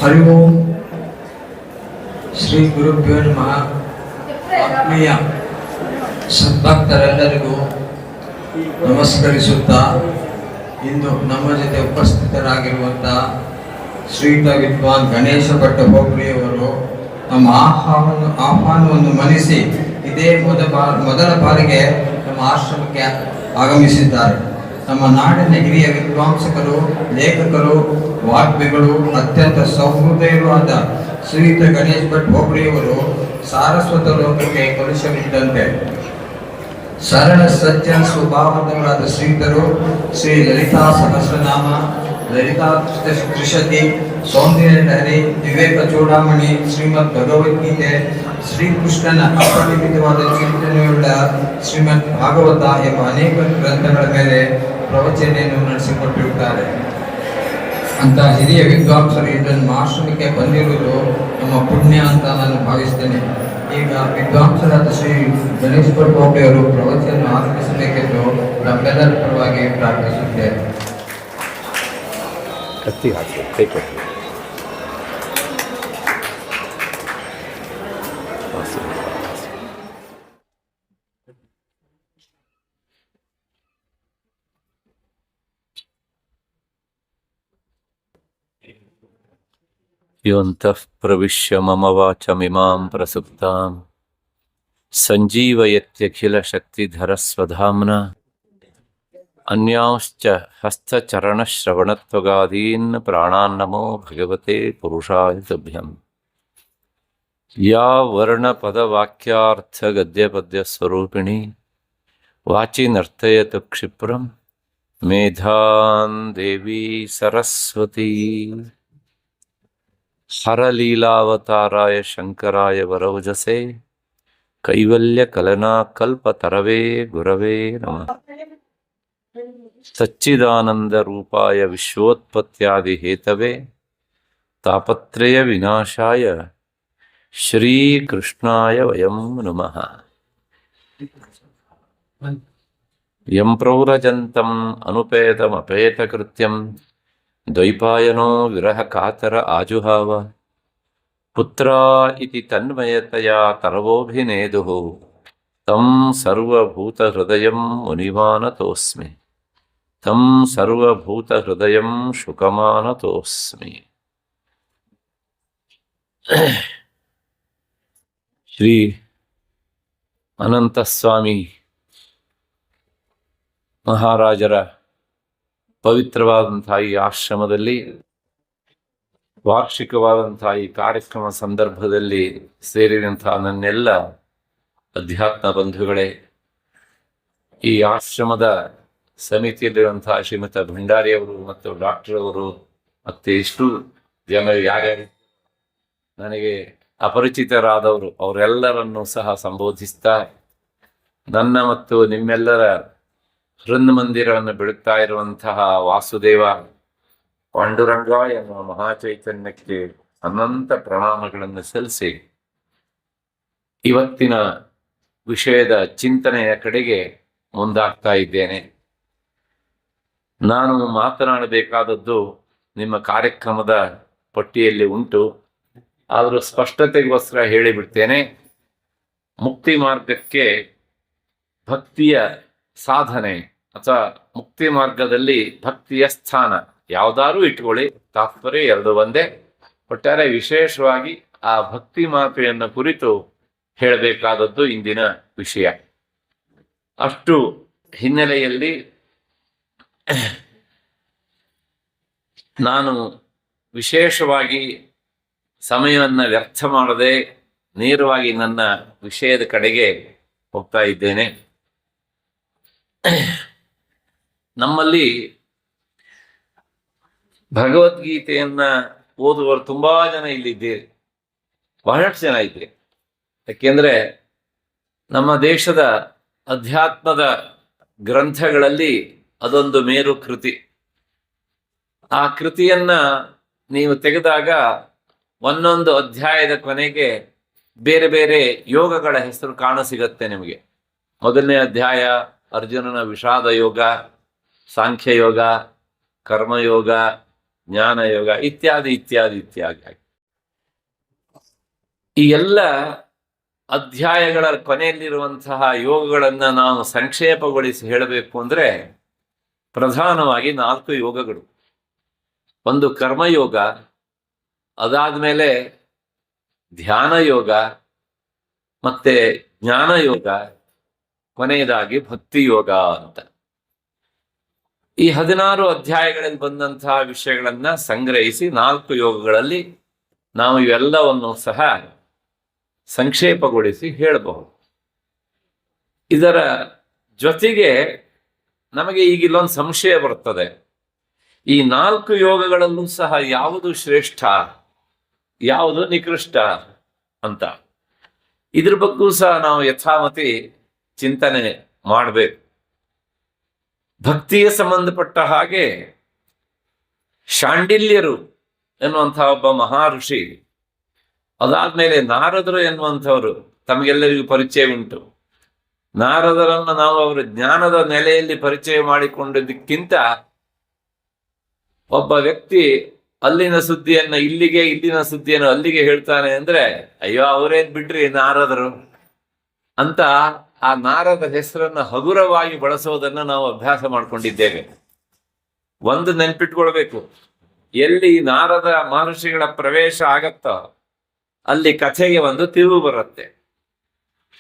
ಹರಿ ಓಂ ಶ್ರೀ ಗುರುಭ್ಯೋ ನಮಃ. ಆತ್ಮೀಯ ಸದ್ಭಕ್ತರೆಲ್ಲರಿಗೂ ನಮಸ್ಕರಿಸುತ್ತಾ, ಇಂದು ನಮ್ಮ ಜೊತೆ ಉಪಸ್ಥಿತರಾಗಿರುವಂತಹ ಶ್ರೀಯುತ ವಿದ್ವಾನ್ ಗಣೇಶ ಭಟ್ಟ ಹೋಬಳಿಯವರು ನಮ್ಮ ಆಹ್ವಾನವನ್ನು ಮನ್ನಿಸಿ ಇದೇ ಮೊದಲ ಬಾರಿಗೆ ನಮ್ಮ ಆಶ್ರಮಕ್ಕೆ ಆಗಮಿಸಿದ್ದಾರೆ. ನಮ್ಮ ನಾಡಿನ ಹಿರಿಯ ವಿದ್ವಾಂಸಕರು, ಲೇಖಕರು, ವಾಗ್ಮಿಗಳು, ಅತ್ಯಂತ ಸಹೃದಯರು ಆದ ಶ್ರೀಯುತ ಗಣೇಶ್ ಭಟ್ ಹೋಬಳಿಯವರು ಸಾರಸ್ವತ ಲೋಕಕ್ಕೆ ಕಲುಷವಿದ್ದಂತೆ ಸರಳ ಸಜ್ಜನ ಸ್ವಭಾವದವರಾದ ಶ್ರೀಧರು ಶ್ರೀ ಲಲಿತಾ ಸಹಸ್ರನಾಮ, ಲಲಿತಾ ತ್ರಿಶತಿ, ಸೌಂದರ್ಯ ಲಹರಿ, ವಿವೇಕ ಚೂಡಾಮಣಿ, ಶ್ರೀಮದ್ ಭಗವದ್ಗೀತೆ, ಶ್ರೀಕೃಷ್ಣನ ಅಪರಿಮಿತವಾದ ಚಿಂತನೆಯುಳ್ಳ ಶ್ರೀಮದ್ ಭಾಗವತ ಎಂಬ ಅನೇಕ ಗ್ರಂಥಗಳ ಮೇಲೆ ಪ್ರವಚನೆಯನ್ನು ನಡೆಸಿಕೊಟ್ಟಿರುತ್ತಾರೆ. ಅಂತ ಹಿರಿಯ ವಿದ್ವಾಂಸರು ಇದನ್ನು ಆಶ್ರಮಕ್ಕೆ ಬಂದಿರುವುದು ನಮ್ಮ ಪುಣ್ಯ ಅಂತ ನಾನು ಭಾವಿಸ್ತೇನೆ. ಈಗ ವಿದ್ವಾಂಸರಾದ ಶ್ರೀ ಗಣೇಶ್ ಭಟ್ ಹೋಬಳಿಯವರು ಪ್ರವಚನ ಆರಂಭಿಸಬೇಕೆಂದು ನಮ್ಮೆಲ್ಲರ ಪರವಾಗಿ ಪ್ರಾರ್ಥಿಸುತ್ತೇವೆ. ಯೋಂತಃ ಪ್ರವಿಶ್ಯ ಮಮ ವಾಚಮಿಮಾಂ ಪ್ರಸುಪ್ತಾಂ ಸಂಜೀವಯತ್ಯಖಿಲಶಕ್ತಿಧರಸ್ವಧಾಮ್ನಾ ಅನ್ಯಾಂಶ್ಚ ಹಸ್ತಚರಣಶ್ರವಣತ್ವಗಾದೀನ್ ಪ್ರಾಣಾನ್ನಮೋ ಭಗವತೆ ಪುರುಷಾಯ ತುಭ್ಯಂ. ಯಾ ವರ್ಣಪದವಾಕ್ಯಾರ್ಥಗದ್ಯಪದ್ಯಸ್ವರೂಪಿಣಿ ವಾಚಿ ನರ್ತಯತು ಕ್ಷಿಪ್ರಂ ಮೇಧಾನ್ ದೇವಿ ಸರಸ್ವತೀ. ಹರಲೀಲಾವತಾರಾಯ ಶಂಕರಾಯ ವರವಜಸೆ ಕೈವಲ್ಯ ಕಲನಾ ಕಲ್ಪತರವೇ ಗುರವೇ ನಮಃ. ಸಚ್ಚಿದಾನಂದ ರೂಪಾಯ ವಿಶ್ವೋತ್ಪತ್ಯಾದಿ ಹೇತವೇ ತಾಪತ್ರಯ ವಿನಾಶಾಯ ಶ್ರೀಕೃಷ್ಣಾಯ ವಯಂ ನಮಃ. ಯಂ ಪ್ರೌರಜಂತಂ ಅನುಪೇತಮಪೇತಕೃತ್ಯಂ ದ್ವೈಪಾಯನೋ ವಿರಹ ಕಾತರ ಆಜುಹಾವ ಪುತ್ರಾ ಇತಿ ತನ್ಮಯತೆಯ ತರವೋಭಿನೇದುಃ ತಂ ಸರ್ವಭೂತಹೃದಯಂ ಮುನಿಮಾನತೋಸ್ಮಿ. ತಂ ಸರ್ವಭೂತಹೃದಯಂ ಶುಕಮಾನತೋಸ್ಮಿ. ಶ್ರೀ ಅನಂತಸ್ವಾಮಿ ಮಹಾರಾಜರ ಪವಿತ್ರವಾದಂಥ ಈ ಆಶ್ರಮದಲ್ಲಿ ವಾರ್ಷಿಕವಾದಂಥ ಈ ಕಾರ್ಯಕ್ರಮ ಸಂದರ್ಭದಲ್ಲಿ ಸೇರಿದಂಥ ನನ್ನೆಲ್ಲ ಅಧ್ಯಾತ್ಮ ಬಂಧುಗಳೇ, ಈ ಆಶ್ರಮದ ಸಮಿತಿಯಲ್ಲಿರುವಂತಹ ಶ್ರೀಮತ ಭಂಡಾರಿಯವರು ಮತ್ತು ಡಾಕ್ಟರ್ ಅವರು ಮತ್ತೆ ಇಷ್ಟು ಜನರು ಯಾರ್ಯಾರು ನನಗೆ ಅಪರಿಚಿತರಾದವರು ಅವರೆಲ್ಲರನ್ನೂ ಸಹ ಸಂಬೋಧಿಸ್ತಾ ನನ್ನ ಮತ್ತು ನಿಮ್ಮೆಲ್ಲರ ಹೃನ್ಮಂದಿರವನ್ನು ಬಿಡುತ್ತಾ ಇರುವಂತಹ ವಾಸುದೇವ ಪಾಂಡುರಂಗ ಎನ್ನುವ ಮಹಾಚೈತನ್ಯಕ್ಕೆ ಅನಂತ ಪ್ರಣಾಮಗಳನ್ನು ಸಲ್ಲಿಸಿ ಇವತ್ತಿನ ವಿಷಯದ ಚಿಂತನೆಯ ಕಡೆಗೆ ಮುಂದಾಗ್ತಾ ಇದ್ದೇನೆ. ನಾನು ಮಾತನಾಡಬೇಕಾದದ್ದು ನಿಮ್ಮ ಕಾರ್ಯಕ್ರಮದ ಪಟ್ಟಿಯಲ್ಲಿ ಉಂಟು, ಆದರೂ ಸ್ಪಷ್ಟತೆಗೋಸ್ಕರ ಹೇಳಿಬಿಡ್ತೇನೆ. ಮುಕ್ತಿ ಮಾರ್ಗಕ್ಕೆ ಭಕ್ತಿಯ ಸಾಧನೆ ಅಥವಾ ಮುಕ್ತಿ ಮಾರ್ಗದಲ್ಲಿ ಭಕ್ತಿಯ ಸ್ಥಾನ ಯಾವುದಾದ್ರೂ ಇಟ್ಕೊಳ್ಳಿ, ತಾತ್ಪರ್ಯ ಎರಡು ಒಂದೇ. ಒಟ್ಟಾರೆ ವಿಶೇಷವಾಗಿ ಆ ಭಕ್ತಿ ಮಾತೆಯನ್ನು ಕುರಿತು ಹೇಳಬೇಕಾದದ್ದು ಇಂದಿನ ವಿಷಯ. ಅಷ್ಟು ಹಿನ್ನೆಲೆಯಲ್ಲಿ ನಾನು ವಿಶೇಷವಾಗಿ ಸಮಯವನ್ನು ವ್ಯರ್ಥ ಮಾಡದೆ ನೇರವಾಗಿ ನನ್ನ ವಿಷಯದ ಕಡೆಗೆ ಹೋಗ್ತಾ ಇದ್ದೇನೆ. ನಮ್ಮಲ್ಲಿ ಭಗವದ್ಗೀತೆಯನ್ನ ಓದುವವರು ತುಂಬಾ ಜನ ಇಲ್ಲಿದ್ದೀರಿ, ಬಹಳಷ್ಟು ಜನ ಇದ್ದೀರಿ. ಯಾಕೆಂದ್ರೆ ನಮ್ಮ ದೇಶದ ಅಧ್ಯಾತ್ಮದ ಗ್ರಂಥಗಳಲ್ಲಿ ಅದೊಂದು ಮೇರು ಕೃತಿ. ಆ ಕೃತಿಯನ್ನ ನೀವು ತೆಗೆದಾಗ ಒಂದೊಂದು ಅಧ್ಯಾಯದ ಕೊನೆಗೆ ಬೇರೆ ಬೇರೆ ಯೋಗಗಳ ಹೆಸರು ಕಾಣಸಿಗತ್ತೆ ನಿಮಗೆ. ಮೊದಲನೇ ಅಧ್ಯಾಯ ಅರ್ಜುನನ ವಿಷಾದ ಯೋಗ, ಸಾಂಖ್ಯ ಯೋಗ, ಕರ್ಮಯೋಗ, ಜ್ಞಾನಯೋಗ ಇತ್ಯಾದಿ ಇತ್ಯಾದಿ ಇತ್ಯಾದಿ. ಈ ಎಲ್ಲ ಅಧ್ಯಾಯಗಳ ಕೊನೆಯಲ್ಲಿರುವಂತಹ ಯೋಗಗಳನ್ನ ನಾವು ಸಂಕ್ಷೇಪಗೊಳಿಸಿ ಹೇಳಬೇಕು ಅಂದ್ರೆ ಪ್ರಧಾನವಾಗಿ 4 ಯೋಗಗಳು. ಒಂದು ಕರ್ಮಯೋಗ, ಅದಾದ್ಮೇಲೆ ಧ್ಯಾನ ಯೋಗ, ಮತ್ತೆ ಜ್ಞಾನಯೋಗ, ಕೊನೆಯದಾಗಿ ಭಕ್ತಿ ಯೋಗ ಅಂತ. ಈ 16 ಅಧ್ಯಾಯಗಳಲ್ಲಿ ಬಂದಂತಹ ವಿಷಯಗಳನ್ನ ಸಂಗ್ರಹಿಸಿ 4 ಯೋಗಗಳಲ್ಲಿ ನಾವು ಇವೆಲ್ಲವನ್ನು ಸಹ ಸಂಕ್ಷೇಪಗೊಳಿಸಿ ಹೇಳಬಹುದು. ಇದರ ಜೊತೆಗೆ ನಮಗೆ ಈಗ ಇಲ್ಲೊಂದು ಸಂಶಯ ಬರ್ತದೆ, ಈ 4 ಯೋಗಗಳಲ್ಲೂ ಸಹ ಯಾವುದು ಶ್ರೇಷ್ಠ, ಯಾವುದು ನಿಕೃಷ್ಟ ಅಂತ. ಇದ್ರ ಬಗ್ಗೂ ಸಹ ನಾವು ಯಥಾಮತಿ ಚಿಂತನೆ ಮಾಡಬೇಕು. ಭಕ್ತಿಗೆ ಸಂಬಂಧಪಟ್ಟ ಹಾಗೆ ಶಾಂಡಿಲ್ಯರು ಎನ್ನುವಂತಹ ಒಬ್ಬ ಮಹರ್ಷಿ, ಅದಾದ್ಮೇಲೆ ನಾರದರು ಎನ್ನುವಂಥವರು ತಮಗೆಲ್ಲರಿಗೂ ಪರಿಚಯ ಉಂಟು. ನಾರದರನ್ನು ನಾವು ಅವರ ಜ್ಞಾನದ ನೆಲೆಯಲ್ಲಿ ಪರಿಚಯ ಮಾಡಿಕೊಂಡಿದ್ದಕ್ಕಿಂತ ಒಬ್ಬ ವ್ಯಕ್ತಿ ಅಲ್ಲಿನ ಸುದ್ದಿಯನ್ನ ಇಲ್ಲಿಗೆ, ಇಲ್ಲಿನ ಸುದ್ದಿಯನ್ನು ಅಲ್ಲಿಗೆ ಹೇಳ್ತಾನೆ ಅಂದ್ರೆ, ಅಯ್ಯೋ ಅವರೇನ್ ಬಿಡ್ರಿ ನಾರದರು ಅಂತ ಆ ನಾರದ ಹೆಸರನ್ನು ಹಗುರವಾಗಿ ಬಳಸೋದನ್ನ ನಾವು ಅಭ್ಯಾಸ ಮಾಡ್ಕೊಂಡಿದ್ದೇವೆ. ಒಂದು ನೆನ್ಪಿಟ್ಕೊಳ್ಬೇಕು, ಎಲ್ಲಿ ನಾರದ ಮಹರ್ಷಿಗಳ ಪ್ರವೇಶ ಆಗತ್ತೋ ಅಲ್ಲಿ ಕಥೆಗೆ ಒಂದು ತಿರುವು ಬರುತ್ತೆ.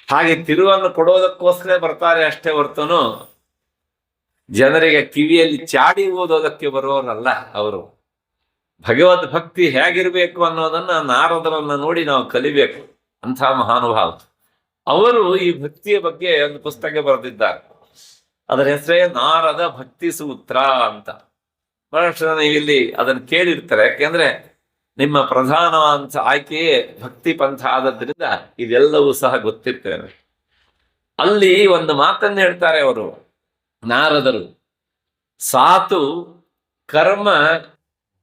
ಹಾಗೆ ತಿರುವನ್ನು ಕೊಡೋದಕ್ಕೋಸ್ಕರ ಬರ್ತಾರೆ ಅಷ್ಟೇ ಹೊರತುನು ಜನರಿಗೆ ಕಿವಿಯಲ್ಲಿ ಚಾಡಿ ಓದೋದಕ್ಕೆ ಬರೋರಲ್ಲ ಅವರು. ಭಗವದ್ ಭಕ್ತಿ ಹೇಗಿರ್ಬೇಕು ಅನ್ನೋದನ್ನ ನಾರದರನ್ನ ನೋಡಿ ನಾವು ಕಲಿಬೇಕು. ಅಂಥ ಮಹಾನುಭಾವ ಅವರು ಈ ಭಕ್ತಿಯ ಬಗ್ಗೆ ಒಂದು ಪುಸ್ತಕ ಬರೆದಿದ್ದಾರೆ. ಅದರ ಹೆಸರೇ ನಾರದ ಭಕ್ತಿ ಸೂತ್ರ ಅಂತ. ಬಹಳಷ್ಟು ಜನ ಇಲ್ಲಿ ಅದನ್ನು ಕೇಳಿರ್ತಾರೆ, ಯಾಕೆಂದ್ರೆ ನಿಮ್ಮ ಪ್ರಧಾನವಾದ ಆಯ್ಕೆಯೇ ಭಕ್ತಿ ಪಂಥ ಆದದ್ರಿಂದ ಇದೆಲ್ಲವೂ ಸಹ ಗೊತ್ತಿರ್ತೇವೆ. ಅಲ್ಲಿ ಒಂದು ಮಾತನ್ನು ಹೇಳ್ತಾರೆ ಅವರು ನಾರದರು, ಸಾತು ಕರ್ಮ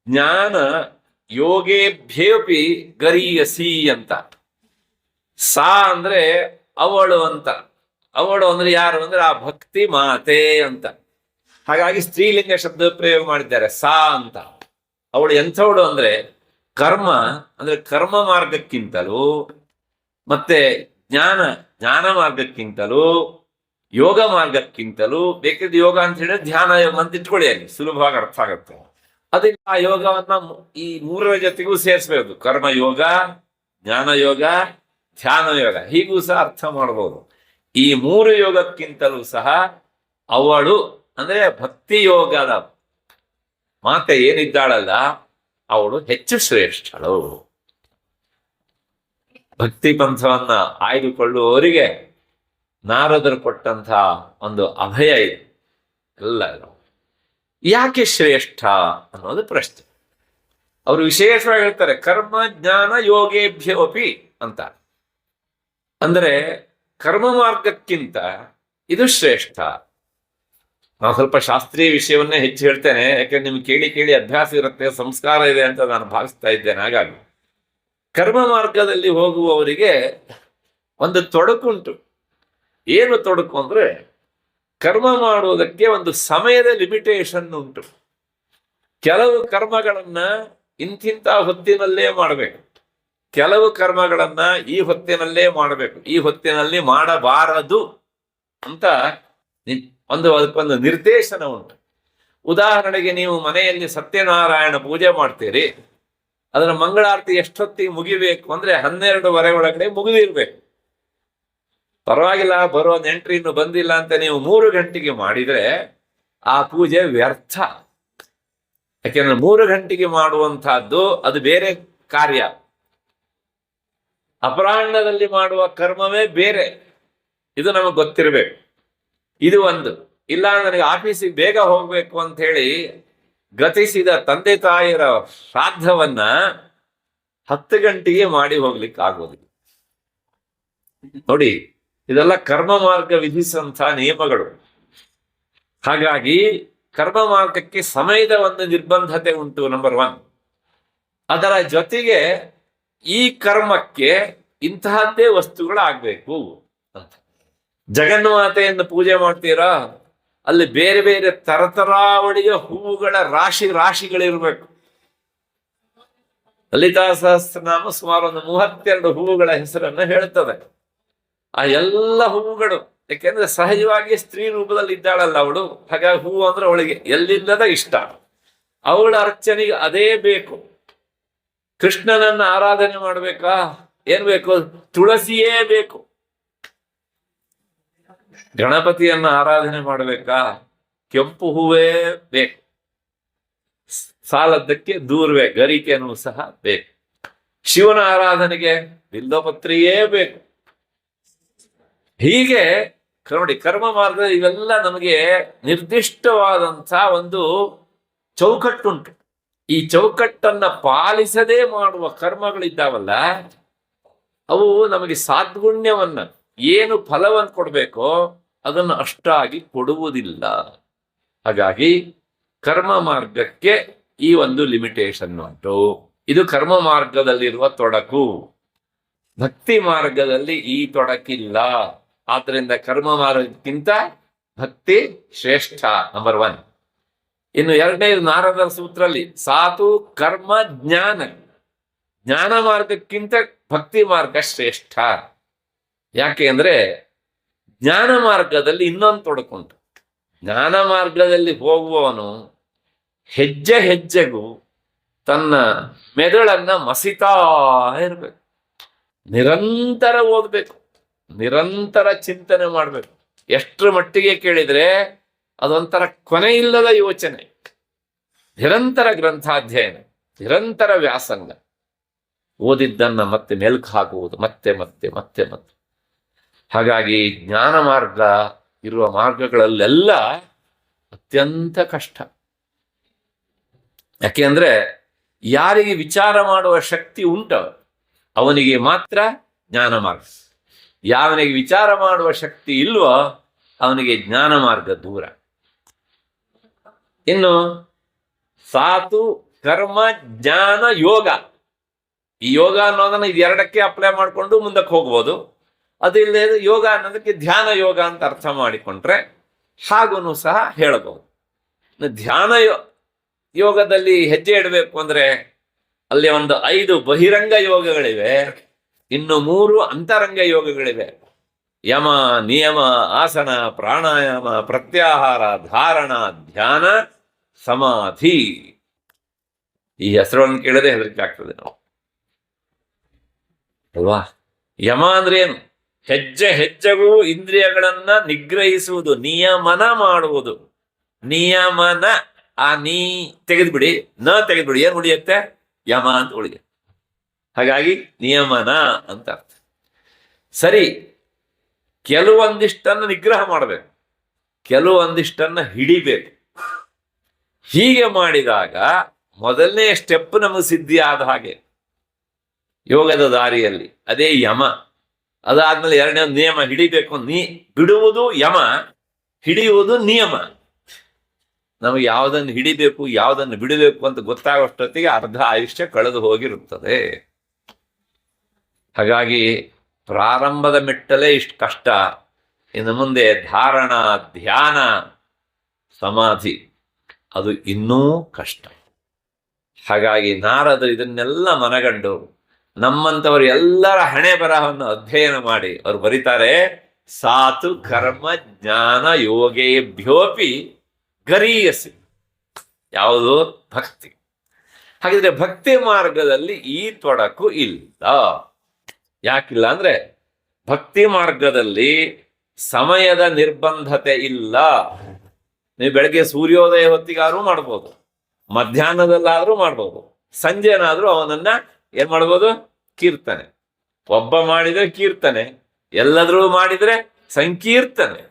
ಜ್ಞಾನ ಯೋಗೇಭ್ಯೋಪಿ ಗರೀಯಸಿ ಅಂತ. ಸಾ ಅಂದ್ರೆ ಅವಳು ಅಂತ. ಅವಳು ಅಂದ್ರೆ ಯಾರು ಅಂದ್ರೆ ಆ ಭಕ್ತಿ ಮಾತೆ ಅಂತ. ಹಾಗಾಗಿ ಸ್ತ್ರೀಲಿಂಗ ಶಬ್ದ ಪ್ರಯೋಗ ಮಾಡಿದ್ದಾರೆ, ಸಾ ಅಂತ. ಅವಳು ಎಂಥವಳು ಅಂದ್ರೆ ಕರ್ಮ ಅಂದ್ರೆ ಕರ್ಮ ಮಾರ್ಗಕ್ಕಿಂತಲೂ, ಮತ್ತೆ ಜ್ಞಾನ ಮಾರ್ಗಕ್ಕಿಂತಲೂ, ಯೋಗ ಮಾರ್ಗಕ್ಕಿಂತಲೂ, ಬೇಕಿದ್ರೆ ಯೋಗ ಅಂತ ಹೇಳಿದ್ರೆ ಧ್ಯಾನ ಯೋಗ ಅಂತ ಇಟ್ಕೊಳ್ಳಿ, ಅಲ್ಲಿ ಸುಲಭವಾಗಿ ಅರ್ಥ ಆಗುತ್ತೆ. ಅದರಿಂದ ಆ ಯೋಗವನ್ನ ಈ 3ರ ಜೊತೆಗೂ ಸೇರಿಸ್ಬೇಕು. ಕರ್ಮ ಯೋಗ, ಜ್ಞಾನ ಯೋಗ, ಧ್ಯಾನ ಯೋಗ, ಹೀಗೂ ಸಹ ಅರ್ಥ ಮಾಡಬಹುದು. ಈ 3 ಯೋಗಕ್ಕಿಂತಲೂ ಸಹ ಅವಳು ಅಂದ್ರೆ ಭಕ್ತಿ ಯೋಗದ ಮಾತೆ ಏನಿದ್ದಾಳಲ್ಲ ಅವಳು ಹೆಚ್ಚು ಶ್ರೇಷ್ಠಳು. ಭಕ್ತಿ ಪಂಥವನ್ನ ಆಯ್ದುಕೊಳ್ಳುವವರಿಗೆ ನಾರದರು ಕೊಟ್ಟಂತಹ ಒಂದು ಅಭಯ ಇದೆ. ಎಲ್ಲರೂ ಯಾಕೆ ಶ್ರೇಷ್ಠ ಅನ್ನೋದು ಪ್ರಶ್ನೆ. ಅವರು ವಿಶೇಷವಾಗಿ ಹೇಳ್ತಾರೆ ಕರ್ಮ ಜ್ಞಾನ ಯೋಗೇಭ್ಯೋಪಿ ಅಂತ. ಅಂದ್ರೆ ಕರ್ಮ ಮಾರ್ಗಕ್ಕಿಂತ ಇದು ಶ್ರೇಷ್ಠ. ನಾನು ಸ್ವಲ್ಪ ಶಾಸ್ತ್ರೀಯ ವಿಷಯವನ್ನೇ ಹೆಚ್ಚು ಹೇಳ್ತೇನೆ, ಯಾಕೆಂದ್ರೆ ನಿಮ್ಗೆ ಕೇಳಿ ಕೇಳಿ ಅಭ್ಯಾಸ ಇರುತ್ತೆ, ಸಂಸ್ಕಾರ ಇದೆ ಅಂತ ನಾನು ಭಾವಿಸ್ತಾ ಇದ್ದೇನೆ. ಹಾಗಾಗಿ ಕರ್ಮ ಮಾರ್ಗದಲ್ಲಿ ಹೋಗುವವರಿಗೆ ಒಂದು ತೊಡಕುಂಟು. ಏನು ತೊಡಕು ಅಂದ್ರೆ ಕರ್ಮ ಮಾಡುವುದಕ್ಕೆ ಒಂದು ಸಮಯದ ಲಿಮಿಟೇಷನ್ ಉಂಟು. ಕೆಲವು ಕರ್ಮಗಳನ್ನ ಇಂತಿಂತ ಹೊತ್ತಿನಲ್ಲೇ ಮಾಡಬೇಕು, ಕೆಲವು ಕರ್ಮಗಳನ್ನ ಈ ಹೊತ್ತಿನಲ್ಲೇ ಮಾಡಬೇಕು, ಈ ಹೊತ್ತಿನಲ್ಲಿ ಮಾಡಬಾರದು ಅಂತ ಅದಕ್ಕೊಂದು ನಿರ್ದೇಶನ ಉಂಟು. ಉದಾಹರಣೆಗೆ ನೀವು ಮನೆಯಲ್ಲಿ ಸತ್ಯನಾರಾಯಣ ಪೂಜೆ ಮಾಡ್ತೀರಿ, ಅದರ ಮಂಗಳಾರತಿ ಎಷ್ಟೊತ್ತಿಗೆ ಮುಗಿಬೇಕು ಅಂದ್ರೆ 12:30 ಒಳಗಡೆ ಮುಗಿದಿರ್ಬೇಕು. ಪರವಾಗಿಲ್ಲ, ಬರೋ ನೆಂಟ್ರು ಇನ್ನು ಬಂದಿಲ್ಲ ಅಂತ ನೀವು 3 ಗಂಟೆಗೆ ಮಾಡಿದ್ರೆ ಆ ಪೂಜೆ ವ್ಯರ್ಥ. ಯಾಕೆಂದ್ರೆ 3 ಗಂಟೆಗೆ ಮಾಡುವಂತಹದ್ದು ಅದು ಬೇರೆ ಕಾರ್ಯ, ಅಪರಾಹ್ನದಲ್ಲಿ ಮಾಡುವ ಕರ್ಮವೇ ಬೇರೆ. ಇದು ನಮಗೆ ಗೊತ್ತಿರಬೇಕು. ಇದು ಒಂದು. ಇಲ್ಲ ನನಗೆ ಆಫೀಸಿಗೆ ಬೇಗ ಹೋಗ್ಬೇಕು ಅಂತ ಹೇಳಿ ಗತಿಸಿದ ತಂದೆ ತಾಯಿಯರ ಶ್ರಾದ್ದವನ್ನ 10 ಗಂಟೆಗೆ ಮಾಡಿ ಹೋಗ್ಲಿಕ್ಕೆ ಆಗೋದಿಲ್ಲ. ನೋಡಿ, ಇದೆಲ್ಲ ಕರ್ಮ ಮಾರ್ಗ ವಿಧಿಸಂತಹ ನಿಯಮಗಳು. ಹಾಗಾಗಿ ಕರ್ಮ ಮಾರ್ಗಕ್ಕೆ ಸಮಯದ ಒಂದು ನಿರ್ಬಂಧತೆ ಉಂಟು, ನಂಬರ್ 1. ಅದರ ಜೊತೆಗೆ ಈ ಕರ್ಮಕ್ಕೆ ಇಂತಹದ್ದೇ ವಸ್ತುಗಳಾಗಬೇಕು ಅಂತ. ಜಗನ್ಮಾತೆಯನ್ನು ಪೂಜೆ ಮಾಡ್ತೀರಾ, ಅಲ್ಲಿ ಬೇರೆ ಬೇರೆ ತರತರಾವಳಿಯ ಹೂವುಗಳ ರಾಶಿಗಳಿರ್ಬೇಕು. ಲಲಿತಾ ಸಹಸ್ರನಾಮ ಸುಮಾರು ಒಂದು 32 ಹೂವುಗಳ ಹೆಸರನ್ನ ಹೇಳ್ತದೆ. ಆ ಎಲ್ಲ ಹೂವುಗಳು, ಯಾಕೆಂದ್ರೆ ಸಹಜವಾಗಿ ಸ್ತ್ರೀ ರೂಪದಲ್ಲಿ ಇದ್ದಾಳಲ್ಲ ಅವಳು, ಹಾಗಾಗಿ ಹೂವು ಅಂದ್ರೆ ಅವಳಿಗೆ ಎಲ್ಲಿಲ್ಲದ ಇಷ್ಟ. ಅವಳ ಅರ್ಚನೆಗೆ ಅದೇ ಬೇಕು. ಕೃಷ್ಣನನ್ನ ಆರಾಧನೆ ಮಾಡ್ಬೇಕಾ, ಏನ್ ಬೇಕು? ತುಳಸಿಯೇ ಬೇಕು. ಗಣಪತಿಯನ್ನ ಆರಾಧನೆ ಮಾಡ್ಬೇಕಾ, ಕೆಂಪು ಹೂವೇ ಬೇಕು. ಸಾಲದ್ದಕ್ಕೆ ದೂರ್ವೆ ಗರಿಕೆನೂ ಸಹ ಬೇಕು. ಶಿವನ ಆರಾಧನೆಗೆ ಬಿಲ್ವಪತ್ರಿಯೇ ಬೇಕು. ಹೀಗೆ ನೋಡಿ, ಕರ್ಮ ಮಾರ್ಗ ಇವೆಲ್ಲ ನಮಗೆ ನಿರ್ದಿಷ್ಟವಾದಂಥ ಒಂದು ಚೌಕಟ್ಟುಂಟು. ಈ ಚೌಕಟ್ಟನ್ನ ಪಾಲಿಸದೇ ಮಾಡುವ ಕರ್ಮಗಳಿದ್ದಾವಲ್ಲ, ಅವು ನಮಗೆ ಸಾದ್ಗುಣ್ಯವನ್ನ, ಏನು ಫಲವನ್ನು ಕೊಡಬೇಕೋ ಅದನ್ನು ಅಷ್ಟಾಗಿ ಕೊಡುವುದಿಲ್ಲ. ಹಾಗಾಗಿ ಕರ್ಮ ಮಾರ್ಗಕ್ಕೆ ಈ ಒಂದು ಲಿಮಿಟೇಷನ್ ಉಂಟು. ಇದು ಕರ್ಮ ಮಾರ್ಗದಲ್ಲಿರುವ ತೊಡಕು. ಭಕ್ತಿ ಮಾರ್ಗದಲ್ಲಿ ಈ ತೊಡಕಿಲ್ಲ. ಆದ್ದರಿಂದ ಕರ್ಮ ಮಾರ್ಗಕ್ಕಿಂತ ಭಕ್ತಿ ಶ್ರೇಷ್ಠ, ನಂಬರ್ 1. ಇನ್ನು ಎರಡನೇದು ನಾರದರ ಸೂತ್ರದಲ್ಲಿ ಸಾತು ಕರ್ಮ ಜ್ಞಾನ. ಜ್ಞಾನ ಮಾರ್ಗಕ್ಕಿಂತ ಭಕ್ತಿ ಮಾರ್ಗ ಶ್ರೇಷ್ಠ. ಯಾಕೆ ಅಂದ್ರೆ ಜ್ಞಾನ ಮಾರ್ಗದಲ್ಲಿ ಇನ್ನೊಂದು ತೊಡಕುಂಟು. ಜ್ಞಾನ ಮಾರ್ಗದಲ್ಲಿ ಹೋಗುವವನು ಹೆಜ್ಜೆ ಹೆಜ್ಜೆಗೂ ತನ್ನ ಮೆದುಳನ್ನ ಮಸಿತಾ ಇರಬೇಕು. ನಿರಂತರ ಓದಬೇಕು, ನಿರಂತರ ಚಿಂತನೆ ಮಾಡಬೇಕು. ಎಷ್ಟರ ಮಟ್ಟಿಗೆ ಕೇಳಿದ್ರೆ ಅದೊಂಥರ ಕೊನೆ ಇಲ್ಲದ ಯೋಚನೆ, ನಿರಂತರ ಗ್ರಂಥಾಧ್ಯಯನ, ನಿರಂತರ ವ್ಯಾಸಂಗ, ಓದಿದ್ದನ್ನ ಮತ್ತೆ ಮೆಲ್ಕು ಹಾಕುವುದು, ಮತ್ತೆ ಮತ್ತೆ ಮತ್ತೆ ಮತ್ತೆ. ಹಾಗಾಗಿ ಜ್ಞಾನ ಮಾರ್ಗ ಇರುವ ಮಾರ್ಗಗಳಲ್ಲೆಲ್ಲ ಅತ್ಯಂತ ಕಷ್ಟ. ಯಾಕೆಂದ್ರೆ ಯಾರಿಗೆ ವಿಚಾರ ಮಾಡುವ ಶಕ್ತಿ ಉಂಟ ಅವನಿಗೆ ಮಾತ್ರ ಜ್ಞಾನ ಮಾರ್ಗ. ಯಾವನಿಗೆ ವಿಚಾರ ಮಾಡುವ ಶಕ್ತಿ ಇಲ್ವೋ ಅವನಿಗೆ ಜ್ಞಾನ ಮಾರ್ಗ ದೂರ. ಇನ್ನು ಸಾತು ಕರ್ಮ ಜ್ಞಾನ ಯೋಗ. ಈ ಯೋಗ ಅನ್ನೋದನ್ನ ಇದೆರಡಕ್ಕೆ ಅಪ್ಲೈ ಮಾಡಿಕೊಂಡು ಮುಂದಕ್ಕೆ ಹೋಗ್ಬೋದು. ಅದಿಲ್ಲದೆ ಯೋಗ ಅನ್ನೋದಕ್ಕೆ ಧ್ಯಾನ ಯೋಗ ಅಂತ ಅರ್ಥ ಮಾಡಿಕೊಂಡ್ರೆ ಹಾಗೂ ಸಹ ಹೇಳಬಹುದು. ಧ್ಯಾನ ಯೋಗದಲ್ಲಿ ಹೆಜ್ಜೆ ಇಡಬೇಕು ಅಂದ್ರೆ ಅಲ್ಲಿ ಒಂದು 5 ಬಹಿರಂಗ ಯೋಗಗಳಿವೆ, ಇನ್ನು 3 ಅಂತರಂಗ ಯೋಗಗಳಿವೆ. ಯಮ, ನಿಯಮ, ಆಸನ, ಪ್ರಾಣಾಯಾಮ, ಪ್ರತ್ಯಾಹಾರ, ಧಾರಣ, ಧ್ಯಾನ, ಸಮಾಧಿ. ಈ ಹೆಸರನ್ನು ಕೇಳದೆ ಹೆದರಿಕೆ ಆಗ್ತದೆ ನಾವು ಅಲ್ವಾ? ಯಮ ಅಂದ್ರೆ ಏನು? ಹೆಜ್ಜೆ ಹೆಜ್ಜೆಗೂ ಇಂದ್ರಿಯಗಳನ್ನ ನಿಗ್ರಹಿಸುವುದು, ನಿಯಮನ ಮಾಡುವುದು. ನಿಯಮನ, ಆ ನೀ ತೆಗೆದ್ಬಿಡಿ, ನ ತೆಗೆದ್ಬಿಡಿ, ಏನ್ ಉಳಿಯುತ್ತೆ? ಯಮ ಅಂತ ಉಳಿಯುತ್ತೆ. ಹಾಗಾಗಿ ನಿಯಮನ ಅಂತ ಅರ್ಥ. ಸರಿ, ಕೆಲವೊಂದಿಷ್ಟನ್ನು ನಿಗ್ರಹ ಮಾಡಬೇಕು, ಕೆಲವೊಂದಿಷ್ಟನ್ನು ಹಿಡಿಬೇಕು. ಹೀಗೆ ಮಾಡಿದಾಗ ಮೊದಲನೇ ಸ್ಟೆಪ್ ನಮಗೆ ಸಿದ್ಧಿ ಆದ ಹಾಗೆ ಯೋಗದ ದಾರಿಯಲ್ಲಿ, ಅದೇ ಯಮ. ಅದಾದ್ಮೇಲೆ ಎರಡನೇ ನಿಯಮ, ಹಿಡಿಬೇಕು. ಬಿಡುವುದು ಯಮ, ಹಿಡಿಯುವುದು ನಿಯಮ. ನಮಗೆ ಯಾವುದನ್ನು ಹಿಡಿಬೇಕು ಯಾವುದನ್ನು ಬಿಡಬೇಕು ಅಂತ ಗೊತ್ತಾಗೋಷ್ಟೊತ್ತಿಗೆ ಅರ್ಧ ಆಯುಷ್ಯ ಕಳೆದು ಹೋಗಿರುತ್ತದೆ. ಹಾಗಾಗಿ ಪ್ರಾರಂಭದ ಮೆಟ್ಟಲೇ ಇಷ್ಟು ಕಷ್ಟ, ಇನ್ನು ಮುಂದೆ ಧಾರಣ, ಧ್ಯಾನ, ಸಮಾಧಿ ಅದು ಇನ್ನೂ ಕಷ್ಟ. ಹಾಗಾಗಿ ನಾರದರು ಇದನ್ನೆಲ್ಲ ಮನಗಂಡು ನಮ್ಮಂಥವರು ಎಲ್ಲರ ಹಣೆ ಬರಹವನ್ನು ಅಧ್ಯಯನ ಮಾಡಿ ಅವರು ಬರೀತಾರೆ, ಸಾತು ಕರ್ಮ ಜ್ಞಾನ ಯೋಗೇಭ್ಯೋಪಿ ಗರೀಯಸಿ. ಯಾವುದು? ಭಕ್ತಿ. ಹಾಗಿದ್ರೆ ಭಕ್ತಿ ಮಾರ್ಗದಲ್ಲಿ ಈ ತೊಡಕು ಇಲ್ಲ. ಯಾಕಿಲ್ಲ ಅಂದ್ರೆ ಭಕ್ತಿ ಮಾರ್ಗದಲ್ಲಿ ಸಮಯದ ನಿರ್ಬಂಧತೆ ಇಲ್ಲ. ನೀವು ಬೆಳಗ್ಗೆ ಸೂರ್ಯೋದಯ ಹೊತ್ತಿಗಾದ್ರೂ ಮಾಡ್ಬೋದು, ಮಧ್ಯಾಹ್ನದಲ್ಲಾದ್ರೂ ಮಾಡ್ಬೋದು, ಸಂಜೆನಾದ್ರೂ ಅವನನ್ನ ಏನ್ ಮಾಡ್ಬೋದು? ಕೀರ್ತನೆ. ಒಬ್ಬ ಮಾಡಿದ್ರೆ ಕೀರ್ತನೆ, ಎಲ್ಲಾದ್ರೂ ಮಾಡಿದ್ರೆ ಸಂಕೀರ್ತನೆ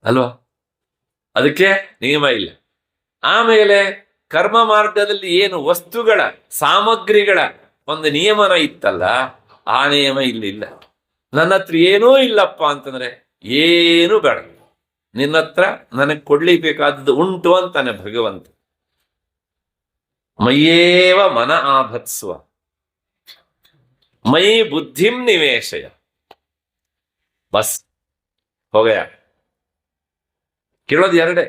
ಅಲ್ವಾ? ಅದಕ್ಕೆ ನಿಯಮ ಇಲ್ಲ. ಆಮೇಲೆ ಕರ್ಮ ಮಾರ್ಗದಲ್ಲಿ ಏನು ವಸ್ತುಗಳ ಸಾಮಗ್ರಿಗಳ ಒಂದು ನಿಯಮನ ಇತ್ತಲ್ಲ, ಆ ನಿಯಮ ಇಲ್ಲಿಲ್ಲ. ನನ್ನ ಹತ್ರ ಏನೂ ಇಲ್ಲಪ್ಪ ಅಂತಂದ್ರೆ ಏನು ಬೇಡ, ನಿನ್ನ ಹತ್ರ ನನಗೆ ಕೊಡ್ಲಿಬೇಕಾದದ್ದು ಉಂಟು ಅಂತಾನೆ ಭಗವಂತ. ಮಯ್ಯೇವ ಮನ ಆಭತ್ಸ್ವ ಮೈ ಬುದ್ಧಿಂ ನಿವೇಶಯ. ಬಸ್ ಹೋಗಯ. ಕೇಳೋದು ಎರಡೇ,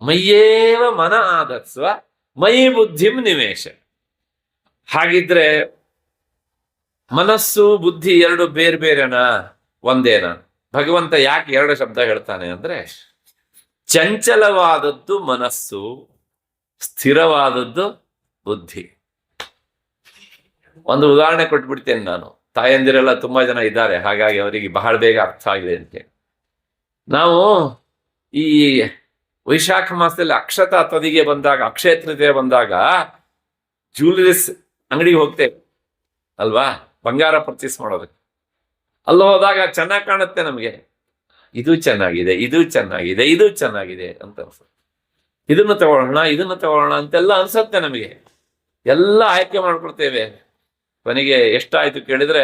ಮಯ್ಯೇವ ಮನ ಆಧತ್ಸ್ವ ಮಯಿ ಬುದ್ಧಿಂ ನಿವೇಶ. ಹಾಗಿದ್ರೆ ಮನಸ್ಸು ಬುದ್ಧಿ ಎರಡು ಬೇರೆ ಬೇರೆನಾ ಒಂದೇನಾ? ಭಗವಂತ ಯಾಕೆ ಎರಡು ಶಬ್ದ ಹೇಳ್ತಾನೆ ಅಂದ್ರೆ, ಚಂಚಲವಾದದ್ದು ಮನಸ್ಸು, ಸ್ಥಿರವಾದದ್ದು ಬುದ್ಧಿ. ಒಂದು ಉದಾಹರಣೆ ಕೊಟ್ಬಿಡ್ತೇನೆ ನಾನು. ತಾಯಂದಿರೆಲ್ಲ ತುಂಬಾ ಜನ ಇದ್ದಾರೆ, ಹಾಗಾಗಿ ಅವರಿಗೆ ಬಹಳ ಬೇಗ ಅರ್ಥ ಆಗಿದೆ ಅಂತ. ನಾವು ಈ ವೈಶಾಖ ಮಾಸದಲ್ಲಿ ಅಕ್ಷತಾ ತದಿಗೆ ಬಂದಾಗ, ಅಕ್ಷಯ ತೃತೀಯ ಬಂದಾಗ ಜ್ಯುವೆಲರೀಸ್ ಅಂಗಡಿಗೆ ಹೋಗ್ತೇವೆ ಅಲ್ವಾ, ಬಂಗಾರ ಪರ್ಚೇಸ್ ಮಾಡೋದಕ್ಕೆ. ಅಲ್ಲಿ ಹೋದಾಗ ಚೆನ್ನಾಗಿ ಕಾಣುತ್ತೆ ನಮಗೆ, ಇದು ಚೆನ್ನಾಗಿದೆ, ಇದು ಚೆನ್ನಾಗಿದೆ, ಇದು ಚೆನ್ನಾಗಿದೆ ಅಂತ ಅನ್ಸುತ್ತೆ. ಇದನ್ನು ತಗೊಳ್ಳೋಣ ಅಂತೆಲ್ಲ ಅನ್ಸುತ್ತೆ ನಮಗೆ. ಎಲ್ಲ ಆಯ್ಕೆ ಮಾಡ್ಕೊಳ್ತೇವೆ. ಕೊನೆಗೆ ಎಷ್ಟಾಯ್ತು ಕೇಳಿದ್ರೆ,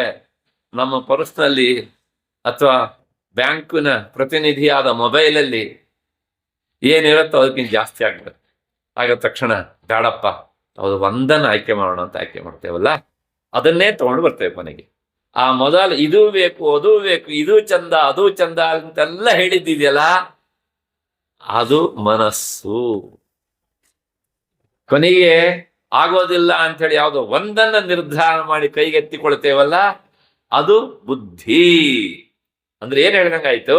ನಮ್ಮ ಪರ್ಸ್ನಲ್ಲಿ ಅಥವಾ ಬ್ಯಾಂಕಿನ ಪ್ರತಿನಿಧಿಯಾದ ಮೊಬೈಲಲ್ಲಿ ಏನಿರುತ್ತೋ ಅದಕ್ಕಿಂತ ಜಾಸ್ತಿ ಆಗ್ತದೆ. ಆಗ ತಕ್ಷಣ ಬೇಡಪ್ಪ, ಹೌದು ಒಂದನ್ನು ಆಯ್ಕೆ ಮಾಡೋಣ ಅಂತ ಆಯ್ಕೆ ಮಾಡ್ತೇವಲ್ಲ, ಅದನ್ನೇ ತಗೊಂಡು ಬರ್ತೇವೆ ಕೊನೆಗೆ. ಆ ಮೊದಲು ಇದು ಬೇಕು, ಅದು ಬೇಕು, ಇದು ಚಂದ, ಅದು ಚಂದ ಅಂತೆಲ್ಲ ಹೇಳಿದ್ದಿದೆಯಲ್ಲ, ಅದು ಮನಸ್ಸು. ಕೊನೆಗೆ ಆಗೋದಿಲ್ಲ ಅಂಥೇಳಿ ಯಾವುದೋ ಒಂದನ್ನ ನಿರ್ಧಾರ ಮಾಡಿ ಕೈಗೆತ್ತಿಕೊಳ್ತೇವಲ್ಲ, ಅದು ಬುದ್ಧಿ. ಅಂದ್ರೆ ಏನ್ ಹೇಳ್ದಂಗಾಯ್ತು?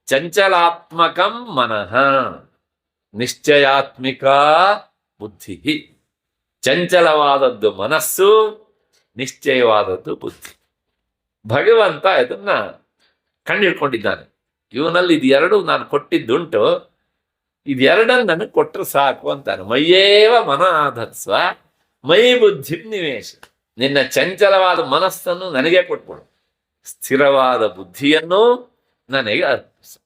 ಚಂಚಲಾತ್ಮಕಂ ಮನಃ ನಿಶ್ಚಯಾತ್ಮಿಕ ಬುದ್ಧಿ. ಚಂಚಲವಾದದ್ದು ಮನಸ್ಸು, ನಿಶ್ಚಯವಾದದ್ದು ಬುದ್ಧಿ. ಭಗವಂತ ಇದನ್ನ ಕಂಡಿಡ್ಕೊಂಡಿದ್ದಾನೆ. ಇವನಲ್ಲಿ ಇದೆರಡು ನಾನು ಕೊಟ್ಟಿದ್ದುಂಟು, ಇದೆರಡನ್ನು ನನಗೆ ಕೊಟ್ಟರು ಸಾಕು ಅಂತಾನೆ. ಮಯ್ಯೇವ ಮನಃಧತ್ಸ್ವ ಮೈ ಬುದ್ಧಿ ನಿವೇಶ. ನಿನ್ನ ಚಂಚಲವಾದ ಮನಸ್ಸನ್ನು ನನಗೆ ಕೊಟ್ಬಿಡು, ಸ್ಥಿರವಾದ ಬುದ್ಧಿಯನ್ನು ನನಗೆ ಅರ್ಪಿಸು.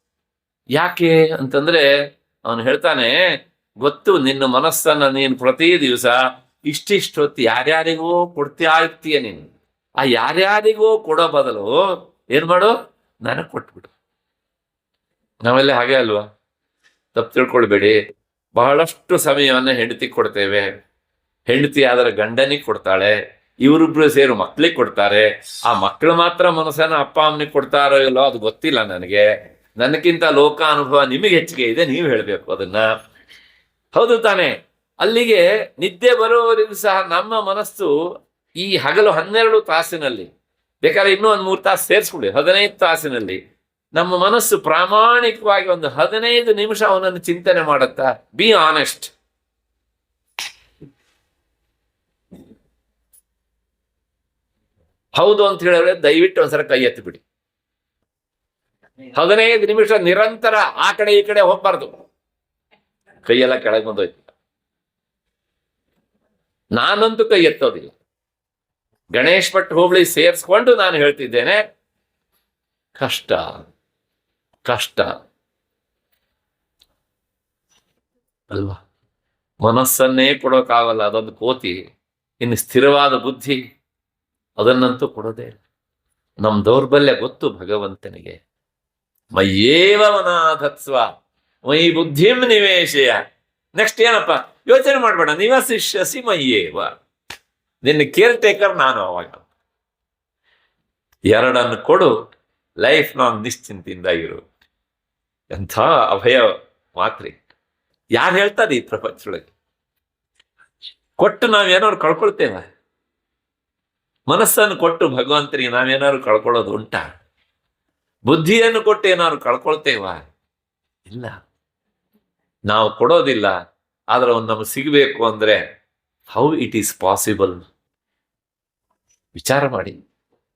ಯಾಕೆ ಅಂತಂದ್ರೆ ಅವನು ಹೇಳ್ತಾನೆ, ಗೊತ್ತು ನಿನ್ನ ಮನಸ್ಸನ್ನ ನೀನು ಪ್ರತಿ ದಿವಸ ಇಷ್ಟಿಷ್ಟೊತ್ತು ಯಾರ್ಯಾರಿಗೋ ಕೊಡ್ತಾ ಇರ್ತೀಯ. ನೀನು ಆ ಯಾರ್ಯಾರಿಗೋ ಕೊಡೋ ಬದಲು ಏನ್ ಮಾಡು, ನನಗೆ ಕೊಟ್ಬಿಡು. ನಾವೆಲ್ಲ ಹಾಗೆ ಅಲ್ವಾ? ತಪ್ಪು ತಿಳ್ಕೊಳ್ಬೇಡಿ. ಬಹಳಷ್ಟು ಸಮಯವನ್ನು ಹೆಂಡತಿ ಕೊಡ್ತೇವೆ, ಹೆಂಡತಿ ಆದ್ರೆ ಗಂಡನಿಗೆ ಕೊಡ್ತಾಳೆ, ಇವರಿಬ್ರು ಸೇರಿ ಮಕ್ಳಿಗೆ ಕೊಡ್ತಾರೆ. ಆ ಮಕ್ಕಳು ಮಾತ್ರ ಮನಸ್ಸನ್ನ ಅಪ್ಪ ಅಮ್ಮನಿಗೆ ಕೊಡ್ತಾರೋ ಇಲ್ಲೋ ಅದು ಗೊತ್ತಿಲ್ಲ ನನಗೆ. ನನಗಿಂತ ಲೋಕ ಅನುಭವ ನಿಮಗೆ ಹೆಚ್ಚಿಗೆ ಇದೆ, ನೀವು ಹೇಳಬೇಕು ಅದನ್ನ. ಹೌದು ತಾನೆ? ಅಲ್ಲಿಗೆ ನಿದ್ದೆ ಬರುವವರೆಗೂ ಸಹ ನಮ್ಮ ಮನಸ್ಸು ಈ ಹಗಲು 12 ತಾಸಿನಲ್ಲಿ, ಬೇಕಾದ್ರೆ ಇನ್ನೂ ಒಂದು 3 ತಾಸು ಸೇರಿಸ್ಬಿಡಿ, 15 ತಾಸಿನಲ್ಲಿ ನಮ್ಮ ಮನಸ್ಸು ಪ್ರಾಮಾಣಿಕವಾಗಿ ಒಂದು 15 ನಿಮಿಷ ಅವನನ್ನು ಚಿಂತನೆ ಮಾಡುತ್ತಾ? Be honest. ಹೌದು ಅಂತ ಹೇಳಿದ್ರೆ ದಯವಿಟ್ಟು ಒಂದ್ಸಲ ಕೈ ಎತ್ತಿ ಬಿಡಿ. 15 ನಿಮಿಷ ನಿರಂತರ ಆ ಕಡೆ ಈ ಕಡೆ ಹೋಗ್ಬಾರ್ದು. ಕೈಯೆಲ್ಲ ಕೆಳಗೆ ಬಂದೋಯ್ತು. ನಾನಂತೂ ಕೈ ಎತ್ತೋದಿಲ್ಲ. ಗಣೇಶ್ ಭಟ್ ಹೋಬಳಿ ಸೇರಿಸ್ಕೊಂಡು ನಾನು ಹೇಳ್ತಿದ್ದೇನೆ, ಕಷ್ಟ ಕಷ್ಟ ಅಲ್ವಾ? ಮನಸ್ಸನ್ನೇ ಕೊಡೋಕ್ಕಾಗಲ್ಲ, ಅದೊಂದು ಕೋತಿ. ಇನ್ನು ಸ್ಥಿರವಾದ ಬುದ್ಧಿ ಅದನ್ನಂತೂ ಕೊಡೋದೇ ಇಲ್ಲ. ನಮ್ಮ ದೌರ್ಬಲ್ಯ ಗೊತ್ತು ಭಗವಂತನಿಗೆ. ಮಯ್ಯೇವ ಮನಃಧತ್ಸ್ವ ಮೈ ಬುದ್ಧಿಂ ನಿವೇಶಯ. ನೆಕ್ಸ್ಟ್ ಏನಪ್ಪ? ಯೋಚನೆ ಮಾಡಬೇಡ, ನಿವಸಿಷ್ಯಸಿ ಮಯ್ಯೇವ. ನಿನ್ನ ಕೇರ್ ಟೇಕರ್ ನಾನು. ಅವಾಗ ಎರಡನ್ನು ಕೊಡು, ಲೈಫ್ ಲಾಂಗ್ ನಿಶ್ಚಿಂತೆಯಿಂದ ಇರು. ಎಂಥ ಅಭಯ ಮಾತ್ರಿ. ಯಾರು ಹೇಳ್ತಾರೆ ಈ ಪ್ರಪಂಚದೊಳಗೆ? ಕೊಟ್ಟು ನಾವೇನಾದ್ರು ಕಳ್ಕೊಳ್ತೇವೆ? ಮನಸ್ಸನ್ನು ಕೊಟ್ಟು ಭಗವಂತನಿಗೆ ನಾವೇನಾದ್ರು ಕಳ್ಕೊಳ್ಳೋದು ಉಂಟಾ? ಬುದ್ಧಿಯನ್ನು ಕೊಟ್ಟು ಏನಾದ್ರು ಕಳ್ಕೊಳ್ತೇವ? ಇಲ್ಲ, ನಾವು ಕೊಡೋದಿಲ್ಲ. ಆದ್ರೆ ಅವ್ನು ನಮಗೆ ಸಿಗಬೇಕು ಅಂದ್ರೆ ಹೌ ಇಟ್ ಈಸ್ ಪಾಸಿಬಲ್? ವಿಚಾರ ಮಾಡಿ.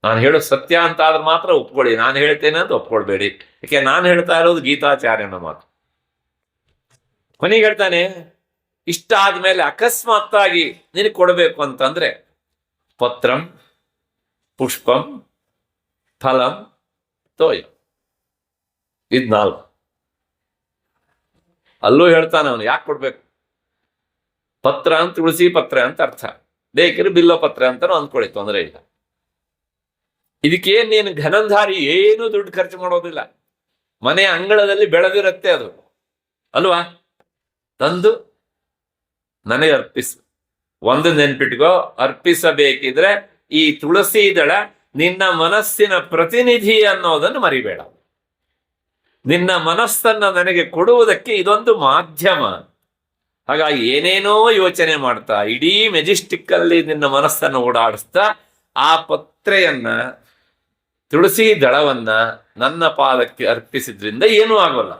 ನಾನು ಹೇಳೋ ಸತ್ಯ ಅಂತ ಆದ್ರೆ ಮಾತ್ರ ಒಪ್ಕೊಳ್ಳಿ, ನಾನು ಹೇಳ್ತೇನೆ ಅಂತ ಒಪ್ಕೊಳ್ಬೇಡಿ. ಯಾಕೆ ನಾನು ಹೇಳ್ತಾ ಇರೋದು ಗೀತಾಚಾರ್ಯನ ಮಾತು. ಕೊನೆಗೆ ಹೇಳ್ತಾನೆ, ಇಷ್ಟ ಆದ್ಮೇಲೆ ಅಕಸ್ಮಾತ್ತಾಗಿ ನಿನಗೆ ಕೊಡಬೇಕು ಅಂತಂದ್ರೆ ಪತ್ರಂ ಪುಷ್ಪಂ ಫಲಂ ತೋಯ, ಇದ್ 4. ಅಲ್ಲೂ ಹೇಳ್ತಾನೆ ಅವನು ಯಾಕೆ ಕೊಡ್ಬೇಕು. ಪತ್ರ ಅಂತ ತುಳಸಿ ಪತ್ರ ಅಂತ ಅರ್ಥ, ಬೇಕಿದ್ರೆ ಬಿಲ್ಲೋ ಪತ್ರ ಅಂತಾನು ಅಂದ್ಕೊಳ್ಳಿ, ತೊಂದರೆ ಇಲ್ಲ. ಇದಕ್ಕೇನು ನೀನು ಘನಂಧಾರಿ ಏನು ದುಡ್ಡು ಖರ್ಚು ಮಾಡೋದಿಲ್ಲ. ಮನೆ ಅಂಗಳದಲ್ಲಿ ಬೆಳೆದಿರುತ್ತೆ ಅದು ಅಲ್ವಾ? ತಂದು ನನಗೆ ಅರ್ಪಿಸು. ಒಂದು ನೆನ್ಪಿಟ್ಕೋ, ಅರ್ಪಿಸಬೇಕಿದ್ರೆ ಈ ತುಳಸಿ ದಳ ನಿನ್ನ ಮನಸ್ಸಿನ ಪ್ರತಿನಿಧಿ ಅನ್ನೋದನ್ನು ಮರಿಬೇಡ. ನಿನ್ನ ಮನಸ್ಸನ್ನ ನನಗೆ ಕೊಡುವುದಕ್ಕೆ ಇದೊಂದು ಮಾಧ್ಯಮ. ಹಾಗಾಗಿ ಏನೇನೋ ಯೋಚನೆ ಮಾಡ್ತಾ ಇಡೀ ಮೆಜೆಸ್ಟಿಕ್ ಅಲ್ಲಿ ನಿನ್ನ ಮನಸ್ಸನ್ನು ಓಡಾಡಿಸ್ತಾ ಆ ಪತ್ರೆಯನ್ನ, ತುಳಸಿ ದಳವನ್ನ ನನ್ನ ಪಾದಕ್ಕೆ ಅರ್ಪಿಸಿದ್ರಿಂದ ಏನೂ ಆಗೋಲ್ಲ.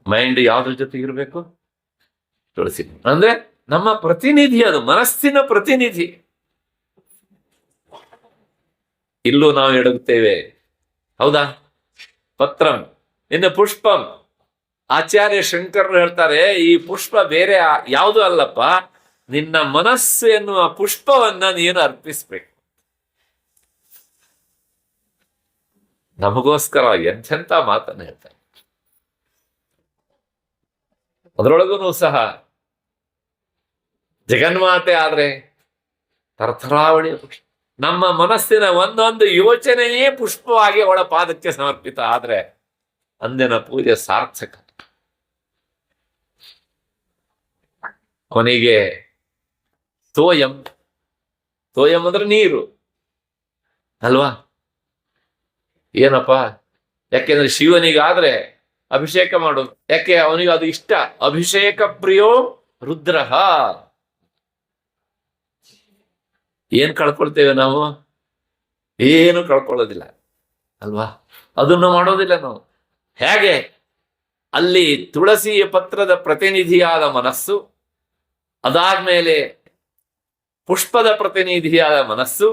ಮೈಂಡ್ ಯಾವ್ದ್ರ ಜೊತೆ ಇರಬೇಕು? ತುಳಸಿ. ಅಂದ್ರೆ ನಮ್ಮ ಪ್ರತಿನಿಧಿ, ಅದು ಮನಸ್ಸಿನ ಪ್ರತಿನಿಧಿ. ಇಲ್ಲೂ ನಾವು ಎಡಗುತ್ತೇವೆ, ಹೌದಾ? ಪತ್ರಂ ಇನ್ನು ಪುಷ್ಪಂ. ಆಚಾರ್ಯ ಶಂಕರರು ಹೇಳ್ತಾರೆ, ಈ ಪುಷ್ಪ ಬೇರೆ ಯಾವುದು ಅಲ್ಲಪ್ಪ, ನಿನ್ನ ಮನಸ್ಸು ಎನ್ನುವ ಪುಷ್ಪವನ್ನ ನೀನು ಅರ್ಪಿಸ್ಬೇಕು. ನಮಗೋಸ್ಕರ ಎಂಥೆಂಥ ಮಾತನ್ನ ಹೇಳ್ತಾರೆ. ಅದರೊಳಗೂ ಸಹ ಜಗನ್ಮಾತೆ ಆದ್ರೆ ತರತರಾವಳಿ ಪುಷ್ಪ. ನಮ್ಮ ಮನಸ್ಸಿನ ಒಂದೊಂದು ಯೋಚನೆಯೇ ಪುಷ್ಪವಾಗಿ ಅವಳ ಪಾದಕ್ಕೆ ಸಮರ್ಪಿತ ಆದ್ರೆ ಅಂದಿನ ಪೂಜೆ ಸಾರ್ಥಕ. ಕೊನೆಗೆ ತೋಯಂ. ತೋಯಂ ಅಂದ್ರೆ ನೀರು ಅಲ್ವಾ? ಏನಪ್ಪ? ಯಾಕೆಂದ್ರೆ ಶಿವನಿಗಾದ್ರೆ ಅಭಿಷೇಕ ಮಾಡೋದು, ಯಾಕೆ ಅವನಿಗೆ ಅದು ಇಷ್ಟ. ಅಭಿಷೇಕ ಪ್ರಿಯೋ ರುದ್ರ. ಏನ್ ಕಳ್ಕೊಳ್ತೇವೆ ನಾವು? ಏನು ಕಳ್ಕೊಳ್ಳೋದಿಲ್ಲ ಅಲ್ವಾ? ಅದನ್ನು ಮಾಡೋದಿಲ್ಲ ನಾವು. ಹೇಗೆ? ಅಲ್ಲಿ ತುಳಸಿಯ ಪತ್ರದ ಪ್ರತಿನಿಧಿಯಾದ ಮನಸ್ಸು, ಅದಾದ್ಮೇಲೆ ಪುಷ್ಪದ ಪ್ರತಿನಿಧಿಯಾದ ಮನಸ್ಸು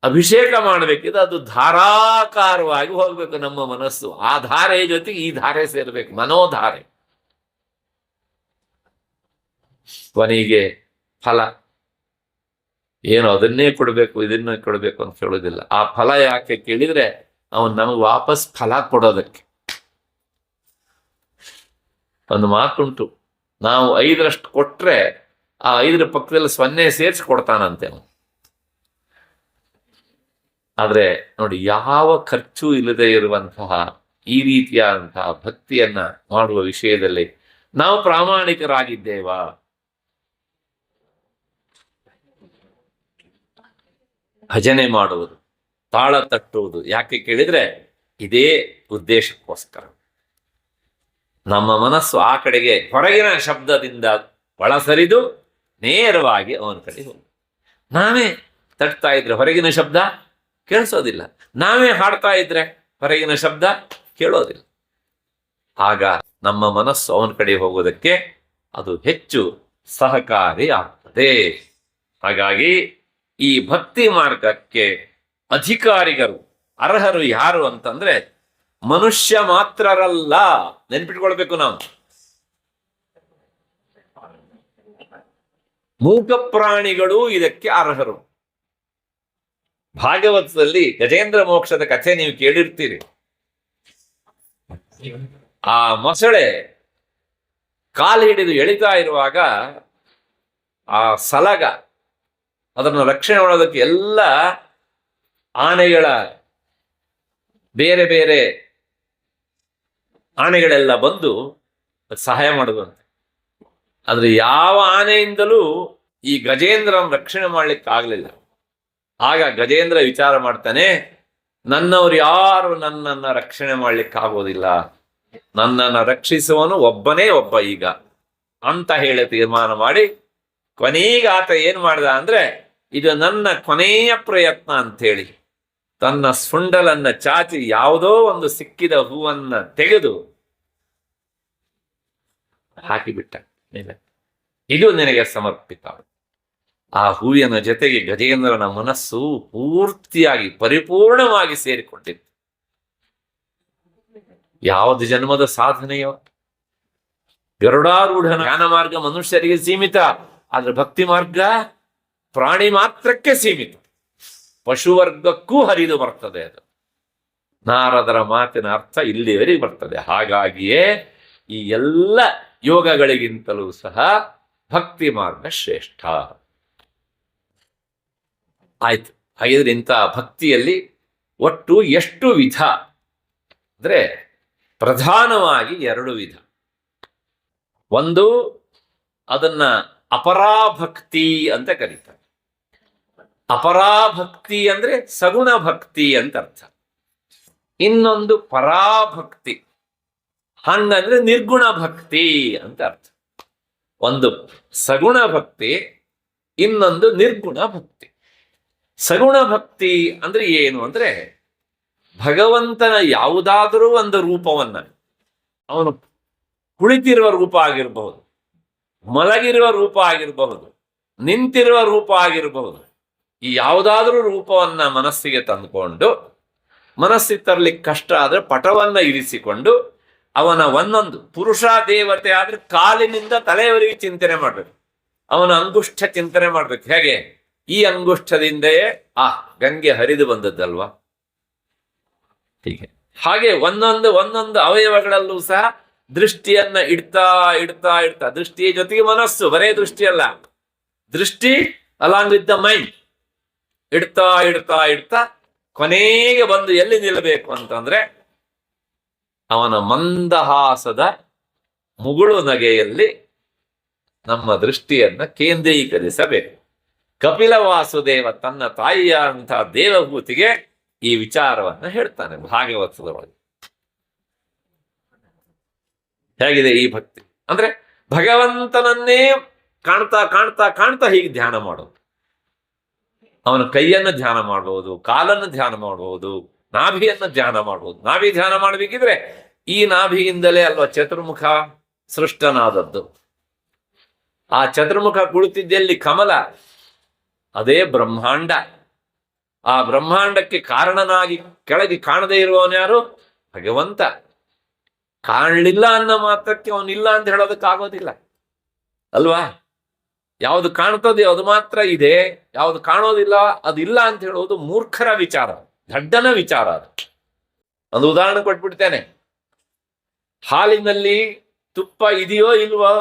ಅಭಿಷೇಕ ಮಾಡಬೇಕಿದ್ರೆ ಅದು ಧಾರಾಕಾರವಾಗಿ ಹೋಗ್ಬೇಕು ನಮ್ಮ ಮನಸ್ಸು. ಆ ಧಾರೆ ಜೊತೆಗೆ ಈ ಧಾರೆ ಸೇರ್ಬೇಕು, ಮನೋಧಾರೆ. ಕೊನೆಗೆ ಫಲ ಏನು, ಅದನ್ನೇ ಕೊಡ್ಬೇಕು ಇದನ್ನೇ ಕೊಡ್ಬೇಕು ಅಂತ ಹೇಳೋದಿಲ್ಲ. ಆ ಫಲ ಯಾಕೆ ಕೇಳಿದ್ರೆ ಅವನು ನಮಗೆ ವಾಪಸ್ ಫಲ ಕೊಡೋದಕ್ಕೆ. ಒಂದು ಮಾತುಂಟು, ನಾವು 5ರಷ್ಟು ಕೊಟ್ರೆ ಆ 5ರ ಪಕ್ಕದಲ್ಲಿ 0 ಸೇರಿಸಿ ಕೊಡ್ತಾನಂತೆ ಅವನು. ಆದ್ರೆ ನೋಡಿ, ಯಾವ ಖರ್ಚು ಇಲ್ಲದೆ ಇರುವಂತಹ ಈ ರೀತಿಯಾದಂತಹ ಭಕ್ತಿಯನ್ನ ಮಾಡುವ ವಿಷಯದಲ್ಲಿ ನಾವು ಪ್ರಾಮಾಣಿಕರಾಗಿದ್ದೇವಾ? ಭಜನೆ ಮಾಡುವುದು, ತಾಳ ತಟ್ಟುವುದು ಯಾಕೆ ಕೇಳಿದ್ರೆ ಇದೇ ಉದ್ದೇಶಕ್ಕೋಸ್ಕರ. ನಮ್ಮ ಮನಸ್ಸು ಆ ಕಡೆಗೆ ಹೊರಗಿನ ಶಬ್ದದಿಂದ ಒಳಸರಿದು ನೇರವಾಗಿ ಅವನ ಕಡೆ ಹೋಗಿ. ನಾವೇ ತಟ್ತಾ ಇದ್ರೆ ಹೊರಗಿನ ಶಬ್ದ ಕೇಳಿಸೋದಿಲ್ಲ, ನಾವೇ ಹಾಡ್ತಾ ಇದ್ರೆ ಹೊರಗಿನ ಶಬ್ದ ಕೇಳೋದಿಲ್ಲ. ಆಗ ನಮ್ಮ ಮನಸ್ಸು ಅವನ ಕಡೆ ಹೋಗೋದಕ್ಕೆ ಅದು ಹೆಚ್ಚು ಸಹಕಾರಿ ಆಗ್ತದೆ. ಹಾಗಾಗಿ ಈ ಭಕ್ತಿ ಮಾರ್ಗಕ್ಕೆ ಅಧಿಕಾರಿಗರು, ಅರ್ಹರು ಯಾರು ಅಂತಂದ್ರೆ ಮನುಷ್ಯ ಮಾತ್ರರಲ್ಲ. ನೆನ್ಪಿಟ್ಕೊಳ್ಬೇಕು ನಾವು. ಮೂಕ ಪ್ರಾಣಿಗಳು ಇದಕ್ಕೆ ಅರ್ಹರು. ಭಾಗವತದಲ್ಲಿ ಗಜೇಂದ್ರ ಮೋಕ್ಷದ ಕಥೆ ನೀವು ಕೇಳಿರ್ತೀರಿ. ಆ ಮೊಸಳೆ ಕಾಲು ಹಿಡಿದು ಎಳಿತಾ ಇರುವಾಗ ಆ ಸಲಗ ಅದನ್ನು ರಕ್ಷಣೆ ಮಾಡೋದಕ್ಕೆ ಎಲ್ಲ ಆನೆಗಳ ಬೇರೆ ಬೇರೆ ಆನೆಗಳೆಲ್ಲ ಬಂದು ಸಹಾಯ ಮಾಡುವಂತೆ. ಆದ್ರೆ ಯಾವ ಆನೆಯಿಂದಲೂ ಈ ಗಜೇಂದ್ರನ ರಕ್ಷಣೆ ಮಾಡ್ಲಿಕ್ಕೆ ಆಗ್ಲಿಲ್ಲ. ಆಗ ಗಜೇಂದ್ರ ವಿಚಾರ ಮಾಡ್ತಾನೆ, ನನ್ನವ್ರು ಯಾರು ನನ್ನನ್ನ ರಕ್ಷಣೆ ಮಾಡ್ಲಿಕ್ಕೆ ಆಗೋದಿಲ್ಲ, ನನ್ನನ್ನು ರಕ್ಷಿಸುವನು ಒಬ್ಬನೇ ಒಬ್ಬ ಈಗ ಅಂತ ಹೇಳಿ ತೀರ್ಮಾನ ಮಾಡಿ ಕೊನೆಗೆ ಆತ ಏನ್ ಮಾಡ್ದ ಅಂದ್ರೆ, ಇದು ನನ್ನ ಕೊನೆಯ ಪ್ರಯತ್ನ ಅಂಥೇಳಿ ತನ್ನ ಸುಂಡಲನ್ನ ಚಾಚಿ ಯಾವುದೋ ಒಂದು ಸಿಕ್ಕಿದ ಹೂವನ್ನ ತೆಗೆದು ಹಾಕಿಬಿಟ್ಟ ಮೇಲೆ. ಇದು ನಿನಗೆ ಸಮರ್ಪಿತ. ಆ ಹೂವಿನ ಜೊತೆಗೆ ಗಜೇಂದ್ರನ ಮನಸ್ಸು ಪೂರ್ತಿಯಾಗಿ ಪರಿಪೂರ್ಣವಾಗಿ ಸೇರಿಕೊಂಡಿತ್ತು. ಯಾವುದು ಜನ್ಮದ ಸಾಧನೆಯೋ? ಗರುಡಾರೂಢ ಜ್ಞಾನ ಮಾರ್ಗ ಮನುಷ್ಯರಿಗೆ ಸೀಮಿತ, ಆದ್ರೆ ಭಕ್ತಿ ಮಾರ್ಗ ಪ್ರಾಣಿ ಮಾತ್ರಕ್ಕೆ ಸೀಮಿತ, ಪಶುವರ್ಗಕ್ಕೂ ಹರಿದು ಬರ್ತದೆ. ಅದು ನಾರದರ ಮಾತಿನ ಅರ್ಥ ಇಲ್ಲಿವರೆಗೆ ಬರ್ತದೆ. ಹಾಗಾಗಿಯೇ ಈ ಎಲ್ಲ ಯೋಗಗಳಿಗಿಂತಲೂ ಸಹ ಭಕ್ತಿ ಮಾರ್ಗ ಶ್ರೇಷ್ಠ. ಆಯ್ತು. ಹಾಗಿದ್ರೆ ಇಂಥ ಭಕ್ತಿಯಲ್ಲಿ ಒಟ್ಟು ಎಷ್ಟು ವಿಧ ಅಂದ್ರೆ ಪ್ರಧಾನವಾಗಿ 2 ವಿಧ. ಒಂದು ಅದನ್ನ ಅಪರಾಭಕ್ತಿ ಅಂತ ಕರೀತಾರೆ. ಅಪರಾಭಕ್ತಿ ಅಂದ್ರೆ ಸಗುಣ ಭಕ್ತಿ ಅಂತ ಅರ್ಥ. ಇನ್ನೊಂದು ಪರಾಭಕ್ತಿ. ಹಂಗಂದ್ರೆ ನಿರ್ಗುಣ ಭಕ್ತಿ ಅಂತ ಅರ್ಥ. ಒಂದು ಸಗುಣ ಭಕ್ತಿ, ಇನ್ನೊಂದು ನಿರ್ಗುಣ ಭಕ್ತಿ. ಸಗುಣ ಭಕ್ತಿ ಅಂದ್ರೆ ಏನು ಅಂದ್ರೆ ಭಗವಂತನ ಯಾವುದಾದರೂ ಒಂದು ರೂಪವನ್ನ, ಅವನು ಕುಳಿತಿರುವ ರೂಪ ಆಗಿರಬಹುದು, ಮಲಗಿರುವ ರೂಪ ಆಗಿರಬಹುದು, ನಿಂತಿರುವ ರೂಪ ಆಗಿರಬಹುದು, ಈ ಯಾವುದಾದ್ರೂ ರೂಪವನ್ನ ಮನಸ್ಸಿಗೆ ತಂದುಕೊಂಡು, ಮನಸ್ಸಿಗೆ ತರಲಿಕ್ಕೆ ಕಷ್ಟ ಆದ್ರೆ ಪಟವನ್ನ ಇರಿಸಿಕೊಂಡು ಅವನ ಒಂದೊಂದು, ಪುರುಷ ದೇವತೆ ಆದ್ರೆ ಕಾಲಿನಿಂದ ತಲೆಯವರೆಗೆ ಚಿಂತನೆ ಮಾಡ್ಬೇಕು, ಅವನ ಅಂಗುಷ್ಠ ಚಿಂತನೆ ಮಾಡ್ಬೇಕು. ಹೇಗೆ? ಈ ಅಂಗುಷ್ಠದಿಂದಲೇ ಗಂಗೆ ಹರಿದು ಬಂದದ್ದಲ್ವಾ, ಹೀಗೆ. ಹಾಗೆ ಒಂದೊಂದು ಅವಯವಗಳಲ್ಲೂ ಸಹ ದೃಷ್ಟಿಯನ್ನ ಇಡ್ತಾ ಇಡ್ತಾ ಇಡ್ತಾ, ದೃಷ್ಟಿಯ ಜೊತೆಗೆ ಮನಸ್ಸು, ಬರೇ ದೃಷ್ಟಿ ಅಲ್ಲ, ದೃಷ್ಟಿ ಅಲಾಂಗ್ ವಿತ್ ದ ಮೈಂಡ್, ಇಡ್ತಾ ಇಡ್ತಾ ಇಡ್ತಾ ಕೊನೆಗೆ ಬಂದು ಎಲ್ಲಿ ನಿಲ್ಲಬೇಕು ಅಂತಂದ್ರೆ ಅವನ ಮಂದಹಾಸದ ಮುಗುಳು ನಗೆಯಲ್ಲಿ ನಮ್ಮ ದೃಷ್ಟಿಯನ್ನ ಕೇಂದ್ರೀಕರಿಸಬೇಕು. ಕಪಿಲ ವಾಸುದೇವ ತನ್ನ ತಾಯಿಯ ಅಂತ ದೇವಭೂತಿಗೆ ಈ ವಿಚಾರವನ್ನ ಹೇಳ್ತಾನೆ ಭಾಗವತದೊಳಗೆ. ಹೇಗಿದೆ ಈ ಭಕ್ತಿ ಅಂದ್ರೆ ಭಗವಂತನನ್ನೇ ಕಾಣ್ತಾ ಕಾಣ್ತಾ ಕಾಣ್ತಾ ಹೀಗೆ ಧ್ಯಾನ ಮಾಡೋದು. ಅವನ ಕೈಯನ್ನು ಧ್ಯಾನ ಮಾಡಬಹುದು, ಕಾಲನ್ನು ಧ್ಯಾನ ಮಾಡಬಹುದು, ನಾಭಿಯನ್ನು ಧ್ಯಾನ ಮಾಡಬಹುದು. ನಾಭಿ ಧ್ಯಾನ ಮಾಡಬೇಕಿದ್ರೆ ಈ ನಾಭಿಯಿಂದಲೇ ಅಲ್ವಾ ಚತುರ್ಮುಖ ಸೃಷ್ಟನಾದದ್ದು. ಆ ಚತುರ್ಮುಖ ಕುಳಿತಿದ್ದೆಲ್ಲಿ ಕಮಲ, ಅದೇ ಬ್ರಹ್ಮಾಂಡ. ಆ ಬ್ರಹ್ಮಾಂಡಕ್ಕೆ ಕಾರಣನಾಗಿ ಕೆಳಗೆ ಕಾಣದೇ ಇರುವವನು ಯಾರು? ಭಗವಂತ. ಕಾಣಲಿಲ್ಲ ಅನ್ನೋ ಮಾತ್ರಕ್ಕೆ ಅವನಿಲ್ಲ ಅಂತ ಹೇಳೋದಕ್ಕಾಗೋದಿಲ್ಲ ಅಲ್ವಾ. ಯಾವುದು ಕಾಣ್ತದೆ ಅದು ಮಾತ್ರ ಇದೆ, ಯಾವುದು ಕಾಣೋದಿಲ್ಲ ಅದಿಲ್ಲ ಅಂತ ಹೇಳೋದು ಮೂರ್ಖರ ವಿಚಾರ, ದಡ್ಡನ ವಿಚಾರ. ಅದು ಒಂದು ಉದಾಹರಣೆ ಕೊಟ್ಬಿಡ್ತೇನೆ. ಹಾಲಿನಲ್ಲಿ ತುಪ್ಪ ಇದೆಯೋ ಇಲ್ವೋ?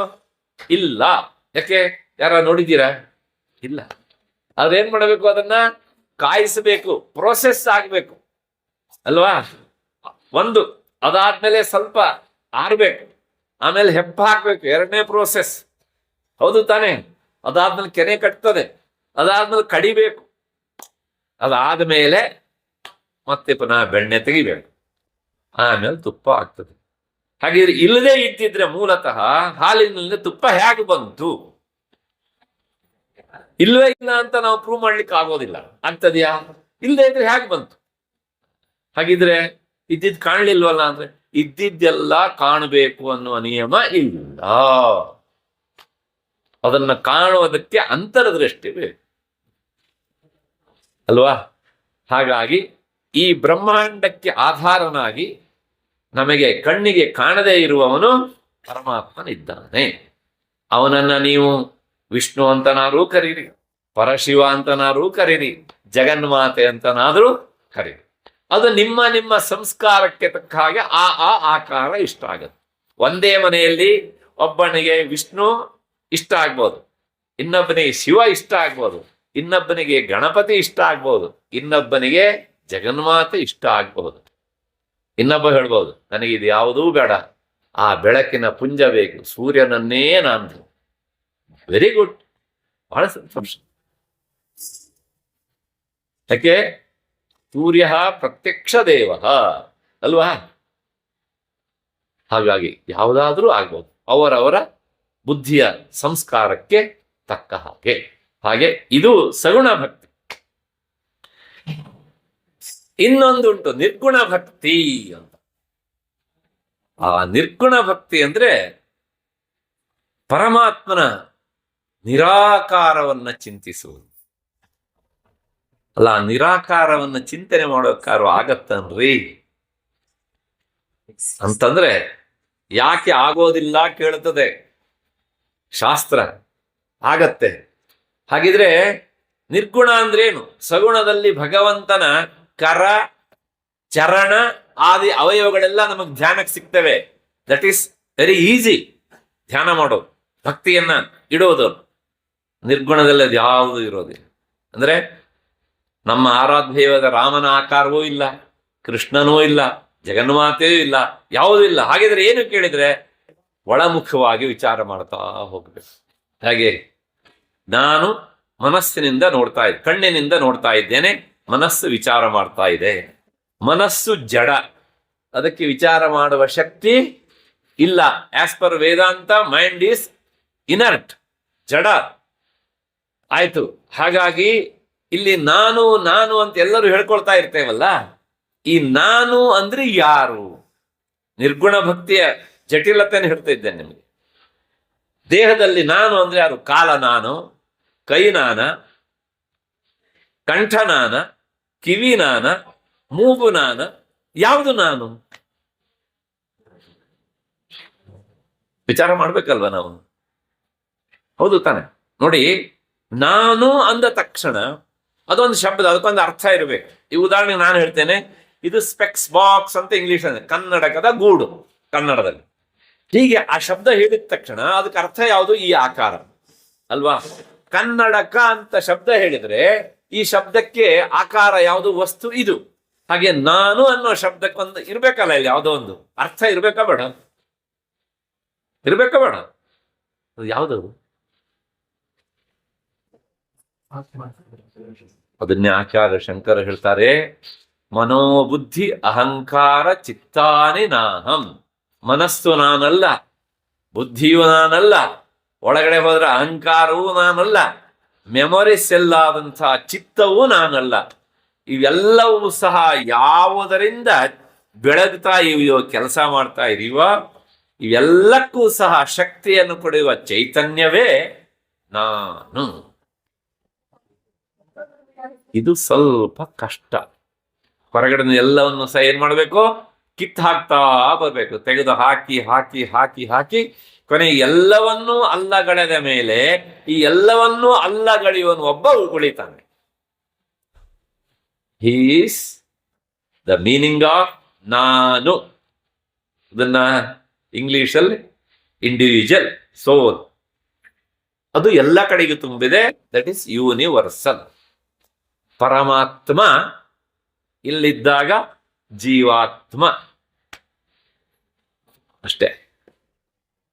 ಇಲ್ಲ. ಯಾಕೆ? ಯಾರ ನೋಡಿದ್ದೀರಾ? ಇಲ್ಲ. ಅದೇನ್ ಮಾಡಬೇಕು? ಅದನ್ನ ಕಾಯಿಸಬೇಕು, ಪ್ರೋಸೆಸ್ ಆಗ್ಬೇಕು ಅಲ್ವಾ. ಒಂದು ಅದಾದ್ಮೇಲೆ ಸ್ವಲ್ಪ ಆರ್ಬೇಕು, ಆಮೇಲೆ ಹೆಪ್ಪ ಹಾಕ್ಬೇಕು, ಎರಡನೇ ಪ್ರೋಸೆಸ್. ಹೌದು ತಾನೆ? ಅದಾದ್ಮೇಲೆ ಕೆನೆ ಕಟ್ತದೆ, ಅದಾದ್ಮೇಲೆ ಕಡಿಬೇಕು, ಅದಾದ್ಮೇಲೆ ಮತ್ತೆ ಪುನಃ ಬೆಣ್ಣೆ ತೆಗಿಬೇಕು, ಆಮೇಲೆ ತುಪ್ಪ ಆಗ್ತದೆ. ಹಾಗಿದ್ರೆ ಇಲ್ಲದೆ ಇದ್ದಿದ್ರೆ ಮೂಲತಃ ಹಾಲಿನಲ್ಲಿ ತುಪ್ಪ ಹೇಗೆ ಬಂತು? ಇಲ್ವೇ ಇಲ್ಲ ಅಂತ ನಾವು ಪ್ರೂವ್ ಮಾಡ್ಲಿಕ್ಕೆ ಆಗೋದಿಲ್ಲ. ಆಗ್ತದ್ಯಾ? ಇಲ್ಲದೆ ಇದ್ರೆ ಹೇಗೆ ಬಂತು? ಹಾಗಿದ್ರೆ ಇದ್ದಿದ್ ಕಾಣ್ಲಿಲ್ವಲ್ಲ ಅಂದ್ರೆ ಇದ್ದಿದ್ದೆಲ್ಲ ಕಾಣಬೇಕು ಅನ್ನುವ ನಿಯಮ ಇಲ್ಲ. ಅದನ್ನ ಕಾಣುವುದಕ್ಕೆ ಅಂತರದೃಷ್ಟಿ ಬೇಕು ಅಲ್ವಾ. ಹಾಗಾಗಿ ಈ ಬ್ರಹ್ಮಾಂಡಕ್ಕೆ ಆಧಾರನಾಗಿ ನಮಗೆ ಕಣ್ಣಿಗೆ ಕಾಣದೇ ಇರುವವನು ಪರಮಾತ್ಮನಿದ್ದಾನೆ. ಅವನನ್ನ ನೀವು ವಿಷ್ಣು ಅಂತನಾದ್ರೂ ಕರೀರಿ, ಪರಶಿವ ಅಂತನಾದ್ರೂ ಕರೀರಿ, ಜಗನ್ಮಾತೆ ಅಂತನಾದ್ರೂ ಕರೀರಿ. ಅದು ನಿಮ್ಮ ನಿಮ್ಮ ಸಂಸ್ಕಾರಕ್ಕೆ ತಕ್ಕ ಹಾಗೆ ಆ ಆಕಾರ ಇಷ್ಟ ಆಗತ್ತೆ. ಒಂದೇ ಮನೆಯಲ್ಲಿ ಒಬ್ಬನಿಗೆ ವಿಷ್ಣು ಇಷ್ಟ ಆಗ್ಬೋದು, ಇನ್ನೊಬ್ಬನಿಗೆ ಶಿವ ಇಷ್ಟ ಆಗ್ಬೋದು, ಇನ್ನೊಬ್ಬನಿಗೆ ಗಣಪತಿ ಇಷ್ಟ ಆಗ್ಬೋದು, ಇನ್ನೊಬ್ಬನಿಗೆ ಜಗನ್ಮಾತೆ ಇಷ್ಟ ಆಗ್ಬಹುದು. ಇನ್ನೊಬ್ಬ ಹೇಳ್ಬೋದು ನನಗೆ ಇದು ಯಾವುದೂ ಬೇಡ, ಆ ಬೆಳಕಿನ ಪುಂಜ ಬೇಕು, ಸೂರ್ಯನನ್ನೇ ನಾನು. ವೆರಿ ಗುಡ್, ಬಹಳ ಸಂತೋಷ. ಯಾಕೆ? ಸೂರ್ಯ ಪ್ರತ್ಯಕ್ಷ ದೇವ ಅಲ್ವಾ. ಹಾಗಾಗಿ ಯಾವುದಾದ್ರೂ ಆಗ್ಬೋದು ಅವರವರ ಬುದ್ಧಿಯ ಸಂಸ್ಕಾರಕ್ಕೆ ತಕ್ಕ ಹಾಗೆ. ಹಾಗೆ ಇದು ಸಗುಣ ಭಕ್ತಿ. ಇನ್ನೊಂದುಂಟು ನಿರ್ಗುಣ ಭಕ್ತಿ ಅಂತ. ಆ ನಿರ್ಗುಣ ಭಕ್ತಿ ಅಂದ್ರೆ ಪರಮಾತ್ಮನ ನಿರಾಕಾರವನ್ನ ಚಿಂತಿಸುವುದು. ಅಲ್ಲ, ನಿರಾಕಾರವನ್ನ ಚಿಂತನೆ ಮಾಡೋಕ್ಕಾರು ಆಗತ್ತನ್ರಿ ಅಂತಂದ್ರೆ ಯಾಕೆ ಆಗೋದಿಲ್ಲ ಕೇಳ್ತದೆ ಶಾಸ್ತ್ರ. ಆಗತ್ತೆ. ಹಾಗಿದ್ರೆ ನಿರ್ಗುಣ ಅಂದ್ರೇನು? ಸಗುಣದಲ್ಲಿ ಭಗವಂತನ ಕರ, ಚರಣ ಆದಿ ಅವಯವಗಳೆಲ್ಲ ನಮಗೆ ಧ್ಯಾನಕ್ಕೆ ಸಿಗ್ತವೆ. ದಟ್ ಈಸ್ ವೆರಿ ಈಸಿ ಧ್ಯಾನ ಮಾಡೋದು, ಭಕ್ತಿಯನ್ನ ಇಡೋದು. ನಿರ್ಗುಣದಲ್ಲಿ ಅದು ಯಾವುದು ಇರೋದಿಲ್ಲ. ಅಂದ್ರೆ ನಮ್ಮ ಆರಾಧ್ಯವಾದ ರಾಮನ ಆಕಾರವೂ ಇಲ್ಲ, ಕೃಷ್ಣನೂ ಇಲ್ಲ, ಜಗನ್ಮಾತೆಯೂ ಇಲ್ಲ, ಯಾವುದೂ ಇಲ್ಲ. ಹಾಗಿದ್ರೆ ಏನು ಕೇಳಿದ್ರೆ ಒಳಮುಖವಾಗಿ ವಿಚಾರ ಮಾಡ್ತಾ ಹೋಗ್ಬೇಕು. ಹಾಗೆ ನಾನು ಮನಸ್ಸಿನಿಂದ ನೋಡ್ತಾ ಇದ್ದೆ, ಕಣ್ಣಿನಿಂದ ನೋಡ್ತಾ ಇದ್ದೇನೆ, ಮನಸ್ಸು ವಿಚಾರ ಮಾಡ್ತಾ ಇದೆ. ಮನಸ್ಸು ಜಡ, ಅದಕ್ಕೆ ವಿಚಾರ ಮಾಡುವ ಶಕ್ತಿ ಇಲ್ಲ. As per Vedanta mind is inert, ಜಡ. ಆಯ್ತು. ಹಾಗಾಗಿ ಇಲ್ಲಿ ನಾನು ನಾನು ಅಂತ ಎಲ್ಲರೂ ಹೇಳ್ಕೊಳ್ತಾ ಇರ್ತೇವಲ್ಲ, ಈ ನಾನು ಅಂದ್ರೆ ಯಾರು? ನಿರ್ಗುಣ ಭಕ್ತಿಯ ಜಟಿಲತೆಯನ್ನು ಹೇಳ್ತಾ ಇದ್ದೇನೆ ನಿಮಗೆ. ದೇಹದಲ್ಲಿ ನಾನು ಅಂದ್ರೆ ಯಾರು? ಕಾಲ ನಾನು, ಕೈ ನಾನ, ಕಂಠ ನಾನ, ಕಿವಿ ನಾನ, ಮೂಗು ನಾನ, ಯಾವುದು ನಾನು? ವಿಚಾರ ಮಾಡ್ಬೇಕಲ್ವ ನಾವು? ಹೌದು ತಾನೆ? ನೋಡಿ, ನಾನು ಅಂದ ತಕ್ಷಣ ಅದೊಂದು ಶಬ್ದ, ಅದಕ್ಕೊಂದು ಅರ್ಥ ಇರಬೇಕು. ಈ ಉದಾಹರಣೆಗೆ ನಾನು ಹೇಳ್ತೇನೆ, ಇದು ಸ್ಪೆಕ್ಸ್ ಬಾಕ್ಸ್ ಅಂತ ಇಂಗ್ಲಿಷ್ ಅಂದ್ರೆ ಕನ್ನಡಕದ ಗೂಡು, ಕನ್ನಡದಲ್ಲಿ. ಹೀಗೆ ಆ ಶಬ್ದ ಹೇಳಿದ ತಕ್ಷಣ ಅದಕ್ಕೆ ಅರ್ಥ ಯಾವುದು? ಈ ಆಕಾರ ಅಲ್ವಾ? ಕನ್ನಡಕ ಅಂತ ಶಬ್ದ ಹೇಳಿದ್ರೆ ಈ ಶಬ್ದಕ್ಕೆ ಆಕಾರ ಯಾವುದು? ವಸ್ತು ಇದು. ಹಾಗೆ ನಾನು ಅನ್ನೋ ಶಬ್ದಕ್ಕೊಂದು ಇರ್ಬೇಕಲ್ಲ, ಇಲ್ಲಿ ಯಾವುದೋ ಒಂದು ಅರ್ಥ ಇರ್ಬೇಕಾ ಬೇಡ? ಇರ್ಬೇಕಾ ಬೇಡ? ಯಾವ್ದು? ಅದನ್ನೇ ಆಚಾರ್ಯ ಶಂಕರ ಹೇಳ್ತಾರೆ, ಮನೋಬುದ್ಧಿ ಅಹಂಕಾರ ಚಿತ್ತಾನಿ ನಾಹಂ. ಮನಸ್ಸು ನಾನಲ್ಲ, ಬುದ್ಧಿಯೂ ನಾನಲ್ಲ, ಒಳಗಡೆ ಹೋದ್ರೆ ಅಹಂಕಾರವೂ ನಾನಲ್ಲ, ಮೆಮೊರೀಸ್ ಎಲ್ಲಾದಂತಹ ಚಿತ್ತವೂ ನಾನಲ್ಲ. ಇವೆಲ್ಲವೂ ಸಹ ಯಾವುದರಿಂದ ಬೆಳಗ್ತಾ ಇವೆಯೋ, ಕೆಲಸ ಮಾಡ್ತಾ ಇದೀವೋ, ಇವೆಲ್ಲಕ್ಕೂ ಸಹ ಶಕ್ತಿಯನ್ನು ಕೊಡುವ ಚೈತನ್ಯವೇ ನಾನು. ಇದು ಸ್ವಲ್ಪ ಕಷ್ಟ. ಹೊರಗಡೆ ಎಲ್ಲವನ್ನು ಸಹ ಏನ್ ಮಾಡಬೇಕು? ಕಿತ್ತು ಹಾಕ್ತಾ ಬರಬೇಕು. ತೆಗೆದು ಹಾಕಿ ಹಾಕಿ ಹಾಕಿ ಹಾಕಿ ಕೊನೆಗೆ ಎಲ್ಲವನ್ನೂ ಅಲ್ಲಗಳೆದ ಮೇಲೆ ಈ ಎಲ್ಲವನ್ನೂ ಅಲ್ಲಗಳೆಯುವನು ಒಬ್ಬ ಉಳಿತಾನೆ. ಹೀಸ್ ದ ಮೀನಿಂಗ್ ಆಫ್ ನಾನು. ಇದನ್ನ ಇಂಗ್ಲಿಷಲ್ಲಿ ಇಂಡಿವಿಜುವಲ್ ಸೋಲ್, ಅದು ಎಲ್ಲ ಕಡೆಗೂ ತುಂಬಿದೆ. That is universal. ಪರಮಾತ್ಮ ಇಲ್ಲಿದ್ದಾಗ ಜೀವಾತ್ಮ ಅಷ್ಟೇ.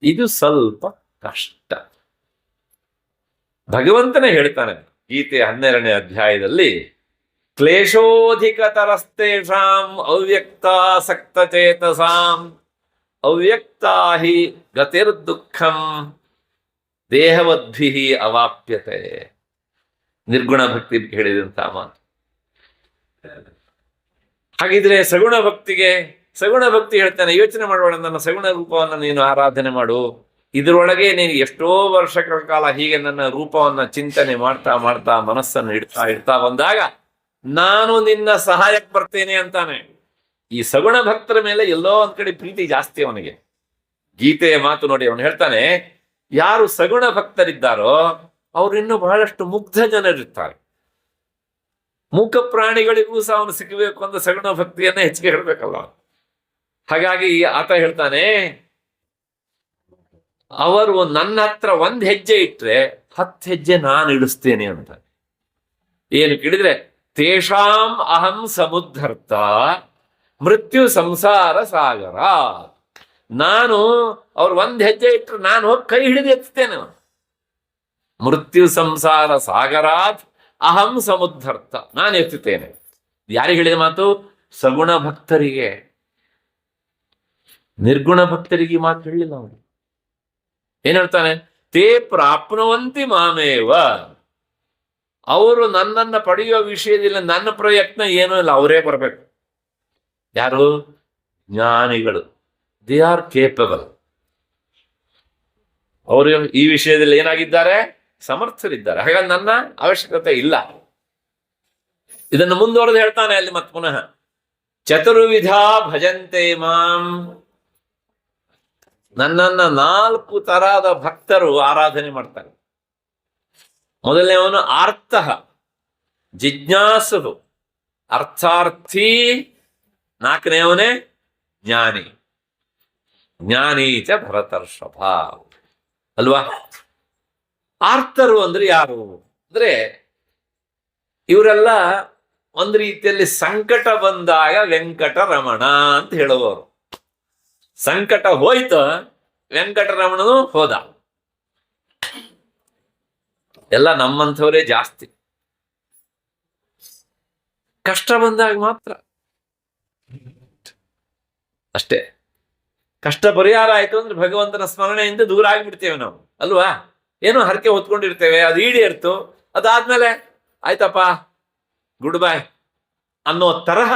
ಇದು ಸ್ವಲ್ಪ ಕಷ್ಟ. ಭಗವಂತನೇ ಹೇಳ್ತಾನೆ ಗೀತೆ 12ನೇ ಅಧ್ಯಾಯದಲ್ಲಿ, ಕ್ಲೇಶೋಧಿಕತರಸ್ತೇಷಾಂ ಅವ್ಯಕ್ತಾಸಕ್ತ ಚೇತಸಾಂ ಅವ್ಯಕ್ತಾ ಹಿ ಗತಿರ್ದುಃಖಂ ದೇಹವದ್ಭಿಃ ಅವಾಪ್ಯತೆ. ನಿರ್ಗುಣ ಭಕ್ತಿ ಹೇಳಿದಂತಹ ಮಾತು. ಹಾಗಿದ್ರೆ ಸಗುಣ ಭಕ್ತಿ ಹೇಳ್ತಾನೆ, ಯೋಚನೆ ಮಾಡೋಣ, ನನ್ನ ಸಗುಣ ರೂಪವನ್ನು ನೀನು ಆರಾಧನೆ ಮಾಡು. ಇದರೊಳಗೆ ನೀನು ಎಷ್ಟೋ ವರ್ಷಗಳ ಕಾಲ ಹೀಗೆ ನನ್ನ ರೂಪವನ್ನ ಚಿಂತನೆ ಮಾಡ್ತಾ ಮಾಡ್ತಾ ಮನಸ್ಸನ್ನು ಇಡ್ತಾ ಬಂದಾಗ ನಾನು ನಿನ್ನ ಸಹಾಯಕ್ಕೆ ಬರ್ತೇನೆ ಅಂತಾನೆ. ಈ ಸಗುಣ ಭಕ್ತರ ಮೇಲೆ ಎಲ್ಲೋ ಒಂದ್ ಕಡೆ ಪ್ರೀತಿ ಜಾಸ್ತಿ ಅವನಿಗೆ. ಗೀತೆಯ ಮಾತು ನೋಡಿ, ಅವನು ಹೇಳ್ತಾನೆ, ಯಾರು ಸಗುಣ ಭಕ್ತರಿದ್ದಾರೋ ಅವ್ರು ಇನ್ನೂ ಬಹಳಷ್ಟು ಮುಗ್ಧ ಜನರಿರ್ತಾರೆ. ಮೂಕ ಪ್ರಾಣಿಗಳಿಗೂ ಸಹ ಅವನು ಸಿಗಬೇಕು ಅಂತ ಸಗುಣ ಭಕ್ತಿಯನ್ನ ಹೆಚ್ಚಿಗೆ ಹೇಳ್ಬೇಕಲ್ಲ. ಹಾಗಾಗಿ ಆತ ಹೇಳ್ತಾನೆ, ಅವರು ನನ್ನ ಹತ್ರ 1 ಹೆಜ್ಜೆ ಇಟ್ರೆ 10 ಹೆಜ್ಜೆ ನಾನು ಇಡಿಸ್ತೇನೆ ಅಂತ. ಏನು ಕೇಳಿದ್ರೆ, ತೇಷಾಂ ಅಹಂ ಸಮುದ್ಧರ್ತ ಮೃತ್ಯು ಸಂಸಾರ ಸಾಗರ. ನಾನು ಅವ್ರು 1 ಹೆಜ್ಜೆ ಇಟ್ರೆ ನಾನು ಹೋಗಿ ಕೈ ಹಿಡಿದು ಎತ್ತುತ್ತೇನೆ. ಮೃತ್ಯು ಸಂಸಾರ ಸಾಗರಾತ್ ಅಹಂ ಸಮುದ್ಧರ್ತ, ನಾನು ಎತ್ತುತ್ತೇನೆ. ಯಾರಿಗೆ ಹೇಳಿದ ಮಾತು? ಸಗುಣ ಭಕ್ತರಿಗೆ. ನಿರ್ಗುಣ ಭಕ್ತರಿಗೆ ಮಾತು ಹೇಳಿಲ್ಲ ಅವನು. ಏನ್ ಹೇಳ್ತಾನೆ? ತೇ ಪ್ರಾಪ್ನುವಂತಿ ಮಾಮೇವ. ಅವರು ನನ್ನನ್ನ ಪಡೆಯುವ ವಿಷಯದಲ್ಲಿ ನನ್ನ ಪ್ರಯತ್ನ ಏನೂ ಇಲ್ಲ, ಅವರೇ ಬರಬೇಕು. ಯಾರು? ಜ್ಞಾನಿಗಳು. They are capable. ಅವರು ಈ ವಿಷಯದಲ್ಲಿ ಏನಾಗಿದ್ದಾರೆ? ಸಮರ್ಥರಿದ್ದಾರೆ. ಹಾಗಾಗಿ ನನ್ನ ಅವಶ್ಯಕತೆ ಇಲ್ಲ. ಇದನ್ನು ಮುಂದುವರೆದು ಹೇಳ್ತಾನೆ ಅಲ್ಲಿ ಮತ್ತೆ ಪುನಃ, ಚತುರ್ವಿಧ ಭಜಂತೆ ಮಾಂ. ನನ್ನನ್ನ 4 ತರಹದ ಭಕ್ತರು ಆರಾಧನೆ ಮಾಡ್ತಾರೆ. ಮೊದಲನೇವನು ಆರ್ತಃ, ಜಿಜ್ಞಾಸು, ಅರ್ಥಾರ್ಥಿ. 4ನೇವನೇ ಜ್ಞಾನಿ. ಜ್ಞಾನೀಚ ಭರತರ್ಷಭ ಅಲ್ವಾ? ಆರ್ತರು ಅಂದ್ರೆ ಯಾರು ಅಂದ್ರೆ, ಇವರೆಲ್ಲ ಒಂದು ರೀತಿಯಲ್ಲಿ ಸಂಕಟ ಬಂದಾಗ ವೆಂಕಟರಮಣ ಅಂತ ಹೇಳುವವರು. ಸಂಕಟ ಹೋಯ್ತು, ವೆಂಕಟರಮಣನು ಹೋದ. ಎಲ್ಲ ನಮ್ಮಂಥವರೇ ಜಾಸ್ತಿ. ಕಷ್ಟ ಬಂದಾಗ ಮಾತ್ರ ಅಷ್ಟೇ. ಕಷ್ಟ ಪರಿಹಾರ ಆಯ್ತು ಅಂದ್ರೆ ಭಗವಂತನ ಸ್ಮರಣೆಯಿಂದ ದೂರ ಆಗಿಬಿಡ್ತೇವೆ ನಾವು, ಅಲ್ವಾ? ಏನೋ ಹರಕೆ ಹೊತ್ಕೊಂಡಿರ್ತೇವೆ, ಅದು ಈಡೇರ್ತು, ಅದಾದ್ಮೇಲೆ ಆಯ್ತಪ್ಪ ಗುಡ್ ಬಾಯ್ ಅನ್ನೋ ತರಹ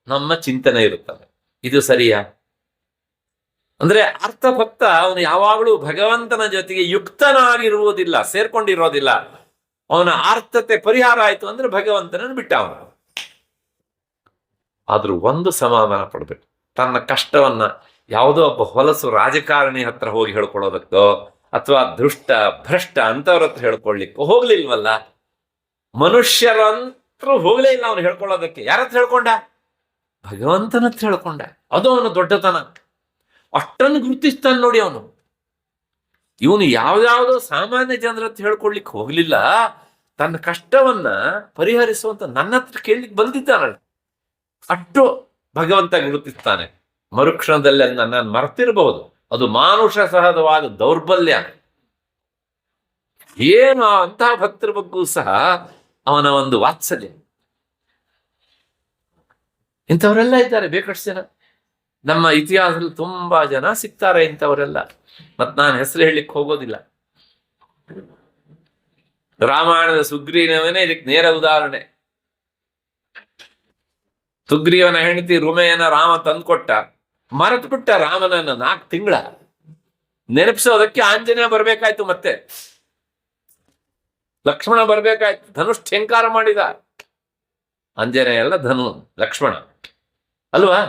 ನಮ್ಮ ಚಿಂತನೆ ಇರುತ್ತದೆ. ಇದು ಸರಿಯಾ? ಅಂದ್ರೆ ಅರ್ಥಭಕ್ತ ಅವನು ಯಾವಾಗಲೂ ಭಗವಂತನ ಜೊತೆಗೆ ಯುಕ್ತನಾಗಿರುವುದಿಲ್ಲ, ಸೇರ್ಕೊಂಡಿರೋದಿಲ್ಲ. ಅವನ ಆರ್ಥತೆ ಪರಿಹಾರ ಆಯ್ತು ಅಂದ್ರೆ ಭಗವಂತನನ್ನು ಬಿಟ್ಟ ಅವನು. ಆದ್ರೂ ಒಂದು ಸಮಾಧಾನ ಪಡ್ಬೇಕು, ತನ್ನ ಕಷ್ಟವನ್ನ ಯಾವುದೋ ಒಬ್ಬ ಹೊಲಸು ರಾಜಕಾರಣಿ ಹತ್ರ ಹೋಗಿ ಹೇಳ್ಕೊಳ್ಳೋದಕ್ಕೋ ಅಥವಾ ದುಷ್ಟ ಭ್ರಷ್ಟ ಅಂತವ್ರ ಹತ್ರ ಹೇಳ್ಕೊಳ್ಲಿಕ್ಕೋ ಹೋಗ್ಲಿಲ್ವಲ್ಲ. ಮನುಷ್ಯರಂತರೂ ಹೋಗ್ಲೇ ಇಲ್ಲ ಅವನು ಹೇಳ್ಕೊಳ್ಳೋದಕ್ಕೆ. ಯಾರತ್ರ ಹೇಳ್ಕೊಂಡ? ಭಗವಂತನ ಹತ್ರ ಹೇಳ್ಕೊಂಡ. ಅದು ಅವನು ದೊಡ್ಡತನ. ಅಷ್ಟನ್ನು ಗುರುತಿಸ್ತಾನೆ ನೋಡಿ ಅವನು. ಇವನು ಯಾವ್ದಾವುದೋ ಸಾಮಾನ್ಯ ಜನರ ಹತ್ರ ಹೇಳ್ಕೊಳ್ಲಿಕ್ಕೆ ಹೋಗ್ಲಿಲ್ಲ, ತನ್ನ ಕಷ್ಟವನ್ನ ಪರಿಹರಿಸುವಂತ ನನ್ನ ಹತ್ರ ಕೇಳಲಿಕ್ಕೆ ಬಂದಿದ್ದಾನಲ್ಲ, ಅಷ್ಟು ಭಗವಂತ ಗುರುತಿಸ್ತಾನೆ. ಮರುಕ್ಷಣದಲ್ಲಿ ನಾನು ಮರ್ತಿರಬಹುದು, ಅದು ಮಾನುಷ ಸಹಜವಾದ ದೌರ್ಬಲ್ಯ. ಏನು ಅಂತಹ ಭಕ್ತರ ಬಗ್ಗೂ ಸಹ ಅವನ ಒಂದು ವಾತ್ಸಲ್ಯ. ಇಂಥವರೆಲ್ಲ ಇದ್ದಾರೆ ಬೇಕಷ್ಟು ಜನ. ನಮ್ಮ ಇತಿಹಾಸದಲ್ಲಿ ತುಂಬಾ ಜನ ಸಿಗ್ತಾರೆ ಇಂಥವರೆಲ್ಲ. ಮತ್ ನಾನು ಹೆಸರು ಹೇಳಲಿಕ್ಕೆ ಹೋಗೋದಿಲ್ಲ. ರಾಮಾಯಣದ ಸುಗ್ರೀವನೇ ಇದಕ್ಕೆ ನೇರ ಉದಾಹರಣೆ. ಸುಗ್ರೀವನ ಹೆಂಡತಿ ರುಮೆಯನ್ನ ರಾಮ ತಂದ್ಕೊಟ್ಟ, ಮರೆತು ಬಿಟ್ಟ ರಾಮನನ್ನ 4 ತಿಂಗಳ. ನೆನಪಿಸೋದಕ್ಕೆ ಆಂಜನೇಯ ಬರ್ಬೇಕಾಯ್ತು, ಮತ್ತೆ ಲಕ್ಷ್ಮಣ ಬರ್ಬೇಕಾಯ್ತು. ಧನುಷ್ ಠೇಂಕಾರ ಮಾಡಿದ. ಆಂಜನೇಯ ಎಲ್ಲ ಧನು, ಲಕ್ಷ್ಮಣ ಅಲ್ವಾ?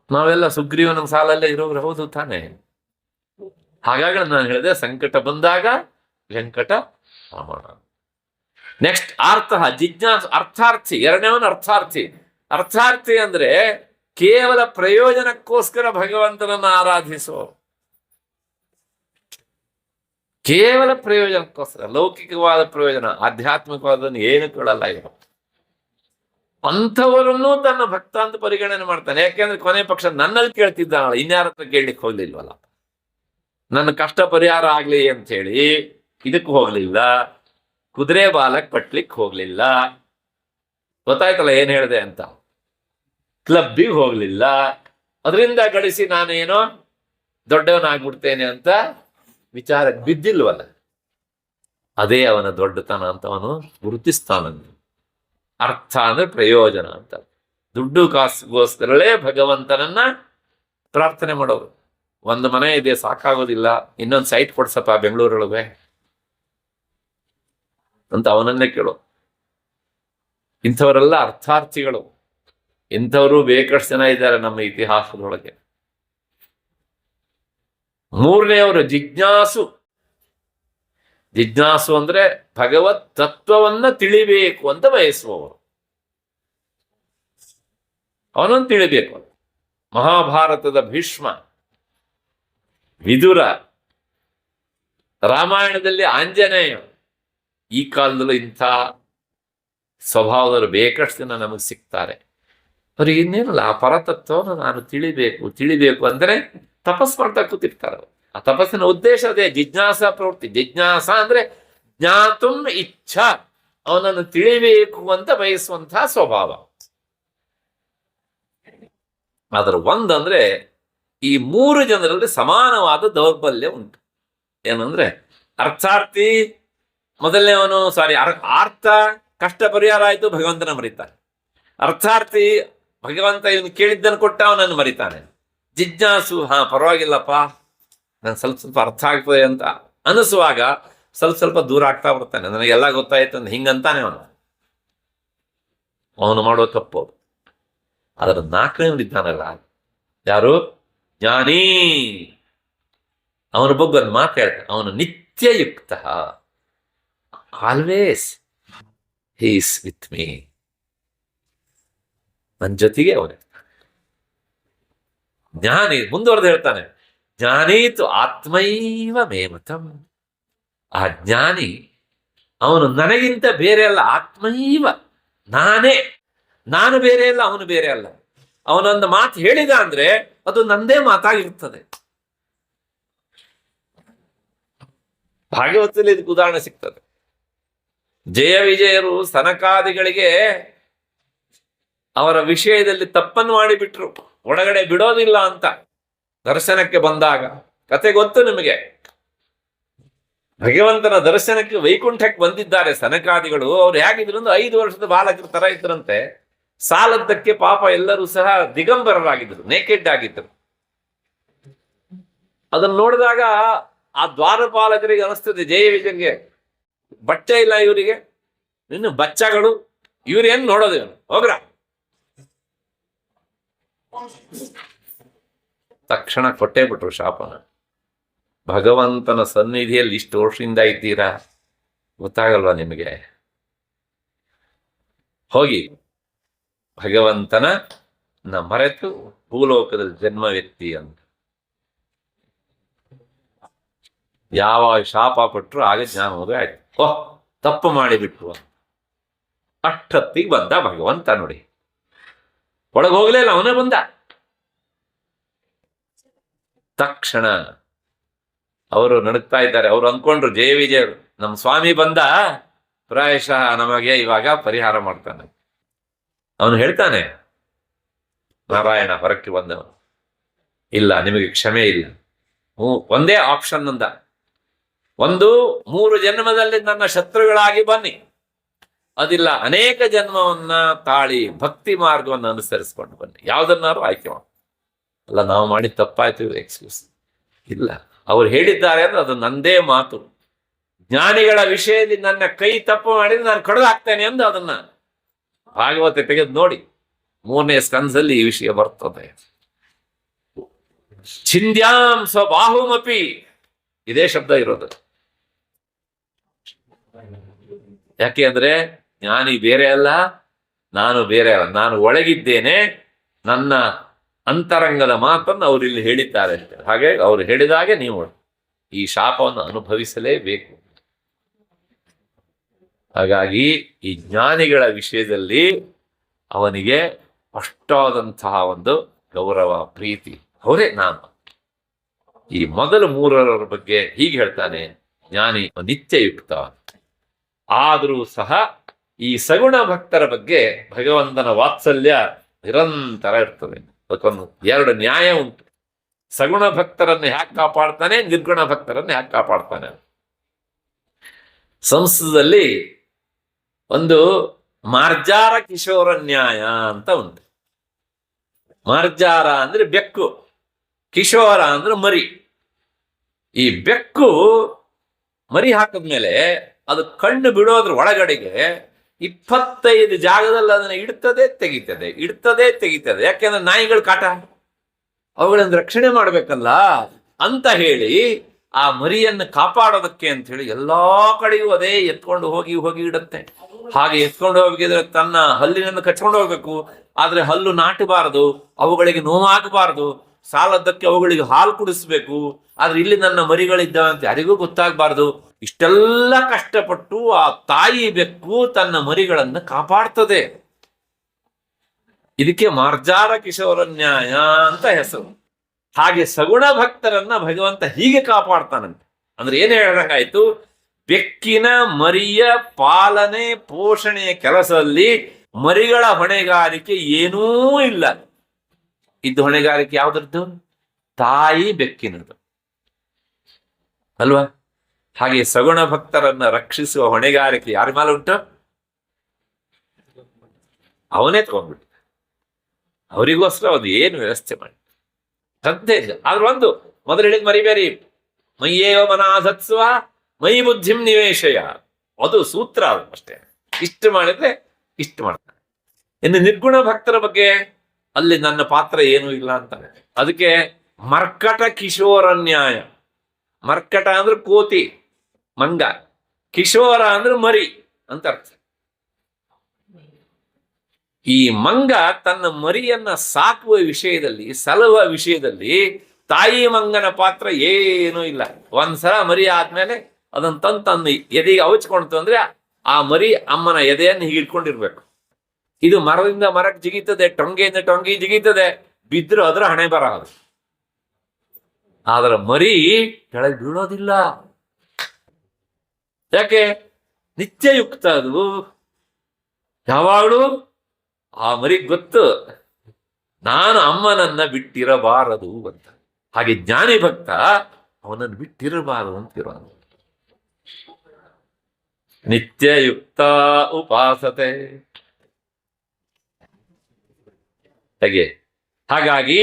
ನಾವೆಲ್ಲ ಸುಗ್ರೀವನ ಸಾಲಲ್ಲೇ ಇರೋರು, ಹೌದು ತಾನೆ? ಹಾಗಾಗಿ ನಾನು ಹೇಳಿದೆ, ಸಂಕಟ ಬಂದಾಗ ವೆಂಕಟ ರಮಣ. ನೆಕ್ಸ್ಟ್ ಅರ್ಥ ಜಿಜ್ಞಾಸ, ಅರ್ಥಾರ್ಥಿ. ಎರಡನೇವನು ಅರ್ಥಾರ್ಥಿ. ಅರ್ಥಾರ್ಥಿ ಅಂದ್ರೆ ಕೇವಲ ಪ್ರಯೋಜನಕ್ಕೋಸ್ಕರ ಭಗವಂತನನ್ನು ಆರಾಧಿಸೋ, ಕೇವಲ ಪ್ರಯೋಜನಕ್ಕೋಸ್ಕರ. ಲೌಕಿಕವಾದ ಪ್ರಯೋಜನ, ಆಧ್ಯಾತ್ಮಿಕವಾದನ್ನು ಏನು ಕೇಳಲ್ಲ ಇವರು. ಅಂಥವರನ್ನು ತನ್ನ ಭಕ್ತ ಅಂತ ಪರಿಗಣನೆ ಮಾಡ್ತಾನೆ. ಯಾಕೆಂದ್ರೆ ಕೊನೆ ಪಕ್ಷ ನನ್ನಲ್ಲಿ ಕೇಳ್ತಿದ್ದಾನಲ್ಲ, ಇನ್ಯಾರ ಹತ್ರ ಕೇಳಲಿಕ್ಕೆ ಹೋಗ್ಲಿಲ್ವಲ್ಲ. ನನ್ನ ಕಷ್ಟ ಪರಿಹಾರ ಆಗ್ಲಿ ಅಂತ ಹೇಳಿ ಇದಕ್ಕೆ ಹೋಗ್ಲಿಲ್ಲ, ಕುದುರೆ ಬಾಲಕ್ ಪಟ್ಲಿಕ್ಕೆ ಹೋಗ್ಲಿಲ್ಲ. ಗೊತ್ತಾಯ್ತಲ್ಲ ಏನ್ ಹೇಳಿದೆ ಅಂತ. ಕ್ಲಬ್ಬಿಗೆ ಹೋಗ್ಲಿಲ್ಲ, ಅದರಿಂದ ಗಳಿಸಿ ನಾನೇನೋ ದೊಡ್ಡವನಾಗ್ಬಿಡ್ತೇನೆ ಅಂತ ವಿಚಾರಕ್ಕೆ ಬಿದ್ದಿಲ್ವಲ್ಲ. ಅದೇ ಅವನ ದೊಡ್ಡತನ ಅಂತ ಅವನು ಗುರುತಿಸ್ತಾನಂತ. ಅರ್ಥ ಅಂದ್ರೆ ಪ್ರಯೋಜನ ಅಂತ. ದುಡ್ಡು ಕಾಸಿಗೋಸ್ಕರಲೇ ಭಗವಂತನನ್ನ ಪ್ರಾರ್ಥನೆ ಮಾಡೋರು. ಒಂದು ಮನೆ ಇದೆ ಸಾಕಾಗೋದಿಲ್ಲ, ಇನ್ನೊಂದು ಸೈಟ್ ಕೊಡ್ಸಪ್ಪ ಬೆಂಗಳೂರೊಳಗೆ ಅಂತ ಅವನನ್ನೇ ಕೇಳೋ. ಇಂಥವರೆಲ್ಲ ಅರ್ಥಾರ್ಥಿಗಳು. ಇಂಥವರು ಬೇಕಷ್ಟು ಜನ ಇದ್ದಾರೆ ನಮ್ಮ ಇತಿಹಾಸದೊಳಗೆ. ಮೂರನೆಯವರು ಜಿಜ್ಞಾಸು. ಜಿಜ್ಞಾಸು ಅಂದ್ರೆ ಭಗವತ್ ತತ್ವವನ್ನ ತಿಳಿಬೇಕು ಅಂತ ಬಯಸುವವರು. ಅವನನ್ನು ತಿಳಿಬೇಕು. ಮಹಾಭಾರತದ ಭೀಷ್ಮ, ವಿದುರ, ರಾಮಾಯಣದಲ್ಲಿ ಆಂಜನೇಯ. ಈ ಕಾಲದಲ್ಲೂ ಇಂಥ ಸ್ವಭಾವದವರು ಬೇಕಷ್ಟು ಜನ ನಮಗೆ ಸಿಗ್ತಾರೆ. ಅವ್ರಿಗೆ ಇನ್ನೇನಲ್ಲ, ಆ ಪರತತ್ವವನ್ನು ನಾನು ತಿಳಿಬೇಕು ಅಂದ್ರೆ ತಪಸ್ ಮಾಡ್ತಾ ಕೂತಿರ್ತಾರೆ. ಆ ತಪಸ್ಸಿನ ಉದ್ದೇಶ ಅದೇ, ಜಿಜ್ಞಾಸ ಪ್ರವೃತ್ತಿ. ಜಿಜ್ಞಾಸ ಅಂದ್ರೆ ಜ್ಞಾತುಂ ಇಚ್ಛಾ, ಅವನನ್ನು ತಿಳಿಬೇಕು ಅಂತ ಬಯಸುವಂತಹ ಸ್ವಭಾವ. ಅದರ ಒಂದಂದ್ರೆ ಈ 3 ಜನರಲ್ಲಿ ಸಮಾನವಾದ ದೌರ್ಬಲ್ಯ ಉಂಟು. ಏನಂದ್ರೆ ಅರ್ಥಾರ್ಥಿ ಮೊದಲನೇವನು, ಆರ್ಥ ಕಷ್ಟ ಪರಿಹಾರ ಆಯ್ತು, ಭಗವಂತನ ಮರಿತಾನೆ. ಅರ್ಥಾರ್ಥಿ ಭಗವಂತ ಇವನು ಕೇಳಿದ್ದನ್ನು ಕೊಟ್ಟ, ಅವನನ್ನು ಮರಿತಾನೆ. ಜಿಜ್ಞಾಸು, ಪರವಾಗಿಲ್ಲಪ್ಪ, ನಾನು ಸ್ವಲ್ಪ ಅರ್ಥ ಆಗ್ತದೆ ಅಂತ ಅನಿಸುವಾಗ ಸ್ವಲ್ಪ ದೂರ ಆಗ್ತಾ ಬರ್ತಾನೆ. ನನಗೆಲ್ಲ ಗೊತ್ತಾಯ್ತು ಅಂತ ಹಿಂಗಂತಾನೆ ಅವನು ಮಾಡೋ ತಪ್ಪು. ಅದರ 4ನೇವನಿದ್ದಾನಲ್ಲ, ಯಾರು? ಜ್ಞಾನಿ. ಅವನ ಬಗ್ಗೆ ಒಂದು ಮಾತು ಹೇಳ್ತಾನೆ, ಅವನು ನಿತ್ಯಯುಕ್ತ. Always he is with me. ನನ್ನ ಜೊತೆಗೆ ಅವನೇ ಜ್ಞಾನಿ. ಮುಂದುವರೆದು ಹೇಳ್ತಾನೆ, ಜ್ಞಾನೀತು ಆತ್ಮೈವ ಮೇಮತಂ. ಆ ಜ್ಞಾನಿ ಅವನು ನನಗಿಂತ ಬೇರೆ ಅಲ್ಲ. ಆತ್ಮೈವ, ನಾನೇ. ನಾನು ಬೇರೆ ಅಲ್ಲ, ಅವನು ಬೇರೆ ಅಲ್ಲ. ಅವನೊಂದು ಮಾತು ಹೇಳಿದ ಅಂದ್ರೆ ಅದು ನಂದೇ ಮಾತಾಗಿರ್ತದೆ. ಭಾಗವತದಲ್ಲಿ ಇದಕ್ಕೆ ಉದಾಹರಣೆ ಸಿಗ್ತದೆ. ಜಯ ವಿಜಯರು ಸನಕಾದಿಗಳಿಗೆ ಅವರ ವಿಷಯದಲ್ಲಿ ತಪ್ಪನ್ನು ಮಾಡಿಬಿಟ್ರು. ಒಳಗಡೆ ಬಿಡೋದಿಲ್ಲ ಅಂತ ದರ್ಶನಕ್ಕೆ ಬಂದಾಗ. ಕತೆ ಗೊತ್ತು ನಿಮಗೆ. ಭಗವಂತನ ದರ್ಶನಕ್ಕೆ ವೈಕುಂಠಕ್ಕೆ ಬಂದಿದ್ದಾರೆ ಸನಕಾದಿಗಳು. ಅವ್ರು ಹೇಗಿದ್ರು ಒಂದು 5 ವರ್ಷದ ಬಾಲಕರ ತರ ಇದ್ರಂತೆ. ಸಾಲದ್ದಕ್ಕೆ ಪಾಪ ಎಲ್ಲರೂ ಸಹ ದಿಗಂಬರರಾಗಿದ್ರು, ನೇಕೆಡ್ ಆಗಿದ್ರು. ಅದನ್ನ ನೋಡಿದಾಗ ಆ ದ್ವಾರಪಾಲಕರಿಗೆ ಅನಿಸ್ತದೆ, ಜಯ ವಿಜಯಗೆ ಬಟ್ಟೆ ಇಲ್ಲ ಇವರಿಗೆ, ಇನ್ನು ಬಚ್ಚಗಳು, ಇವ್ರೇನ್ ನೋಡೋದು, ಇವನು ಹೋಗ್ರ. ತಕ್ಷಣ ಕೊಟ್ಟೇ ಬಿಟ್ರು ಶಾಪನ. ಭಗವಂತನ ಸನ್ನಿಧಿಯಲ್ಲಿ ಇಷ್ಟು ವರ್ಷದಿಂದ ಇದ್ದೀರಾ, ಗೊತ್ತಾಗಲ್ವಾ ನಿಮಗೆ? ಹೋಗಿ ಭಗವಂತನ ಮರೆತು ಭೂಲೋಕದಲ್ಲಿ ಜನ್ಮವೆತ್ತಿ ಅಂತ ಯಾವ ಶಾಪ ಕೊಟ್ಟರು ಆಗ ಜ್ಞಾನೋದಯ ಆಯ್ತು. ಓಹ್, ತಪ್ಪು ಮಾಡಿಬಿಟ್ರು ಅಂತ ಅಷ್ಟೊತ್ತಿಗೆ ಬಂದ ಭಗವಂತ. ನೋಡಿ, ಒಳಗೆ ಹೋಗ್ಲಿಲ್ಲ, ಅವನೇ ಬಂದ. ತಕ್ಷಣ ಅವರು ನಡುಕ್ತಾ ಇದ್ದಾರೆ. ಅವ್ರು ಅಂದ್ಕೊಂಡ್ರು ಜಯ ವಿಜಯರು, ನಮ್ಮ ಸ್ವಾಮಿ ಬಂದ, ಪ್ರಾಯಶಃ ನಮಗೆ ಇವಾಗ ಪರಿಹಾರ ಮಾಡ್ತಾನೆ. ಅವನು ಹೇಳ್ತಾನೆ, ನಾರಾಯಣ ಹೊರಕ್ಕೆ ಬಂದವನು, ಇಲ್ಲ ನಿಮಗೆ ಕ್ಷಮೆ ಇಲ್ಲ. ಒಂದೇ ಆಪ್ಷನ್ ಅಂದ, ಒಂದು 3 ಜನ್ಮದಲ್ಲಿ ನನ್ನ ಶತ್ರುಗಳಾಗಿ ಬನ್ನಿ, ಅದಿಲ್ಲ ಅನೇಕ ಜನ್ಮವನ್ನ ತಾಳಿ ಭಕ್ತಿ ಮಾರ್ಗವನ್ನು ಅನುಸರಿಸ್ಕೊಂಡು ಬನ್ನಿ, ಯಾವುದನ್ನಾರು ಆಯ್ಕೆ ಮಾಡಿ. ಅಲ್ಲ, ನಾವು ಮಾಡಿ ತಪ್ಪಾಯ್ತು, ಎಕ್ಸ್ಕ್ಯೂಸ್ ಇಲ್ಲ. ಅವ್ರು ಹೇಳಿದ್ದಾರೆ ಅಂದ್ರೆ ಅದು ನಂದೇ ಮಾತು. ಜ್ಞಾನಿಗಳ ವಿಷಯದಲ್ಲಿ ನನ್ನ ಕೈ ತಪ್ಪು ಮಾಡಿದ್ರೆ ನಾನು ಕಡ್ದಾಕ್ತೇನೆ ಎಂದು ಅದನ್ನ ಭಾಗವತ ತೆಗೆದು ನೋಡಿ, 3ನೇ ಸ್ಕಂದದಲ್ಲಿ ಈ ವಿಷಯ ಬರ್ತದೆ. ಛಿಂದ್ಯಾಂ ಸ್ವಬಾಹುಮಪಿ, ಇದೇ ಶಬ್ದ ಇರೋದು. ಯಾಕೆ ಅಂದ್ರೆ ಜ್ಞಾನಿ ಬೇರೆ ಅಲ್ಲ, ನಾನು ಬೇರೆ ಅಲ್ಲ. ನಾನು ಒಳಗಿದ್ದೇನೆ, ನನ್ನ ಅಂತರಂಗದ ಮಾತನ್ನು ಅವರು ಇಲ್ಲಿ ಹೇಳಿದ್ದಾರೆ ಅಷ್ಟೇ. ಹಾಗೆ ಅವರು ಹೇಳಿದಾಗೆ ನೀವು ಈ ಶಾಪವನ್ನು ಅನುಭವಿಸಲೇಬೇಕು. ಹಾಗಾಗಿ ಈ ಜ್ಞಾನಿಗಳ ವಿಷಯದಲ್ಲಿ ಅವನಿಗೆ ಅಷ್ಟಾದಂತಹ ಒಂದು ಗೌರವ, ಪ್ರೀತಿ. ಅವರೇ ನಾನು. ಈ ಮೊದಲು 3ರ ಬಗ್ಗೆ ಹೀಗೆ ಹೇಳ್ತಾನೆ, ಜ್ಞಾನಿ ನಿತ್ಯಯುಕ್ತ. ಆದರೂ ಸಹ ಈ ಸಗುಣ ಭಕ್ತರ ಬಗ್ಗೆ ಭಗವಂತನ ವಾತ್ಸಲ್ಯ ನಿರಂತರ ಇರ್ತದೆ. ಅದಕ್ಕೊಂದು 2 ನ್ಯಾಯ ಉಂಟು. ಸಗುಣ ಭಕ್ತರನ್ನು ಹ್ಯಾಕ್ ಕಾಪಾಡ್ತಾನೆ, ನಿರ್ಗುಣ ಭಕ್ತರನ್ನು ಹ್ಯಾಕ್ ಕಾಪಾಡ್ತಾನೆ. ಸಂಸ್ಕೃತದಲ್ಲಿ ಒಂದು ಮಾರ್ಜಾರ ಕಿಶೋರ ನ್ಯಾಯ ಅಂತ ಉಂಟು. ಮಾರ್ಜಾರ ಅಂದ್ರೆ ಬೆಕ್ಕು, ಕಿಶೋರ ಅಂದ್ರೆ ಮರಿ. ಈ ಬೆಕ್ಕು ಮರಿ ಹಾಕಿದ್ಮೇಲೆ ಅದು ಕಣ್ಣು ಬಿಡೋದ್ರ ಒಳಗಡೆಗೆ 25 ಜಾಗದಲ್ಲಿ ಅದನ್ನ ಇಡ್ತದೆ ತೆಗಿತದೆ, ಇಡ್ತದೆ ತೆಗಿತದೆ. ಯಾಕೆಂದ್ರೆ ನಾಯಿಗಳು ಕಾಟ, ಅವುಗಳನ್ನು ರಕ್ಷಣೆ ಮಾಡ್ಬೇಕಲ್ಲ ಅಂತ ಹೇಳಿ ಆ ಮರಿಯನ್ನು ಕಾಪಾಡೋದಕ್ಕೆ ಅಂತ ಹೇಳಿ ಎಲ್ಲಾ ಕಡೆಯೂ ಅದೇ ಎತ್ಕೊಂಡು ಹೋಗಿ ಇಡುತ್ತೆ. ಹಾಗೆ ಎತ್ಕೊಂಡು ಹೋಗಿದ್ರೆ ತನ್ನ ಹಲ್ಲಿನನ್ನು ಕಚ್ಕೊಂಡು ಹೋಗ್ಬೇಕು, ಆದ್ರೆ ಹಲ್ಲು ನಾಟಬಾರದು, ಅವುಗಳಿಗೆ ನೋವಾಗಬಾರದು. ಸಾಲದ್ದಕ್ಕೆ ಅವುಗಳಿಗೆ ಹಾಲು ಕುಡಿಸ್ಬೇಕು, ಆದ್ರೆ ಇಲ್ಲಿ ನನ್ನ ಮರಿಗಳಿದ್ದಾವಂತೆ ಯಾರಿಗೂ ಗೊತ್ತಾಗಬಾರ್ದು. ಇಷ್ಟೆಲ್ಲ ಕಷ್ಟಪಟ್ಟು ಆ ತಾಯಿ ಬೆಕ್ಕು ತನ್ನ ಮರಿಗಳನ್ನು ಕಾಪಾಡ್ತದೆ. ಇದಕ್ಕೆ ಮಾರ್ಜಾರ ಕಿಶೋರ ನ್ಯಾಯ ಅಂತ ಹೆಸರು. ಹಾಗೆ ಸಗುಣ ಭಕ್ತರನ್ನ ಭಗವಂತ ಹೀಗೆ ಕಾಪಾಡ್ತಾನಂತೆ. ಅಂದ್ರೆ ಏನ್ ಹೇಳಂಗಾಯ್ತು, ಬೆಕ್ಕಿನ ಮರಿಯ ಪಾಲನೆ ಪೋಷಣೆಯ ಕೆಲಸದಲ್ಲಿ ಮರಿಗಳ ಹೊಣೆಗಾರಿಕೆ ಏನೂ ಇಲ್ಲ. ಇದ್ದು ಹೊಣೆಗಾರಿಕೆ ಯಾವ್ದ್ರದ್ದು? ತಾಯಿ ಬೆಕ್ಕಿನದು ಅಲ್ವಾ? ಹಾಗೆ ಸಗುಣ ಭಕ್ತರನ್ನ ರಕ್ಷಿಸುವ ಹೊಣೆಗಾರಿಕೆ ಯಾರ ಮೇಲೆ ಉಂಟು? ಅವನೇ ತಗೊಂಡ್ಬಿಟ್ಟು ಅವರಿಗೋಸ್ಕರ ಅದು ಏನು ವ್ಯವಸ್ಥೆ ಮಾಡಿ ಶ್ರದ್ಧೆ. ಆದ್ರೆ ಒಂದು ಮೊದಲು ಹೇಳಿದ್ ಮರಿಬೇರಿ, ಮಯ್ಯೇವ ಮನಾಧತ್ಸ್ವ ಮೈ ಬುದ್ಧಿಂ ನಿವೇಶಯ. ಅದು ಸೂತ್ರ, ಅದು ಅಷ್ಟೇ. ಇಷ್ಟು ಮಾಡಿದ್ರೆ ಇಷ್ಟು ಮಾಡ್ತಾನೆ. ಇನ್ನು ನಿರ್ಗುಣ ಭಕ್ತರ ಬಗ್ಗೆ ಅಲ್ಲಿ ನನ್ನ ಪಾತ್ರ ಏನೂ ಇಲ್ಲ ಅಂತಾನೆ. ಅದಕ್ಕೆ ಮರ್ಕಟ ಕಿಶೋರ ನ್ಯಾಯ. ಮರ್ಕಟ ಅಂದ್ರೆ ಕೋತಿ, ಮಂಗ. ಕಿಶೋರ ಅಂದ್ರೆ ಮರಿ ಅಂತ ಅರ್ಥ. ಈ ಮಂಗ ತನ್ನ ಮರಿಯನ್ನ ಸಾಕುವ ವಿಷಯದಲ್ಲಿ, ಸಲಹುವ ವಿಷಯದಲ್ಲಿ ತಾಯಿ ಮಂಗನ ಪಾತ್ರ ಏನೂ ಇಲ್ಲ. ಒಂದ್ಸಲ ಮರಿ ಆದ್ಮೇಲೆ ಅದನ್ನ ತನ್ನ ಎದೆಗೆ ಅವಚ್ಕೊಳ್ತು ಅಂದ್ರೆ ಆ ಮರಿ ಅಮ್ಮನ ಎದೆಯನ್ನು ಹೀಗಿಡ್ಕೊಂಡಿರ್ಬೇಕು. ಇದು ಮರದಿಂದ ಮರಕ್ಕೆ ಜಿಗಿತದೆ, ಟೊಂಗೆಯಿಂದ ಟೊಂಗಿ ಜಿಗಿತದೆ, ಬಿದ್ರು ಅದ್ರ ಹಣೆ ಬರದು. ಆದ್ರ ಮರಿ ಕೆಳಗೆ ಬೀಳೋದಿಲ್ಲ. ಯಾಕೆ? ನಿತ್ಯಯುಕ್ತ. ಅದು ಯಾವಾಗಲೂ ಆ ಮರಿ ಗೊತ್ತು ನಾನು ಅಮ್ಮನನ್ನ ಬಿಟ್ಟಿರಬಾರದು ಅಂತ. ಹಾಗೆ ಜ್ಞಾನಿ ಭಕ್ತ ಅವನನ್ನು ಬಿಟ್ಟಿರಬಾರದು ಅಂತಿರೋನು. ನಿತ್ಯಯುಕ್ತ ಉಪಾಸತೆ. ಹೇಗೆ? ಹಾಗಾಗಿ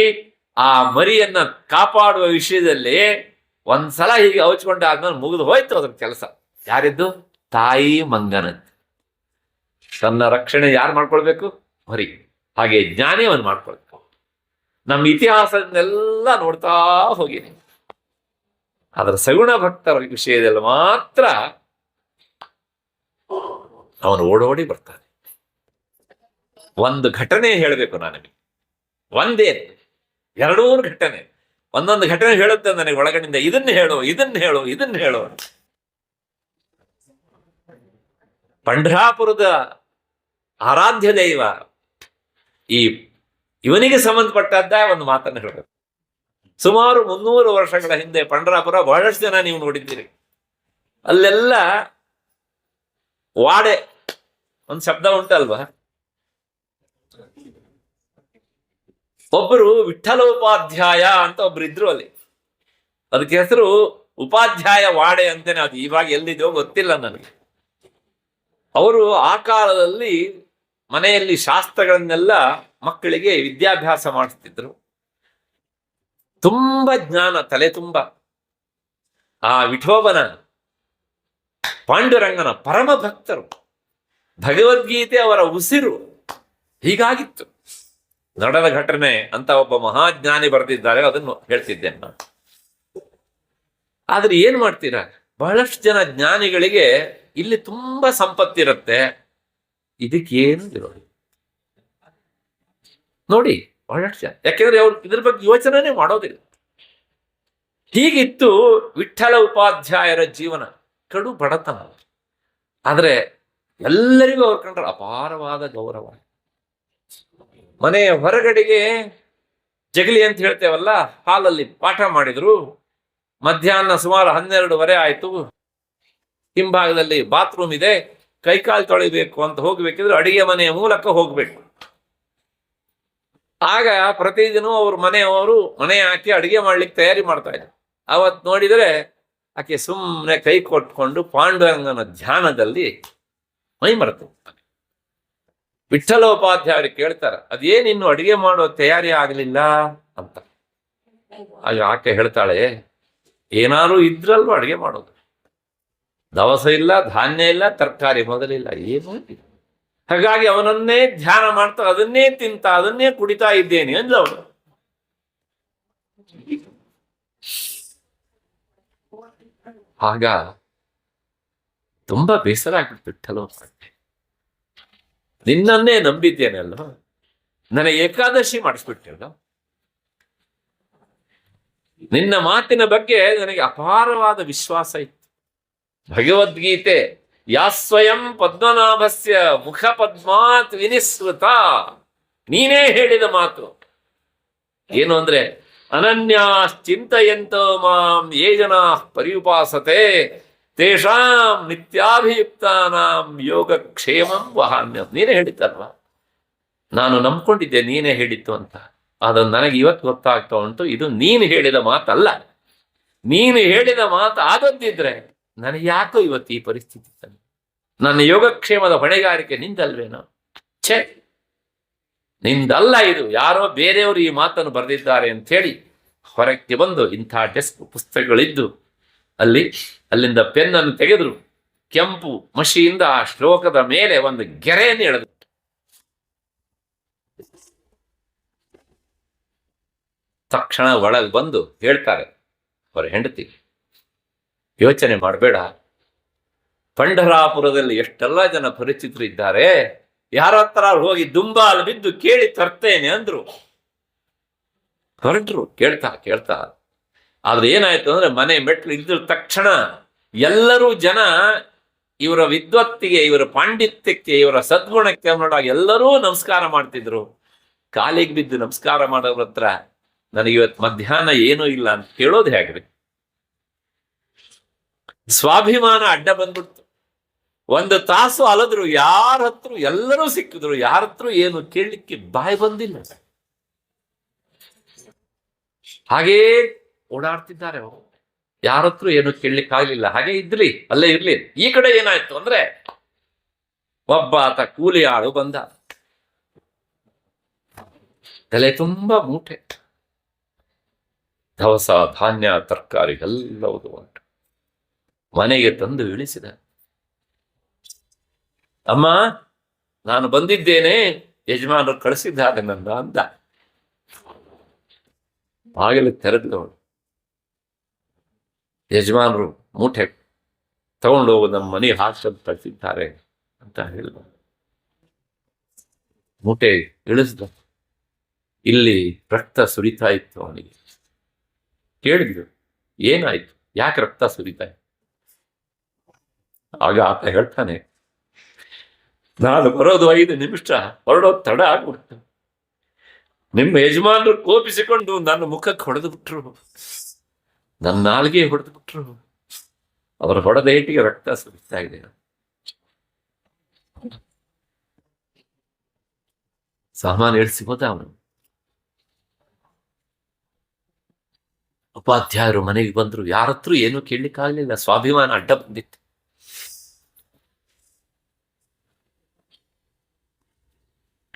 ಆ ಮರಿಯನ್ನ ಕಾಪಾಡುವ ವಿಷಯದಲ್ಲಿ ಒಂದ್ಸಲ ಹೀಗೆ ಔಚ್ಕೊಂಡಾದ್ಮೇಲೆ ಮುಗಿದು ಹೋಯ್ತು ಅದ್ರ ಕೆಲಸ. ಯಾರಿದ್ದು? ತಾಯಿ ಮಂಗನದ್ದು. ತನ್ನ ರಕ್ಷಣೆ ಯಾರು ಮಾಡ್ಕೊಳ್ಬೇಕು? ಮರಿ. ಹಾಗೆ ಜ್ಞಾನಿ ಅವನು ಮಾಡ್ಕೊಳ್ಬೇಕು. ನಮ್ಮ ಇತಿಹಾಸದನ್ನೆಲ್ಲ ನೋಡ್ತಾ ಹೋಗಿನಿ. ಅದರ ಸಗುಣ ಭಕ್ತರ ವಿಷಯದಲ್ಲಿ ಮಾತ್ರ ಅವನು ಓಡೋಡಿ ಬರ್ತಾನೆ. ಒಂದು ಘಟನೆ ಹೇಳಬೇಕು ನನಗೆ, ಒಂದೇ, ಎರಡೂರು ಘಟನೆ. ಒಂದೊಂದು ಘಟನೆ ಹೇಳುತ್ತೆ ನನಗೆ ಒಳಗಡೆಯಿಂದ, ಇದನ್ನ ಹೇಳು, ಇದನ್ನ ಹೇಳು, ಇದನ್ನ ಹೇಳು. ಪಂಢರಾಪುರದ ಆರಾಧ್ಯ ದೈವ ಇವನಿಗೆ ಸಂಬಂಧಪಟ್ಟದ್ದ ಒಂದು ಮಾತನ್ನು ಹೇಳಬೇಕು. ಸುಮಾರು 300 ವರ್ಷಗಳ ಹಿಂದೆ ಪಂಢರಾಪುರ ಬಹಳಷ್ಟು ಜನ ನೀವು ನೋಡಿದ್ದೀರಿ. ಅಲ್ಲೆಲ್ಲ ವಾಡೆ ಒಂದು ಶಬ್ದ ಉಂಟಲ್ವಾ? ಒಬ್ಬರು ವಿಠ್ಠಲೋಪಾಧ್ಯಾಯ ಅಂತ ಒಬ್ರು ಇದ್ರು ಅಲ್ಲಿ. ಅದಕ್ಕೆ ಹೆಸರು ಉಪಾಧ್ಯಾಯ ವಾಡೆ ಅಂತೇನೆ. ಅದು ಇವಾಗ ಎಲ್ಲಿದೆಯೋ ಗೊತ್ತಿಲ್ಲ ನನಗೆ. ಅವರು ಆ ಕಾಲದಲ್ಲಿ ಮನೆಯಲ್ಲಿ ಶಾಸ್ತ್ರಗಳನ್ನೆಲ್ಲ ಮಕ್ಕಳಿಗೆ ವಿದ್ಯಾಭ್ಯಾಸ ಮಾಡಿಸ್ತಿದ್ರು. ತುಂಬಾ ಜ್ಞಾನ, ತಲೆ ತುಂಬ. ಆ ವಿಠೋಬನ, ಪಾಂಡುರಂಗನ ಪರಮ ಭಕ್ತರು. ಭಗವದ್ಗೀತೆ ಅವರ ಉಸಿರು. ಹೀಗಾಗಿತ್ತು. ನಡೆದ ಘಟನೆ ಅಂತ ಒಬ್ಬ ಮಹಾಜ್ಞಾನಿ ಬರೆದಿದ್ದಾರೆ, ಅದನ್ನು ಹೇಳ್ತಿದ್ದೇನೆ ನಾನು. ಆದ್ರೆ ಏನ್ ಮಾಡ್ತೀರಾ, ಬಹಳಷ್ಟು ಜನ ಜ್ಞಾನಿಗಳಿಗೆ ಇಲ್ಲಿ ತುಂಬಾ ಸಂಪತ್ತಿರುತ್ತೆ, ಇದಕ್ಕೇನು ಇರೋದು ನೋಡಿ. ಬಹಳಷ್ಟು ಜನ, ಯಾಕೆಂದ್ರೆ ಅವ್ರು ಇದ್ರ ಬಗ್ಗೆ ಯೋಚನೆ ಮಾಡೋದಿಲ್ಲ. ಹೀಗಿತ್ತು ವಿಠ್ಠಲ ಉಪಾಧ್ಯಾಯರ ಜೀವನ. ಕಡು ಬಡತನ, ಆದ್ರೆ ಎಲ್ಲರಿಗೂ ಅವ್ರು ಕಂಡ್ರೆ ಅಪಾರವಾದ ಗೌರವ. ಮನೆಯ ಹೊರಗಡೆಗೆ ಜಗಲಿ ಅಂತ ಹೇಳ್ತೇವಲ್ಲ, ಹಾಲಲ್ಲಿ ಪಾಠ ಮಾಡಿದ್ರು. ಮಧ್ಯಾಹ್ನ ಸುಮಾರು 12:30 ಆಯ್ತು. ಹಿಂಭಾಗದಲ್ಲಿ ಬಾತ್ರೂಮ್ ಇದೆ. ಕೈಕಾಲು ತೊಳಿಬೇಕು ಅಂತ ಹೋಗ್ಬೇಕಿದ್ರೆ ಅಡಿಗೆ ಮನೆಯ ಮೂಲಕ ಹೋಗ್ಬೇಕು. ಆಗ ಪ್ರತಿದಿನ ಅವ್ರ ಮನೆಯವರು ಮನೆ ಹಾಕಿ ಅಡಿಗೆ ಮಾಡ್ಲಿಕ್ಕೆ ತಯಾರಿ ಮಾಡ್ತಾ ಇದ್ರು. ಅವತ್ ನೋಡಿದ್ರೆ ಆಕೆ ಸುಮ್ಮನೆ ಕೈ ಕೊಟ್ಕೊಂಡು ಪಾಂಡುರಂಗನ ಧ್ಯಾನದಲ್ಲಿ ಮೈ ಮರೆತು. ವಿಠ್ಠಲೋಪಾಧ್ಯಾಯರು ಕೇಳ್ತಾರೆ, ಅದೇನ್ ಇನ್ನು ಅಡಿಗೆ ಮಾಡೋ ತಯಾರಿ ಆಗಲಿಲ್ಲ ಅಂತ. ಆಗ ಆಕೆ ಹೇಳ್ತಾಳೆ, ಏನಾದ್ರು ಇದ್ರಲ್ವ ಅಡಿಗೆ ಮಾಡೋದು. ದವಸ ಇಲ್ಲ, ಧಾನ್ಯ ಇಲ್ಲ, ತರಕಾರಿ ಮೊದಲಿಲ್ಲ, ಏನೂ ಇಲ್ಲ. ಹಾಗಾಗಿ ಅವನನ್ನೇ ಧ್ಯಾನ ಮಾಡ್ತಾ, ಅದನ್ನೇ ತಿಂತ, ಅದನ್ನೇ ಕುಡಿತಾ ಇದ್ದೇನೆ ಅಂದ್ಲು ಅವನು. ಆಗ ತುಂಬಾ ಬೇಸರ ಆಗ್ಬಿಡ್ತು ವಿಠ್ಠಲೋಪಾಧ್ಯಾಯ. ನಿನ್ನನ್ನೇ ನಂಬಿದ್ದೇನಲ್ಲ, ನನಗೆ ಏಕಾದಶಿ ಮಾಡಿಸ್ಬಿಟ್ಟೆಲ್ಲ. ನಿನ್ನ ಮಾತಿನ ಬಗ್ಗೆ ನನಗೆ ಅಪಾರವಾದ ವಿಶ್ವಾಸ ಇತ್ತು. ಭಗವದ್ಗೀತೆ ಯಾಸ್ವಯಂ ಪದ್ಮನಾಭಸ್ಯ ಮುಖ ಪದ್ಮಾತ್ ವಿನಿಸ್ವತ, ನೀನೇ ಹೇಳಿದ ಮಾತು. ಏನು ಅಂದ್ರೆ, ಅನನ್ಯಾಶ್ಚಿಂತಯಂತೋ ಮಾಂ ಯೇ ಜನಾಃ ಪರ್ಯುಪಾಸತೆ ತೇಷಾಂ ನಿತ್ಯಾಭಿಯುಕ್ತಾನಾಂ ಯೋಗಕ್ಷೇಮಂ ವಹಾಮ್ಯಂ. ನೀನೇ ಹೇಳಿದ್ದಲ್ವಾ, ನಾನು ನಂಬ್ಕೊಂಡಿದ್ದೆ ನೀನೇ ಹೇಳಿತ್ತು ಅಂತ. ಆದ್ರೆ ನನಗೆ ಇವತ್ತು ಗೊತ್ತಾಗ್ತಾ ಉಂಟು, ಇದು ನೀನು ಹೇಳಿದ ಮಾತಲ್ಲ. ನೀನು ಹೇಳಿದ ಮಾತು ಆದದ್ದಿದ್ರೆ ನನಗೆ ಯಾಕೋ ಇವತ್ತು ಈ ಪರಿಸ್ಥಿತಿ ತಂದೆ. ನನ್ನ ಯೋಗಕ್ಷೇಮದ ಹೊಣೆಗಾರಿಕೆ ನಿಂದಲ್ವೇನೋ? ಛೇ, ನಿಂದಲ್ಲ ಇದು, ಯಾರೋ ಬೇರೆಯವರು ಈ ಮಾತನ್ನು ಬರೆದಿದ್ದಾರೆ ಅಂತ ಹೇಳಿ ಹೊರಕ್ಕೆ ಬಂದು ಇಂಥ ಡೆಸ್ಕ್ ಪುಸ್ತಕಗಳಿದ್ದು ಅಲ್ಲಿಂದ ಪೆನ್ನನ್ನು ತೆಗೆದ್ರು. ಕೆಂಪು ಮಷಿಯಿಂದ ಆ ಶ್ಲೋಕದ ಮೇಲೆ ಒಂದು ಗೆರೆಯನ್ನು ಎಳೆದು, ತಕ್ಷಣ ಒಳಗೆ ಬಂದು ಹೇಳ್ತಾರೆ ಅವರ ಹೆಂಡತಿ, ಯೋಚನೆ ಮಾಡಬೇಡ, ಪಂಢರಾಪುರದಲ್ಲಿ ಎಷ್ಟೆಲ್ಲ ಜನ ಪರಿಚಿತರು ಇದ್ದಾರೆ, ಯಾರ ಹತ್ರ ಹೋಗಿ ದುಂಬಾಲು ಬಿದ್ದು ಕೇಳಿ ತರ್ತೇನೆ ಅಂದ್ರು. ಹೊರಟ್ರು ಕೇಳ್ತಾ. ಆದ್ರೆ ಏನಾಯ್ತು ಅಂದ್ರೆ, ಮನೆ ಮೆಟ್ಲು ಇದ್ದ ತಕ್ಷಣ ಎಲ್ಲರೂ ಜನ ಇವರ ವಿದ್ವತ್ತಿಗೆ, ಇವರ ಪಾಂಡಿತ್ಯಕ್ಕೆ, ಇವರ ಸದ್ಗುಣಕ್ಕೆ ನೋಡಾಗ ಎಲ್ಲರೂ ನಮಸ್ಕಾರ ಮಾಡ್ತಿದ್ರು. ಕಾಲಿಗೆ ಬಿದ್ದು ನಮಸ್ಕಾರ ಮಾಡೋರ ಹತ್ರ ನನಗೆ ಇವತ್ತು ಮಧ್ಯಾಹ್ನ ಏನೂ ಇಲ್ಲ ಅಂತ ಕೇಳೋದು ಹೇಗ್ರಿ? ಸ್ವಾಭಿಮಾನ ಅಡ್ಡ ಬಂದ್ಬಿಡ್ತು. 1 ತಾಸು ಅಲದ್ರು, ಯಾರ ಹತ್ರ ಎಲ್ಲರೂ ಸಿಕ್ಕಿದ್ರು, ಯಾರ ಹತ್ರ ಏನು ಕೇಳಲಿಕ್ಕೆ ಬಾಯಿ ಬಂದಿಲ್ಲ. ಹಾಗೇ ಓಡಾಡ್ತಿದ್ದಾರೆ ಅವರು. ಯಾರತ್ರ ಏನು ಕೇಳಲಿಕ್ಕಾಗ್ಲಿಲ್ಲ, ಹಾಗೆ ಇದ್ಲಿ, ಅಲ್ಲೇ ಇರ್ಲಿ. ಈ ಕಡೆ ಏನಾಯ್ತು ಅಂದ್ರೆ ಒಬ್ಬ ಆತ ಕೂಲಿ ಆಳು ಬಂದ, ತಲೆ ತುಂಬಾ ಮೂಟೆ ದವಸ ಧಾನ್ಯ ತರಕಾರಿ ಎಲ್ಲವೂ ಉಂಟು. ಮನೆಗೆ ತಂದು ಇಳಿಸಿದ. ಅಮ್ಮ, ನಾನು ಬಂದಿದ್ದೇನೆ, ಯಜಮಾನರು ಕಳಿಸಿದ್ದಾರೆ ನನ್ನ ಅಂದ. ಬಾಗಿಲು ತೆರೆದವಳು. ಯಜಮಾನರು ಮೂಟೆ ತಗೊಂಡು ಹೋಗು, ನಮ್ಮ ಮನೆ ಹಾಸ್ಟೆಲ್ ಕಳಿಸಿದ್ದಾರೆ ಅಂತ ಹೇಳಿದ. ಮೂಟೆ ಇಳಿಸ್ದ. ಇಲ್ಲಿ ರಕ್ತ ಸುರಿತಾ ಇತ್ತು ಅವನಿಗೆ. ಕೇಳಿದ್ರು, ಏನಾಯ್ತು, ಯಾಕೆ ರಕ್ತ ಸುರಿತಾ ಇತ್ತು? ಆಗ ಆತ ಹೇಳ್ತಾನೆ, ನಾನು ಬರೋದು 5 ನಿಮಿಷ, ಹೊರಡೋದು ತಡ ಆಗ್ಬಿಡ್ತು. ನಿಮ್ಮ ಯಜಮಾನರು ಕೋಪಿಸಿಕೊಂಡು ನನ್ನ ಮುಖಕ್ಕೆ ಹೊಡೆದು ಬಿಟ್ರು, ನನ್ನ ನಾಲ್ಗೆ ಹೊಡೆದು ಬಿಟ್ರು. ಅವರು ಹೊಡೆದ ಏಟಿಗೆ ರಕ್ತ ಸುರಿತಾ ಇದೆ. ಸಾಮಾನು ಇಳಿಸಿಬೋದ ಅವನು. ಉಪಾಧ್ಯಾಯರು ಮನೆಗೆ ಬಂದ್ರು. ಯಾರತ್ರ ಏನೂ ಕೇಳಲಿಕ್ಕಾಗಲಿಲ್ಲ, ಸ್ವಾಭಿಮಾನ ಅಡ್ಡ ಬಂದಿತ್ತು.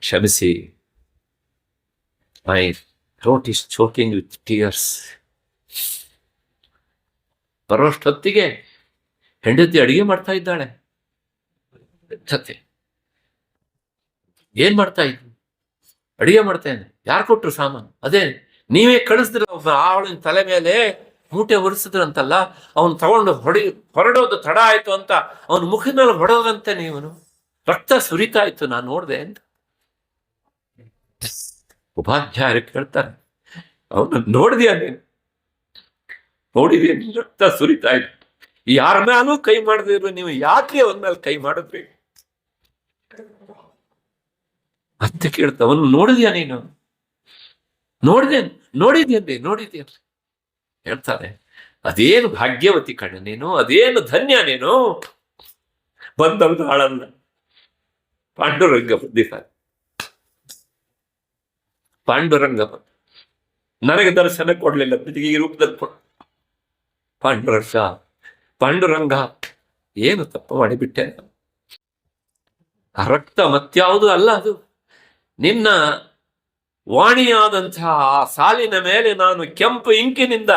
ಕ್ಷಮಿಸಿ, my throat is choking with tears. ಬರೋಷ್ಟೊತ್ತಿಗೆ ಹೆಂಡತಿ ಅಡಿಗೆ ಮಾಡ್ತಾ ಇದ್ದಾಳೆ. ಏನ್ ಮಾಡ್ತಾ ಇದ್ವಿ? ಅಡಿಗೆ ಮಾಡ್ತೇನೆ. ಯಾರು ಕೊಟ್ರು ಸಾಮಾನು? ಅದೇ ನೀವೇ ಕಳಿಸಿದ್ರ. ಆವಳಿನ ತಲೆ ಮೇಲೆ ಮೂಟೆ ಹೊರಿಸಿದ್ರಂತಲ್ಲ, ಅವನು ತಗೊಂಡು ಹೊರಡೋದು ತಡ ಆಯ್ತು ಅಂತ ಅವನ ಮುಖದ ಮೇಲೆ ಹೊಡೋದಂತೆ. ನೀವನು ರಕ್ತ ಸುರಿತಾ ಇತ್ತು, ನಾನು ನೋಡ್ದೆ ಅಂತ ಉಪಾಧ್ಯಾಯರು ಕೇಳ್ತಾರೆ. ಅವನು ನೋಡಿದ್ಯಾ ನೀನು? ನೋಡಿದ್ಯಾ? ರಕ್ತ ಸುರಿತಾ ಇತ್ತು. ಯಾರ ಮೇಲೂ ಕೈ ಮಾಡದಿದ್ರು ನೀವು ಯಾಕೆ ಅವನ ಮೇಲೆ ಕೈ ಮಾಡಿದ್ರಿ ಅಂತ ಕೇಳ್ತ. ಅವನು ನೋಡಿದ್ಯಾ ನೀನು? ನೋಡಿದ್ಯನ್ರಿ ಹೇಳ್ತಾನೆ. ಅದೇನು ಭಾಗ್ಯವತಿ ಕಣ್ಣ ನೀನು, ಅದೇನು ಧನ್ಯ ನೀನು. ಬಂದವನು ಹಾಳಲ್ಲ. ಪಾಂಡುರಂಗ ಬಂದಿದ್ದಾರೆ. ಪಾಂಡುರಂಗ ನನಗೆ ದರ್ಶನ ಕೊಡ್ಲಿಲ್ಲ, ಈ ರೂಪದಲ್ಲಿ ಪಾಂಡುರಂಗ ಏನು ತಪ್ಪು ಮಾಡಿಬಿಟ್ಟೆ. ಆ ರಕ್ತ ಮತ್ಯಾವುದು ಅಲ್ಲ, ಅದು ನಿನ್ನ ವಾಣಿಯಾದಂತಹ ಆ ಸಾಲಿನ ಮೇಲೆ ನಾನು ಕೆಂಪು ಇಂಕಿನಿಂದ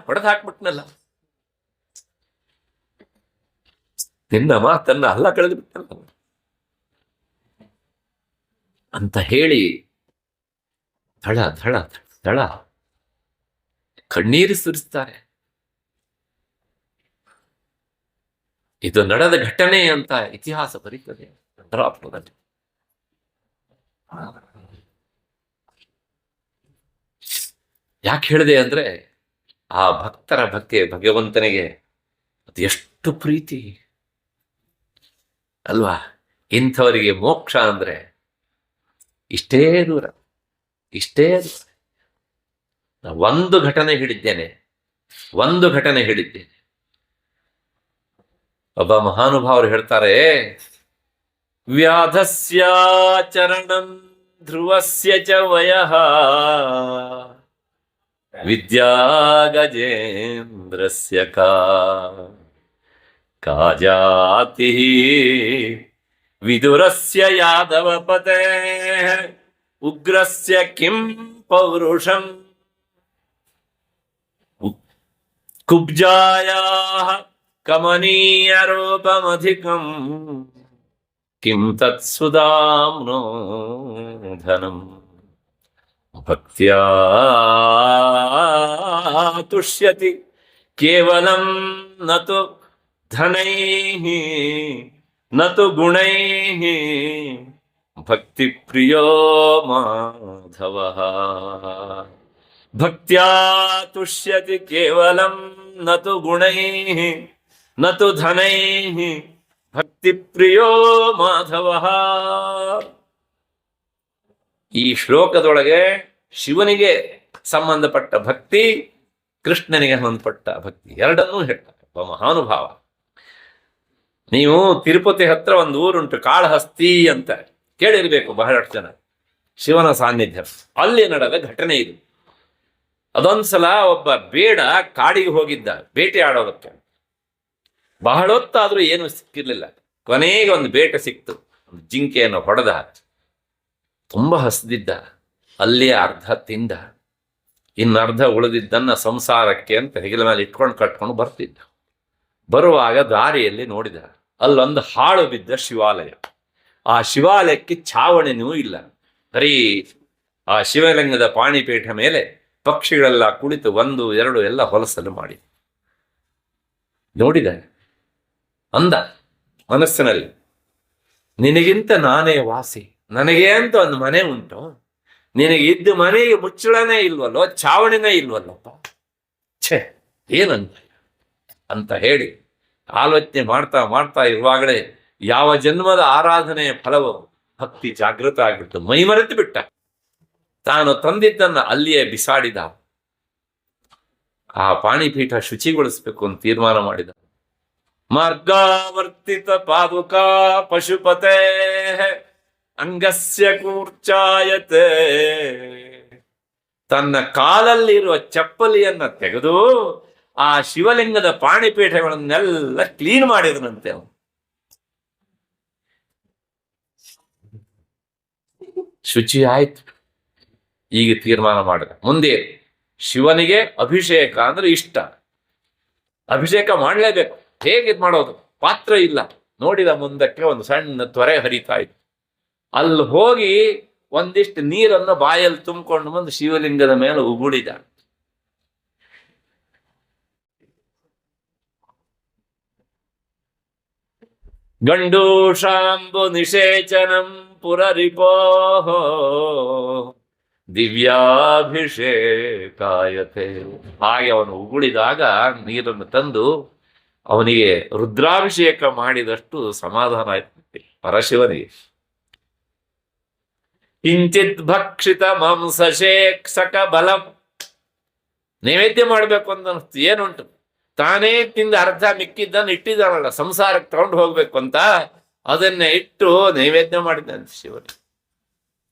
ಹೊಡೆದು ಹಾಕ್ಬಿಟ್ನಲ್ಲ. ನಿನ್ನ ಮಾತನ್ನ ಅಲ್ಲ ಕಳೆದು ಬಿಟ್ಟಲ್ಲ ಅಂತ ಹೇಳಿ ಧಳ ಧಳ ಧಳ ಕಣ್ಣೀರು ಸುರಿಸ್ತಾರೆ. ಇದು ನಡೆದ ಘಟನೆ ಅಂತ ಇತಿಹಾಸ ಬರೀತದೆ ಚಂದ್ರಾಪುರದಲ್ಲಿ. ಯಾಕೆ ಹೇಳಿದೆ ಅಂದ್ರೆ, ಆ ಭಕ್ತರ ಬಗ್ಗೆ ಭಗವಂತನಿಗೆ ಅದು ಎಷ್ಟು ಪ್ರೀತಿ ಅಲ್ವಾ. ಇಂಥವರಿಗೆ ಮೋಕ್ಷ ಅಂದ್ರೆ ಇಷ್ಟೇ ದೂರ, ಇಷ್ಟೇ ದೂರ. ಒಂದು ಘಟನೆ ಹೇಳಿದ್ದೇನೆ. ಒಬ್ಬ ಮಹಾನುಭಾವರು ಹೇಳ್ತಾರೆ, ವ್ಯಾಧಸ್ಯ ಚರಣಂ ಧ್ರುವಸ್ಯ ಚ ವಯಃ ವಿದ್ಯಾ ಗಜೇಂದ್ರಸ್ಯ ಕಾಜಾತಿ ವಿದುರಸ್ಯ ಯಾದವಪತೆ ಉಗ್ರಸ್ಯ ಕಿಂ ಪೌರುಷಂ ಕುಬ್ಜಾಯಾಃ ಕಮನೀಯ ರೂಪಮಧಿಕಂ ಕಿಂ ತತ್ಸುಧಾಮ್ನೋ ಧನಂ ಭಕ್ತ್ಯಾ ತುಷ್ಯತಿ ಕೇವಲಂ ನತು ಧನೈಃ ನತು ಗುಣೈಃ ಭಕ್ತಿ ಪ್ರಿಯೋ ಮಾಧವಃ. ಭಕ್ತ್ಯಾ ತುಷ್ಯತಿ ಕೇವಲಂ ನತು ಗುಣೈಃ ನತು ಧನೈಃ ಭಕ್ತಿ ಪ್ರಿಯೋ ಮಾಧವಃ. ಈ ಶ್ಲೋಕದೊಳಗೆ ಶಿವನಿಗೆ ಸಂಬಂಧಪಟ್ಟ ಭಕ್ತಿ, ಕೃಷ್ಣನಿಗೆ ಸಂಬಂಧಪಟ್ಟ ಭಕ್ತಿ ಎರಡನ್ನೂ ಹೇಳ್ತಾರೆ ಒಬ್ಬ ಮಹಾನುಭಾವ. ನೀವು ತಿರುಪತಿ ಹತ್ರ ಒಂದು ಊರುಂಟು ಕಾಳಹಸ್ತಿ ಅಂತ, ಕೇಳಿರ್ಬೇಕು ಬಹಳಷ್ಟು ಜನ. ಶಿವನ ಸಾನ್ನಿಧ್ಯ ಅಲ್ಲಿ ನಡೆದ ಘಟನೆ ಇದು. ಅದೊಂದ್ಸಲ ಒಬ್ಬ ಬೇಡ ಕಾಡಿಗೆ ಹೋಗಿದ್ದ ಬೇಟೆ ಆಡೋದಕ್ಕೆ. ಬಹಳ ಹೊತ್ತಾದ್ರೂ ಏನು ಸಿಕ್ಕಿರ್ಲಿಲ್ಲ. ಕೊನೆಗೆ ಒಂದು ಬೇಟೆ ಸಿಕ್ತು. ಒಂದು ಜಿಂಕೆಯನ್ನು ಹೊಡೆದ, ತುಂಬಾ ಹಸ್ದಿದ್ದ. ಅಲ್ಲೇ ಅರ್ಧ ತಿಂದ, ಇನ್ನರ್ಧ ಉಳಿದಿದ್ದನ್ನ ಸಂಸಾರಕ್ಕೆ ಅಂತ ಹೆಗಲ ಮೇಲೆ ಇಟ್ಕೊಂಡು ಕಟ್ಕೊಂಡು ಬರ್ತಿದ್ದ. ಬರುವಾಗ ದಾರಿಯಲ್ಲಿ ನೋಡಿದ, ಅಲ್ಲೊಂದು ಹಾಳು ಬಿದ್ದ ಶಿವಾಲಯ. ಆ ಶಿವಾಲಯಕ್ಕೆ ಛಾವಣಿನೂ ಇಲ್ಲ, ಬರೀ ಆ ಶಿವಲಿಂಗದ ಪಾಣಿಪೀಠ ಮೇಲೆ ಪಕ್ಷಿಗಳೆಲ್ಲ ಕುಳಿತು 1, 2 ಎಲ್ಲ ಹೊಲಸಲು ಮಾಡಿ ನೋಡಿದ. ಅಂದ ಮನಸ್ಸಿನಲ್ಲಿ, ನಿನಗಿಂತ ನಾನೇ ವಾಸಿ, ನನಗೆ ಅಂತ ಒಂದು ಮನೆ ಉಂಟು, ನಿನಗೆ ಇದ್ದ ಮನೆಗೆ ಮುಚ್ಚಳನೇ ಇಲ್ವಲ್ಲೋ, ಛಾವಣಿನೇ ಇಲ್ವಲ್ಲಪ್ಪ, ಛೇ ಏನಂತ ಅಂತ ಹೇಳಿ ಆಲೋಚನೆ ಮಾಡ್ತಾ ಮಾಡ್ತಾ ಇರುವಾಗಲೇ ಯಾವ ಜನ್ಮದ ಆರಾಧನೆಯ ಫಲವು ಭಕ್ತಿ ಜಾಗೃತ ಆಗಿಬಿಟ್ಟು ಮೈಮರೆತು ಬಿಟ್ಟ. ತಾನು ತಂದಿದ್ದನ್ನ ಅಲ್ಲಿಯೇ ಬಿಸಾಡಿದ. ಆ ಪಾಣಿಪೀಠ ಶುಚಿಗೊಳಿಸ್ಬೇಕು ಅಂತ ತೀರ್ಮಾನ ಮಾಡಿದ. ಮಾರ್ಗಾವರ್ತಿತ ಪಾದುಕಾ ಪಶುಪತೆ ಅಂಗಸ್ಯ ಕೂರ್ಚಾಯತೆ. ತನ್ನ ಕಾಲಲ್ಲಿರುವ ಚಪ್ಪಲಿಯನ್ನ ತೆಗೆದು ಆ ಶಿವಲಿಂಗದ ಪಾಣಿಪೀಠಗಳನ್ನೆಲ್ಲ ಕ್ಲೀನ್ ಮಾಡಿದನಂತೆ ಅವನು. ಶುಚಿ ಆಯ್ತು. ಈಗ ತೀರ್ಮಾನ ಮಾಡಿದ, ಮುಂದೆ ಶಿವನಿಗೆ ಅಭಿಷೇಕ ಅಂದ್ರೆ ಇಷ್ಟ, ಅಭಿಷೇಕ ಮಾಡಲೇಬೇಕು. ಹೇಗೆ ಮಾಡೋದು? ಪಾತ್ರ ಇಲ್ಲ. ನೋಡಿದ ಮುಂದಕ್ಕೆ ಒಂದು ಸಣ್ಣ ತೊರೆ ಹರಿತಾ ಇತ್ತು. ಅಲ್ಲಿ ಹೋಗಿ ಒಂದಿಷ್ಟು ನೀರನ್ನು ಬಾಯಲ್ಲಿ ತುಂಬಿಕೊಂಡು ಬಂದು ಶಿವಲಿಂಗದ ಮೇಲೆ ಉಗುಳಿದ. ಗಂಡೂಷಾಂಬು ನಿಷೇಚನಂ ಪುರರಿಪೋ ದಿವ್ಯಾಭಿಷೇಕಾಯತೆ. ಹಾಗೆ ಅವನು ಉಗುಳಿದಾಗ ನೀರನ್ನು ತಂದು ಅವನಿಗೆ ರುದ್ರಾಭಿಷೇಕ ಮಾಡಿದಷ್ಟು ಸಮಾಧಾನ ಆಯ್ತು ಪರಶಿವನಿಗೆ. ಕಿಂಚಿತ್ ಭಕ್ಷಿತ ಮಾಂಸಶೇಕ್ಷಕ ಬಲಂ. ನೈವೇದ್ಯ ಮಾಡ್ಬೇಕು ಅಂತ ಅನಿಸ್ತು. ಏನುಂಟು, ತಾನೇ ತಿಂದ ಅರ್ಧ ಮಿಕ್ಕಿದ್ದನ್ನು ಇಟ್ಟಿದ್ದಾನಲ್ಲ ಸಂಸಾರಕ್ಕೆ ತಗೊಂಡು ಹೋಗ್ಬೇಕು ಅಂತ, ಅದನ್ನೇ ಇಟ್ಟು ನೈವೇದ್ಯ ಮಾಡಿದಂತೆ ಶಿವನಿಗೆ.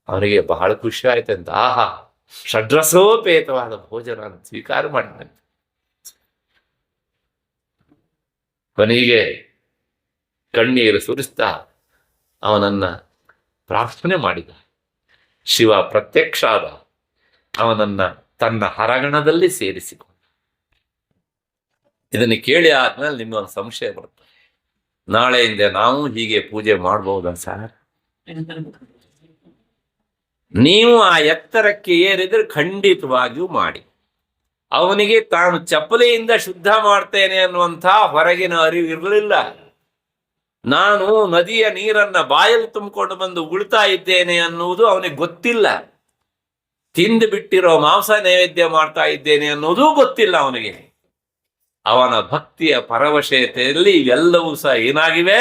ಅವನಿಗೆ ಬಹಳ ಖುಷಿ ಆಯ್ತಂತ. ಆಹಾ, ಷಡ್ರಸೋಪೇತವಾದ ಭೋಜನ ಸ್ವೀಕಾರ ಮಾಡಿದಂತೆ. ಕೊನೆಗೆ ಕಣ್ಣೀರು ಸುರಿಸ್ತಾ ಅವನನ್ನ ಪ್ರಾರ್ಥನೆ ಮಾಡಿದ. ಶಿವ ಪ್ರತ್ಯಕ್ಷ ಆದ, ಅವನನ್ನ ತನ್ನ ಹರಗಣದಲ್ಲಿ ಸೇರಿಸಿಕೊಂಡ. ಇದನ್ನು ಕೇಳಿ ಆದ್ಮೇಲೆ ನಿಮ್ಗೊಂದು ಸಂಶಯ ಬರುತ್ತೆ, ನಾಳೆಯಿಂದ ನಾವು ಹೀಗೆ ಪೂಜೆ ಮಾಡ್ಬೋದಾ ಸರ್? ನೀವು ಆ ಎತ್ತರಕ್ಕೆ ಏರಿದ್ರೆ ಖಂಡಿತವಾಗಿಯೂ ಮಾಡಿ. ಅವನಿಗೆ ತಾನು ಚಪ್ಪಲಿಯಿಂದ ಶುದ್ಧ ಮಾಡ್ತೇನೆ ಅನ್ನುವಂಥ ಹೊರಗಿನ ಅರಿವು ಇರಲಿಲ್ಲ. ನಾನು ನದಿಯ ನೀರನ್ನ ಬಾಯಲ್ಲಿ ತುಂಬಿಕೊಂಡು ಬಂದು ಉಳ್ತಾ ಇದ್ದೇನೆ ಅನ್ನುವುದು ಅವನಿಗೆ ಗೊತ್ತಿಲ್ಲ. ತಿಂದು ಬಿಟ್ಟಿರೋ ಮಾಂಸ ನೈವೇದ್ಯ ಮಾಡ್ತಾ ಇದ್ದೇನೆ ಅನ್ನೋದು ಗೊತ್ತಿಲ್ಲ ಅವನಿಗೆ. ಅವನ ಭಕ್ತಿಯ ಪರವಶತೆಯಲ್ಲಿ ಇವೆಲ್ಲವೂ ಸಹ ಏನಾಗಿವೆ,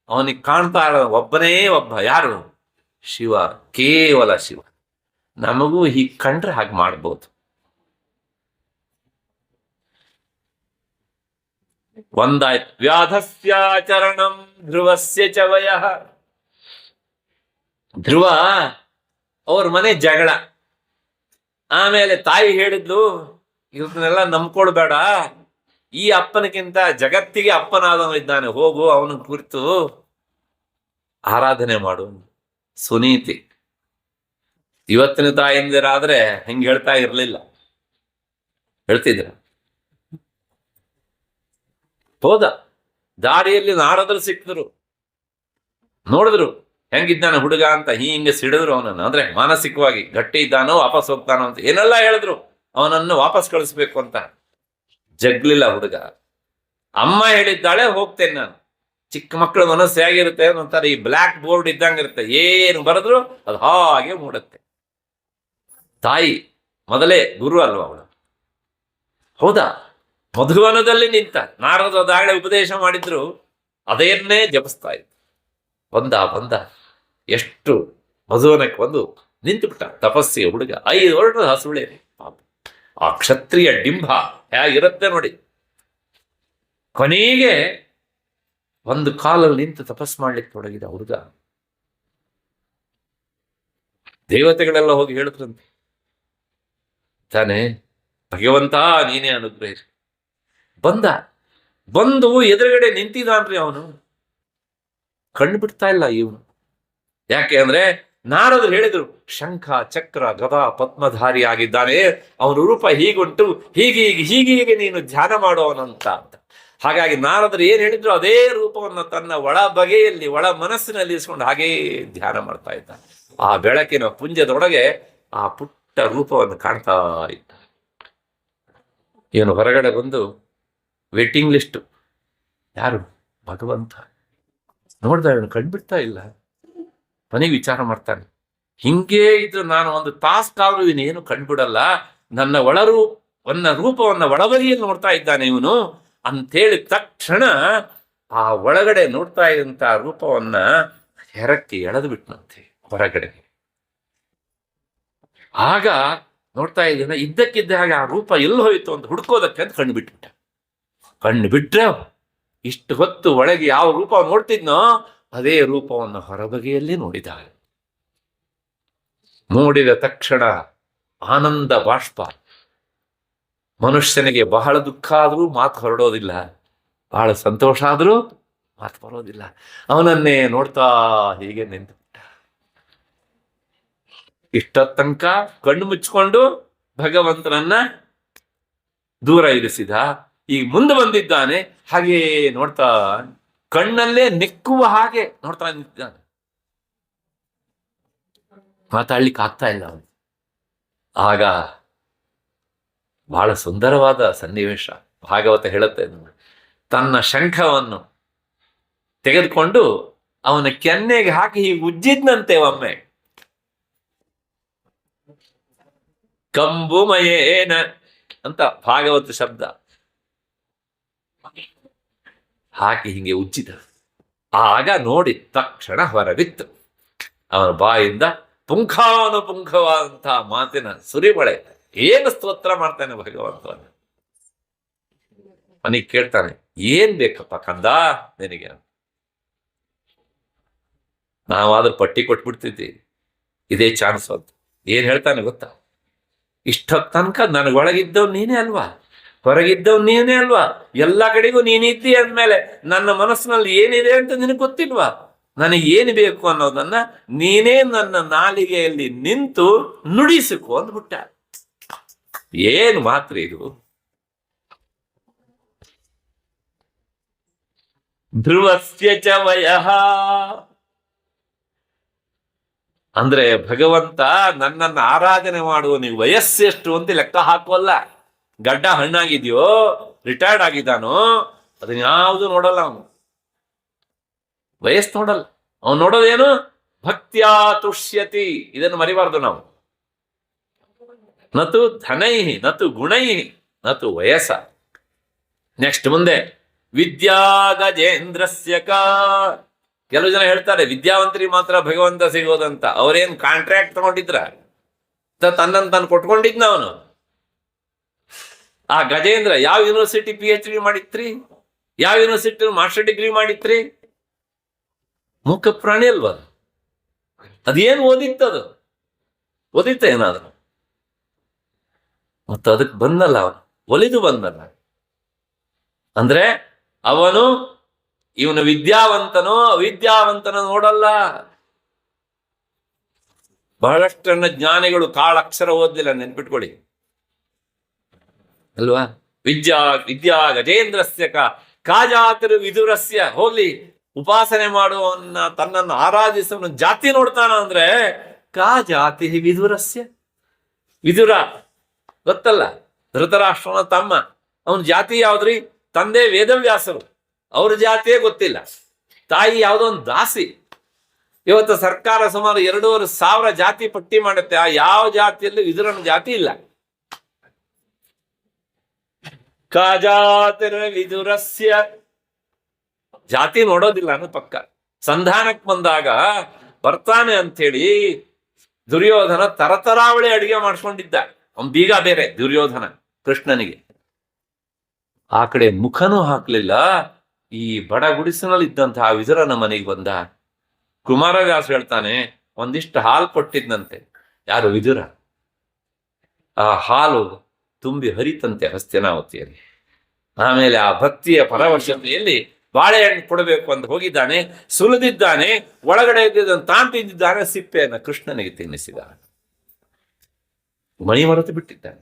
ಅವನಿಗೆ ಕಾಣ್ತಾ ಇರೋ ಒಬ್ಬನೇ ಒಬ್ಬ. ಯಾರು? ಶಿವ, ಕೇವಲ ಶಿವ. ನಮಗೂ ಹೀಗೆ ಕಂಡ್ರೆ ಹಾಗೆ ಮಾಡ್ಬೋದು. ಒಂದಾಯ್ತು. ವ್ಯಾಧಸ್ಯಾಚರಣಂ ಧ್ರುವಸ್ಯ ಚ ವಯಃ. ಧ್ರುವ ಅವ್ರ ಮನೆ ಜಗಳ. ಆಮೇಲೆ ತಾಯಿ ಹೇಳಿದ್ಲು, ಇದನ್ನೆಲ್ಲ ನಂಬ್ಕೊಳ್ಬೇಡ, ಈ ಅಪ್ಪನಕ್ಕಿಂತ ಜಗತ್ತಿಗೆ ಅಪ್ಪನಾದವನು ಇದ್ದಾನೆ, ಹೋಗು ಅವನ ಕುರಿತು ಆರಾಧನೆ ಮಾಡು. ಸುನೀತಿ. ಇವತ್ತಿನ ತಾಯಿಂದಿರಾದ್ರೆ ಹೆಂಗೆ ಹೇಳ್ತಾ ಇರ್ಲಿಲ್ಲ, ಹೇಳ್ತಿದ್ರ? ಹೋದ ದಾರಿಯಲ್ಲಿ ನಾರದರು ಸಿಕ್ಕಿದ್ರು, ನೋಡಿದ್ರು ಹೆಂಗಿದ್ದಾನೆ ಹುಡುಗ ಅಂತ. ಹಿಂಗೆ ಸಿಡಿದ್ರು ಅವನನ್ನು. ಅಂದ್ರೆ ಮಾನಸಿಕವಾಗಿ ಗಟ್ಟಿ ಇದ್ದಾನೋ ವಾಪಸ್ ಹೋಗ್ತಾನೋ ಅಂತ ಏನೆಲ್ಲ ಹೇಳಿದ್ರು. ಅವನನ್ನು ವಾಪಸ್ ಕಳಿಸ್ಬೇಕು ಅಂತ. ಜಗ್ಲಿಲ್ಲ ಹುಡುಗ. ಅಮ್ಮ ಹೇಳಿದ್ದಾಳೆ ಹೋಗ್ತೇನೆ ನಾನು. ಚಿಕ್ಕ ಮಕ್ಕಳ ಮನಸ್ಸು ಹೇಗಿರುತ್ತೆ ಅಂತಾರೆ, ಈ ಬ್ಲ್ಯಾಕ್ ಬೋರ್ಡ್ ಇದ್ದಂಗಿರುತ್ತೆ, ಏನು ಬರೆದ್ರು ಅದು ಹಾಗೆ ಮೂಡುತ್ತೆ. ತಾಯಿ ಮೊದಲೇ ಗುರು ಅಲ್ವ ಅವಳು. ಹೌದಾ, ಮಧುವನದಲ್ಲಿ ನಿಂತ ನಾರದ ದಾಳೆ ಉಪದೇಶ ಮಾಡಿದ್ರು, ಅದೇನ್ನೇ ಜಪಿಸ್ತಾ ಇತ್ತು. ಬಂದ ಎಷ್ಟು ಮಧುವನಕ್ಕೆ ಬಂದು ನಿಂತು ಬಿಟ್ಟ ತಪಸ್ಸಿಗೆ ಹುಡುಗ. 5 ವರ್ಷದ ಹಸುಳೆ. ಆ ಕ್ಷತ್ರಿಯ ಡಿಂಬ ಹೇಗಿರುತ್ತೆ ನೋಡಿ. ಕೊನೆಗೆ ಒಂದು ಕಾಲಲ್ಲಿ ನಿಂತು ತಪಸ್ ಮಾಡ್ಲಿಕ್ಕೆ ತೊಡಗಿದ ಹುಡುಗ. ದೇವತೆಗಳೆಲ್ಲ ಹೋಗಿ ಹೇಳಿದ್ರಂತೆ, ತಾನೆ ಭಗವಂತ ನೀನೇ ಅನುಗ್ರಹಿಸಿ. ಬಂದು ಎದುರುಗಡೆ ನಿಂತಿದ್ದಾನ್ರಿ ಅವನು. ಕಣ್ಣು ಬಿಡ್ತಾ ಇಲ್ಲ ಇವನು. ಯಾಕೆ ಅಂದ್ರೆ ನಾರದರು ಹೇಳಿದ್ರು, ಶಂಖ ಚಕ್ರ ಗದಾ ಪದ್ಮಧಾರಿ ಆಗಿದ್ದಾನೆ, ಅವನ ರೂಪ ಹೀಗುಂಟು, ಹೀಗೆ ನೀನು ಧ್ಯಾನ ಮಾಡುವವನಂತ ಅಂತ. ಹಾಗಾಗಿ ನಾರದರು ಏನ್ ಹೇಳಿದ್ರು ಅದೇ ರೂಪವನ್ನು ತನ್ನ ಒಳ ಬಗೆಯಲ್ಲಿ, ಒಳ ಮನಸ್ಸಿನಲ್ಲಿ ಇಸ್ಕೊಂಡು ಹಾಗೇ ಧ್ಯಾನ ಮಾಡ್ತಾ ಇದ್ದ. ಆ ಬೆಳಕಿನ ಪುಂಜದೊಳಗೆ ಆ ಪುಟ್ಟ ರೂಪವನ್ನು ಕಾಣ್ತಾ ಇದ್ದ. ಇವನು ಹೊರಗಡೆ ಬಂದು ವೇಟಿಂಗ್ ಲಿಸ್ಟ್, ಯಾರು? ಭಗವಂತ. ನೋಡ್ದ, ಇವನು ಕಂಡ್ಬಿಡ್ತಾ ಇಲ್ಲ. ಮನೆಗೆ ವಿಚಾರ ಮಾಡ್ತಾನೆ, ಹಿಂಗೇ ಇದ್ರು ನಾನು ಒಂದು ತಾಸ್ಕಾದ್ರೂ ಇವನೇನು ಕಂಡ್ಬಿಡಲ್ಲ, ನನ್ನ ರೂಪವನ್ನ ಒಳಬರಿಯಲ್ಲಿ ನೋಡ್ತಾ ಇದ್ದಾನೆ ಇವನು ಅಂತೇಳಿ ತಕ್ಷಣ ಆ ಒಳಗಡೆ ನೋಡ್ತಾ ಇದ್ದಂತ ರೂಪವನ್ನ ಹೆರಕ್ಕೆ ಎಳೆದು ಬಿಟ್ನಂತೆ ಹೊರಗಡೆ. ಆಗ ನೋಡ್ತಾ ಇದ್ದಾನೆ, ಇದ್ದಕ್ಕಿದ್ದ ಹಾಗೆ ಆ ರೂಪ ಎಲ್ಲಿ ಹೋಯ್ತು ಅಂತ ಹುಡ್ಕೋದಕ್ಕೆ ಅಂತ ಕಣ್ಣು ಬಿಟ್ರೆ ಇಷ್ಟು ಹೊತ್ತು ಒಳಗೆ ಯಾವ ರೂಪ ನೋಡ್ತಿದ್ನೋ ಅದೇ ರೂಪವನ್ನು ಹೊರಬಗೆಯಲ್ಲಿ ನೋಡಿದ ತಕ್ಷಣ ಆನಂದ ಬಾಷ್ಪ. ಮನುಷ್ಯನಿಗೆ ಬಹಳ ದುಃಖ ಆದ್ರೂ ಮಾತು ಹೊರಡೋದಿಲ್ಲ, ಬಹಳ ಸಂತೋಷ ಆದ್ರೂ ಮಾತು ಬರೋದಿಲ್ಲ. ಅವನನ್ನೇ ನೋಡ್ತಾ ಹೀಗೆ ನಿಂತುಬಿಟ್ಟ. ತನಕ ಕಣ್ಣು ಮುಚ್ಚಿಕೊಂಡು ಭಗವಂತನನ್ನ ದೂರ ಇರಿಸಿದ. ಈಗ ಮುಂದೆ ಬಂದಿದ್ದಾನೆ, ಹಾಗೇ ನೋಡ್ತಾ ಕಣ್ಣಲ್ಲೇ ನೆಕ್ಕುವ ಹಾಗೆ ನೋಡ್ತಾ ನಿಂತಿದ್ದಾನೆ. ಮಾತಾಡ್ಲಿಕ್ಕೆ ಆಗ್ತಾ ಇಲ್ಲ ಅವನು. ಆಗ ಬಹಳ ಸುಂದರವಾದ ಸನ್ನಿವೇಶ ಭಾಗವತ ಹೇಳುತ್ತೆ. ತನ್ನ ಶಂಖವನ್ನು ತೆಗೆದುಕೊಂಡು ಅವನ ಕೆನ್ನೆಗೆ ಹಾಕಿ ಹೀಗೆ ಉಜ್ಜಿದ್ನಂತೆ ಒಮ್ಮೆ. ಕಂಬುಮಯೇನ ಅಂತ ಭಾಗವತ ಶಬ್ದ. ಹಾಕಿ ಹಿಂಗೆ ಉಜ್ಜಿದ. ಆಗ ನೋಡಿ ತಕ್ಷಣ ಹೊರಬಿತ್ತು ಅವನ ಬಾಯಿಂದ ಪುಂಖಾನುಪುಂಖವಾದಂತಹ ಮಾತಿನ ಸುರಿಮಳೆ. ಏನು ಸ್ತೋತ್ರ ಮಾಡ್ತಾನೆ ಭಗವಂತನ. ಅವನಿಗೆ ಕೇಳ್ತಾನೆ, ಏನ್ ಬೇಕಪ್ಪ ಕಂದ ನಿನಗೆ? ನಾವಾದ್ರೂ ಪಟ್ಟಿ ಕೊಟ್ಬಿಡ್ತಿದ್ವಿ, ಇದೇ ಚಾನ್ಸ್ ಅಂತ. ಏನ್ ಹೇಳ್ತಾನೆ ಗೊತ್ತಾ? ತನಕ ನನಗೊಳಗಿದ್ದವ್ ನೀನೇ ಅಲ್ವಾ, ಹೊರಗಿದ್ದವ್ ನೀನೇ ಅಲ್ವಾ, ಎಲ್ಲ ಕಡೆಗೂ ನೀನಿದ್ದಿ ಅಂದ್ಮೇಲೆ ನನ್ನ ಮನಸ್ಸಿನಲ್ಲಿ ಏನಿದೆ ಅಂತ ನಿನಗೆ ಗೊತ್ತಿಲ್ವಾ? ನನಗೆ ಏನು ಬೇಕು ಅನ್ನೋದನ್ನ ನೀನೇ ನನ್ನ ನಾಲಿಗೆಯಲ್ಲಿ ನಿಂತು ನುಡಿಸಿಕೊ ಅಂದ್ಬಿಟ್ಟ. ಏನು ಮಾತ್ರ ಇದು! ಧ್ರುವಸ್ಯ ಚ ವಯಃ ಅಂದ್ರೆ ಭಗವಂತ ನನ್ನನ್ನು ಆರಾಧನೆ ಮಾಡುವ ನೀವು ವಯಸ್ಸೆಷ್ಟು ಅಂತ ಲೆಕ್ಕ ಹಾಕುವಲ್ಲ. ಗಡ್ಡ ಹಣ್ಣಾಗಿದ್ಯೋ, ರಿಟೈರ್ಡ್ ಆಗಿದ್ದಾನೋ, ಅದನ್ನ ಯಾವುದು ನೋಡಲ್ಲ ಅವನು. ವಯಸ್ಸು ನೋಡಲ್ಲ ಅವನು. ನೋಡೋದೇನು? ಭಕ್ತ್ಯಾ ತುಷ್ಯತಿ. ಇದನ್ನು ಮರಿಬಾರ್ದು ನಾವು. ನತು ಧನೈ ನತು ಗುಣೈ ನತು ವಯಸ್ಸ. ನೆಕ್ಸ್ಟ್ ಮುಂದೆ ವಿದ್ಯಾ ಗಜೇಂದ್ರಸ್ಯ ಕಾ. ಕೆಲವು ಜನ ಹೇಳ್ತಾರೆ ವಿದ್ಯಾವಂತರಿಗೆ ಮಾತ್ರ ಭಗವಂತ ಸಿಗೋದಂತ. ಅವ್ರೇನ್ ಕಾಂಟ್ರಾಕ್ಟ್ ತಗೊಂಡಿದ್ರ? ತನ್ನನ್ನು ತಾನು ಕೊಟ್ಕೊಂಡಿದ್ನ ಅವನು. ಆ ಗಜೇಂದ್ರ ಯಾವ ಯೂನಿವರ್ಸಿಟಿ PhD ಮಾಡಿತ್ರಿ? ಯಾವ ಯೂನಿವರ್ಸಿಟಿ ಮಾಸ್ಟರ್ ಡಿಗ್ರಿ ಮಾಡಿತ್ರಿ? ಮೂಕ ಪ್ರಾಣಿ ಅಲ್ವಾ? ಅದೇನು ಓದಿತ್ತದು? ಓದಿತ್ತ ಏನಾದ್ರು? ಮತ್ತು ಅದಕ್ಕೆ ಬಂದಲ್ಲ ಅವನು, ಒಲಿದು ಬಂದಲ್ಲ. ಅಂದ್ರೆ ಅವನು ಇವನು ವಿದ್ಯಾವಂತನೋ ಅವಿದ್ಯಾವಂತನೋ ನೋಡಲ್ಲ. ಬಹಳಷ್ಟನ್ನ ಜ್ಞಾನಿಗಳು ಕಾಳಕ್ಷರ ಓದ್ಲಿಲ್ಲ, ನೆನ್ಪಿಟ್ಕೊಳ್ಳಿ ಅಲ್ವಾ? ವಿದ್ಯಾ ಗಜೇಂದ್ರಸ್ಯ ಕಾಜಾತಿರು ವಿದುರಸ್ಯ. ಹೋಗ್ಲಿ, ಉಪಾಸನೆ ಮಾಡುವವನ್ನ, ತನ್ನನ್ನು ಆರಾಧಿಸುವವನ್ನ ಜಾತಿ ನೋಡ್ತಾನ ಅಂದ್ರೆ ಕಾ ಜಾತಿ ವಿದುರಸ್ಯ. ವಿದುರ ಗೊತ್ತಲ್ಲ, ಧೃತರಾಷ್ಟ್ರನ ತಮ್ಮ. ಅವನ ಜಾತಿ ಯಾವ್ದ್ರಿ? ತಂದೆ ವೇದವ್ಯಾಸರು, ಅವ್ರ ಜಾತಿಯೇ ಗೊತ್ತಿಲ್ಲ. ತಾಯಿ ಯಾವುದೋ ಒಂದು ದಾಸಿ. ಇವತ್ತು ಸರ್ಕಾರ ಸುಮಾರು 2,500 ಜಾತಿ ಪಟ್ಟಿ ಮಾಡುತ್ತೆ. ಆ ಯಾವ ಜಾತಿಯಲ್ಲೂ ವಿದುರನ ಜಾತಿ ಇಲ್ಲ. ಕಾಜಾತಿರ ವಿದುರಸ್ಯ. ಜಾತಿ ನೋಡೋದಿಲ್ಲ ಅನ್ನೋ ಪಕ್ಕ. ಸಂಧಾನಕ್ಕೆ ಬಂದಾಗ ಬರ್ತಾನೆ ಅಂಥೇಳಿ ದುರ್ಯೋಧನ ತರತರಾವಳಿ ಅಡಿಗೆ ಮಾಡಿಸ್ಕೊಂಡಿದ್ದ. ಅವನ್ ಬೀಗ ಬೇರೆ ದುರ್ಯೋಧನ ಕೃಷ್ಣನಿಗೆ. ಆ ಕಡೆ ಮುಖನೂ ಹಾಕ್ಲಿಲ್ಲ. ಈ ಬಡ ಗುಡಿಸಿನಲ್ಲಿ ಇದ್ದಂತಹ ವಿದುರನ ಮನೆಗೆ ಬಂದ. ಕುಮಾರವ್ಯಾಸ ಹೇಳ್ತಾನೆ, ಒಂದಿಷ್ಟು ಹಾಲು ಕೊಟ್ಟಿದ್ನಂತೆ. ಯಾರು? ವಿದುರ. ಆ ಹಾಲು ತುಂಬಿ ಹರಿತಂತೆ ಹಸ್ತಿನಾವತಿಯಲ್ಲಿ. ಆಮೇಲೆ ಆ ಭಕ್ತಿಯ ಪರವಶತೆಯಲ್ಲಿ ಬಾಳೆಹಣ್ಣು ಕೊಡಬೇಕು ಅಂತ ಹೋಗಿದ್ದಾನೆ, ಸುಲಿದಿದ್ದಾನೆ, ಒಳಗಡೆ ಇದ್ದಿದ್ದನ್ನು ತಾನು ತಿಂದಿದ್ದಾನೆ, ಸಿಪ್ಪೆಯನ್ನು ಕೃಷ್ಣನಿಗೆ ತಿನ್ನಿಸಿದ್ದಾನೆ, ಮೈ ಮರೆತು ಬಿಟ್ಟಿದ್ದಾನೆ.